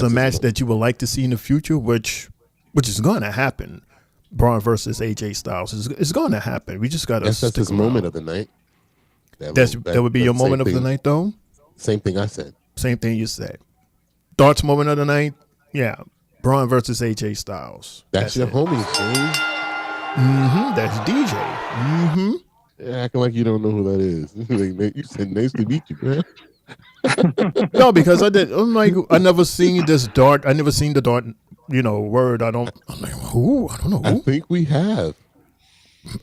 Speaker 3: match that you would like to see in the future? Which is going to happen. Braun versus AJ Styles is going to happen. We just got to.
Speaker 2: That's his moment of the night.
Speaker 3: That would be your moment of the night, though.
Speaker 2: Same thing I said.
Speaker 3: Same thing you said. Dart's moment of the night. Yeah, Braun versus AJ Styles.
Speaker 2: That's your homie, Shane.
Speaker 3: That's DJ.
Speaker 2: Yeah, acting like you don't know who that is. You said nice to meet you, man.
Speaker 3: No, because I'm like, I never seen this Dart. I never seen the Dart, word. I'm like, who? I don't know who.
Speaker 2: I think we have.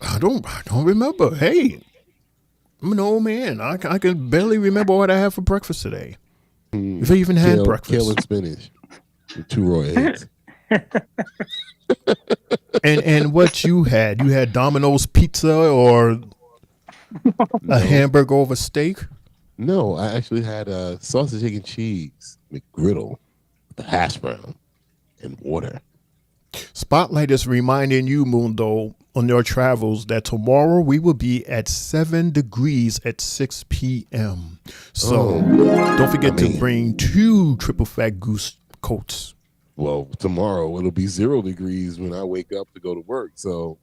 Speaker 3: I don't remember. Hey, I'm an old man. I can barely remember what I had for breakfast today. If I even had breakfast.
Speaker 2: Kale and spinach with 2 raw eggs.
Speaker 3: And what you had Domino's pizza or a hamburger over steak?
Speaker 2: No, I actually had a sausage, egg, and cheese McGriddle with a hash brown and water.
Speaker 3: Spotlight is reminding you, Mundo, on your travels that tomorrow we will be at 7 degrees at 6 p.m. So don't forget to bring 2 triple fat goose coats.
Speaker 2: Well, tomorrow it'll be 0 degrees when I wake up to go to work. So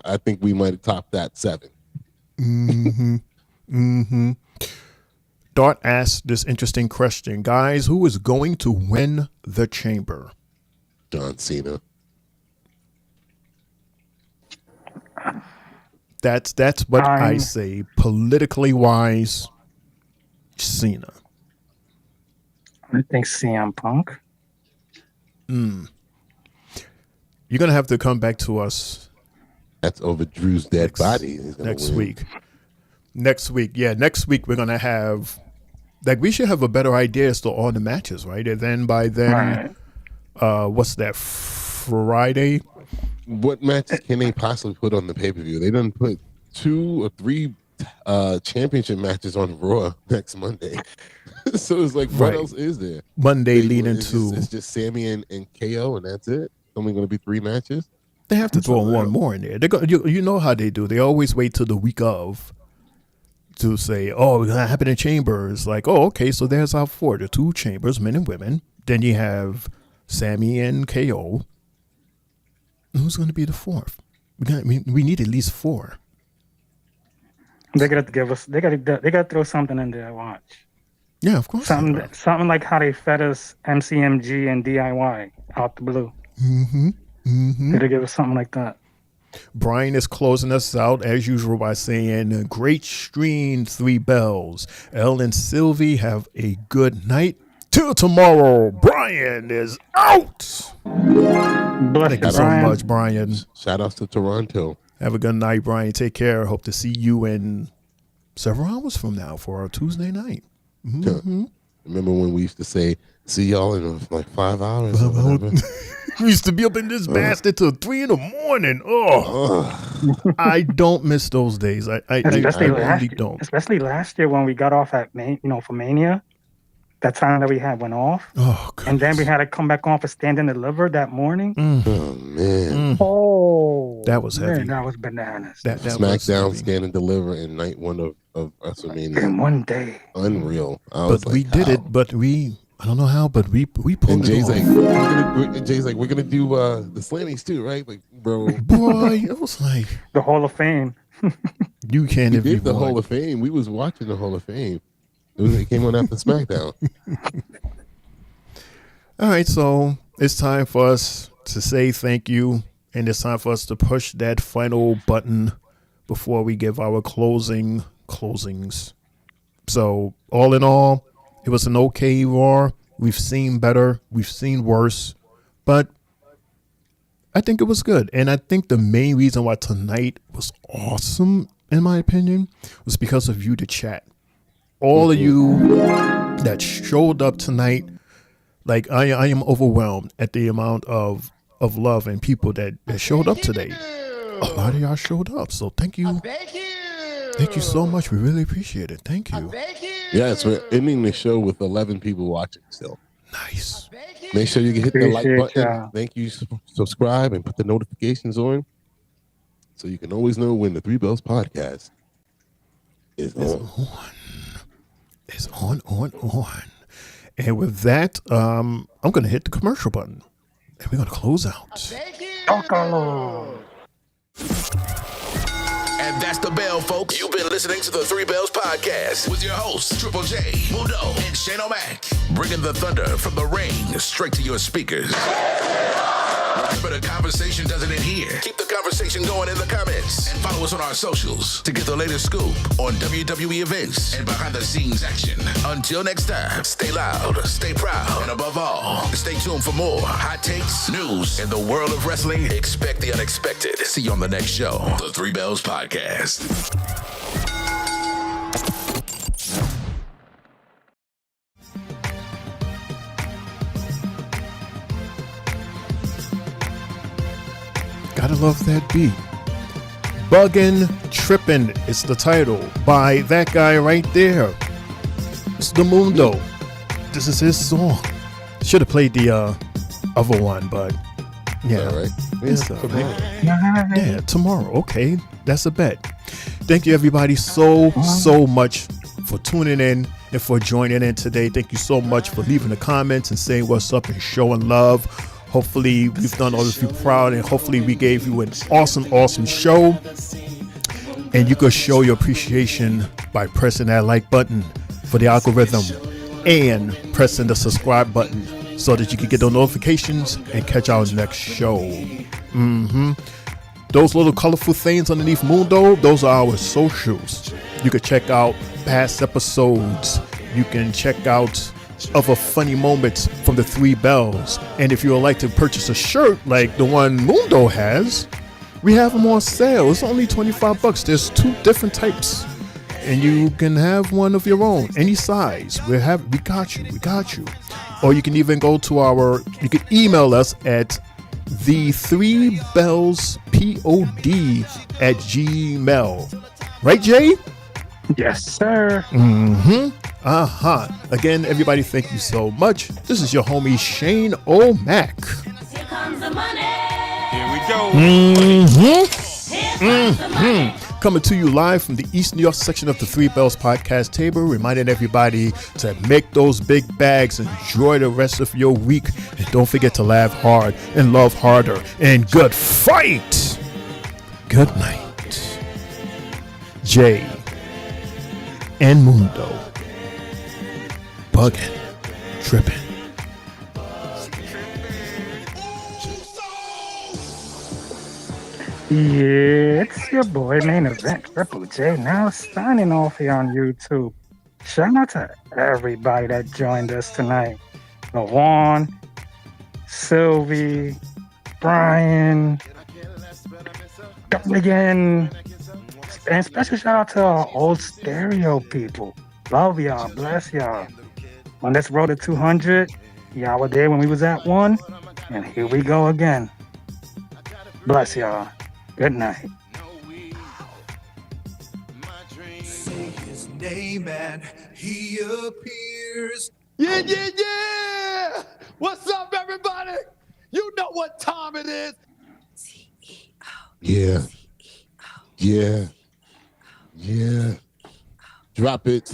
Speaker 2: I think we might have topped that 7.
Speaker 3: Dart asked this interesting question. Guys, who is going to win the chamber?
Speaker 2: John Cena.
Speaker 3: That's what I say. Politically wise, Cena.
Speaker 6: I think CM Punk.
Speaker 3: You're going to have to come back to us.
Speaker 2: That's over Drew's dead body.
Speaker 3: Next week. Next week. Yeah, next week we're going to have, like, we should have a better idea as to all the matches, right? And then by then, what's that, Friday?
Speaker 2: What matches can they possibly put on the pay-per-view? They done put 2 or 3 championship matches on Raw next Monday. So it's like, what else is there?
Speaker 3: Monday leading to...
Speaker 2: It's just Sami and KO, and that's it? Only going to be 3 matches?
Speaker 3: They have to throw one more in there. You know how they do. They always wait till the week of to say, oh, it's going to happen in chambers. Like, oh, okay, so there's our 4. The 2 chambers, men and women. Then you have Sami and KO. Who's going to be the 4th? We need at least 4.
Speaker 6: They got to give us. They got to throw something in there. Watch.
Speaker 3: Yeah, of course.
Speaker 6: Something like how they fed us MCMG and DIY out the blue. Got to give us something like that.
Speaker 3: Brian is closing us out as usual by saying, "Great stream, 3 bells. Elle and Sylvie have a good night. Till tomorrow, Brian is out." Thank you so much, Brian.
Speaker 2: Shout outs to Toronto.
Speaker 3: Have a good night, Brian. Take care. Hope to see you in several hours from now for our Tuesday night.
Speaker 2: Remember when we used to say, see y'all in like 5 hours?
Speaker 3: We used to be up in this bastard till 3 a.m. Oh, I don't miss those days. I really don't.
Speaker 6: Especially last year when we got off at for Mania. That time that we had went off.
Speaker 3: Oh,
Speaker 6: and then we had to come back on for Stand and Deliver that morning.
Speaker 2: Oh, man.
Speaker 6: Oh.
Speaker 3: That was heavy.
Speaker 6: Man, that was bananas.
Speaker 2: That SmackDown, Stand and Deliver in night 1 of WrestleMania.
Speaker 6: In one day.
Speaker 2: Unreal.
Speaker 3: But we did it, I don't know how, but we pulled
Speaker 2: and Jay's
Speaker 3: it
Speaker 2: off. Jay's like, we're going to do the Slammies too, right? Like, bro.
Speaker 3: Boy, it was like.
Speaker 6: The Hall of Fame.
Speaker 3: You can't
Speaker 2: even. We did the Hall of Fame. We was watching the Hall of Fame. It came on after SmackDown.
Speaker 3: All right, so it's time for us to say thank you, and it's time for us to push that final button before we give our closings. So all in all, it was an okay Raw. We've seen better, we've seen worse, but I think it was good. And I think the main reason why tonight was awesome, in my opinion, was because of you, the chat. All of you that showed up tonight, like I am overwhelmed at the amount of love and people that showed up today. A lot of y'all showed up, so thank you. Thank you so much. We really appreciate it. Thank you.
Speaker 2: Yes, we're ending the show with 11 people watching still.
Speaker 3: Nice.
Speaker 2: Make sure you hit the like button.
Speaker 6: Ya.
Speaker 2: Thank you. Subscribe and put the notifications on so you can always know when the 3 Bells podcast is on.
Speaker 3: It's on. And with that, I'm going to hit the commercial button. And we're going to close out.
Speaker 1: And that's the bell, folks. You've been listening to the 3 Bells podcast with your hosts, Triple J, Mundo, and Shane O'Mac. Bringing the thunder from the ring straight to your speakers. But a conversation doesn't end here. Keep the conversation going in the comments. And follow us on our socials to get the latest scoop on WWE events and behind-the-scenes action. Until next time, stay loud, stay proud, and above all, stay tuned for more hot takes, news, in the world of wrestling. Expect the unexpected. See you on the next show, the 3 Bells Podcast.
Speaker 3: Gotta love that beat. Buggin' Trippin' is the title by that guy right there. It's the Mundo. This is his song. Should have played the other one, but yeah.
Speaker 2: All right.
Speaker 3: It's yeah, tomorrow. Okay, that's a bet. Thank you everybody so much for tuning in and for joining in today. Thank you so much for leaving the comments and saying what's up and showing love. Hopefully we've done all of you proud, and hopefully we gave you an awesome show. And you could show your appreciation by pressing that like button for the algorithm and pressing the subscribe button so that you can get those notifications and catch our next show. Those little colorful things underneath Mundo, those are our socials. You can check out past episodes. You can check out other funny moments from the Three Bells. And if you would like to purchase a shirt like the one Mundo has, we have them on sale. It's only $25. There's 2 different types, and you can have one of your own, any size. We got you. Or you can even go to you can email us at the3bellspod@gmail. Right, Jay?
Speaker 6: Yes, sir.
Speaker 3: Again, everybody, thank you so much. This is your homie Shane O'Mac.
Speaker 18: Here comes the money. Here we go.
Speaker 3: Coming to you live from the East New York section of the Three Bells podcast table, reminding everybody to make those big bags, enjoy the rest of your week, and don't forget to laugh hard and love harder, and good fight. Good night. Jay and Mundo. Bugging, tripping.
Speaker 6: Yeah, it's your boy, Main Event Triple J, now signing off here on YouTube. Shout out to everybody that joined us tonight. LaJuan, Sylvie, Brian, again, and special shout out to our old stereo people. Love y'all, bless y'all. On this road to 200, y'all were there when we was at 1, and here we go again. Bless y'all. Good night.
Speaker 9: Say his name and he appears.
Speaker 4: Yeah! What's up, everybody? You know what time it is.
Speaker 2: Yeah. Drop it.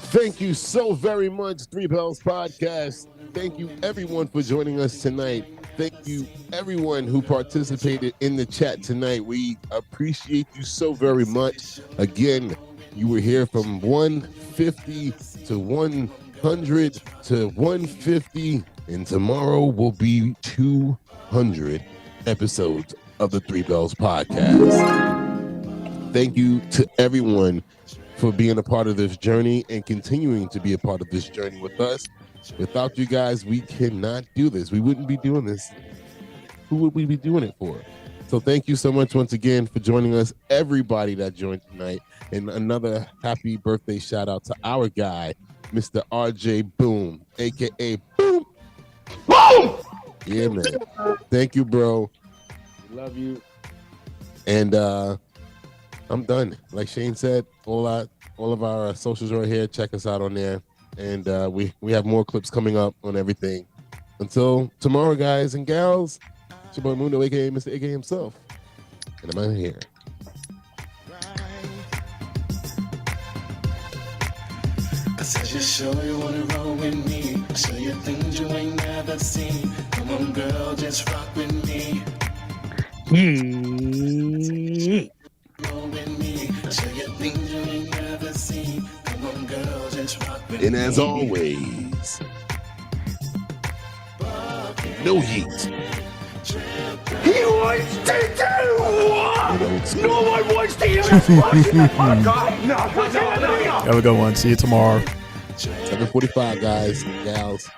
Speaker 2: Thank you so very much, Three Bells Podcast. Thank you, everyone, for joining us tonight. Thank you, everyone who participated in the chat tonight. We appreciate you so very much. Again, you were here from 150 to 100 to 150, and tomorrow will be 200 episodes of the Three Bells Podcast. Thank you to everyone for being a part of this journey and continuing to be a part of this journey with us. Without you guys, we cannot do this. We wouldn't be doing this. Who would we be doing it for? So thank you so much once again for joining us, everybody that joined tonight. And another happy birthday shout out to our guy, Mr. RJ Boom, a.k.a. Boom. Boom! Yeah, man. Thank you, bro. Love you. And I'm done. Like Shane said, all of our socials are here. Check us out on there. And we have more clips coming up on everything. Until tomorrow, guys and gals, it's your boy Mundo, a.k.a. Mr. A.K. himself. And I'm out of here.
Speaker 9: I said, just show you wanna roll with me. I show you things you ain't never seen. Come on, girl, just rock with me. Roll with me. I show you things you ain't never seen. Come on, girl, just rock with me.
Speaker 2: And as always, no heat.
Speaker 9: He wants to do what? No one wants to hear us watching the podcast. No.
Speaker 3: Have a good one. See you tomorrow.
Speaker 2: 7:45, guys and gals.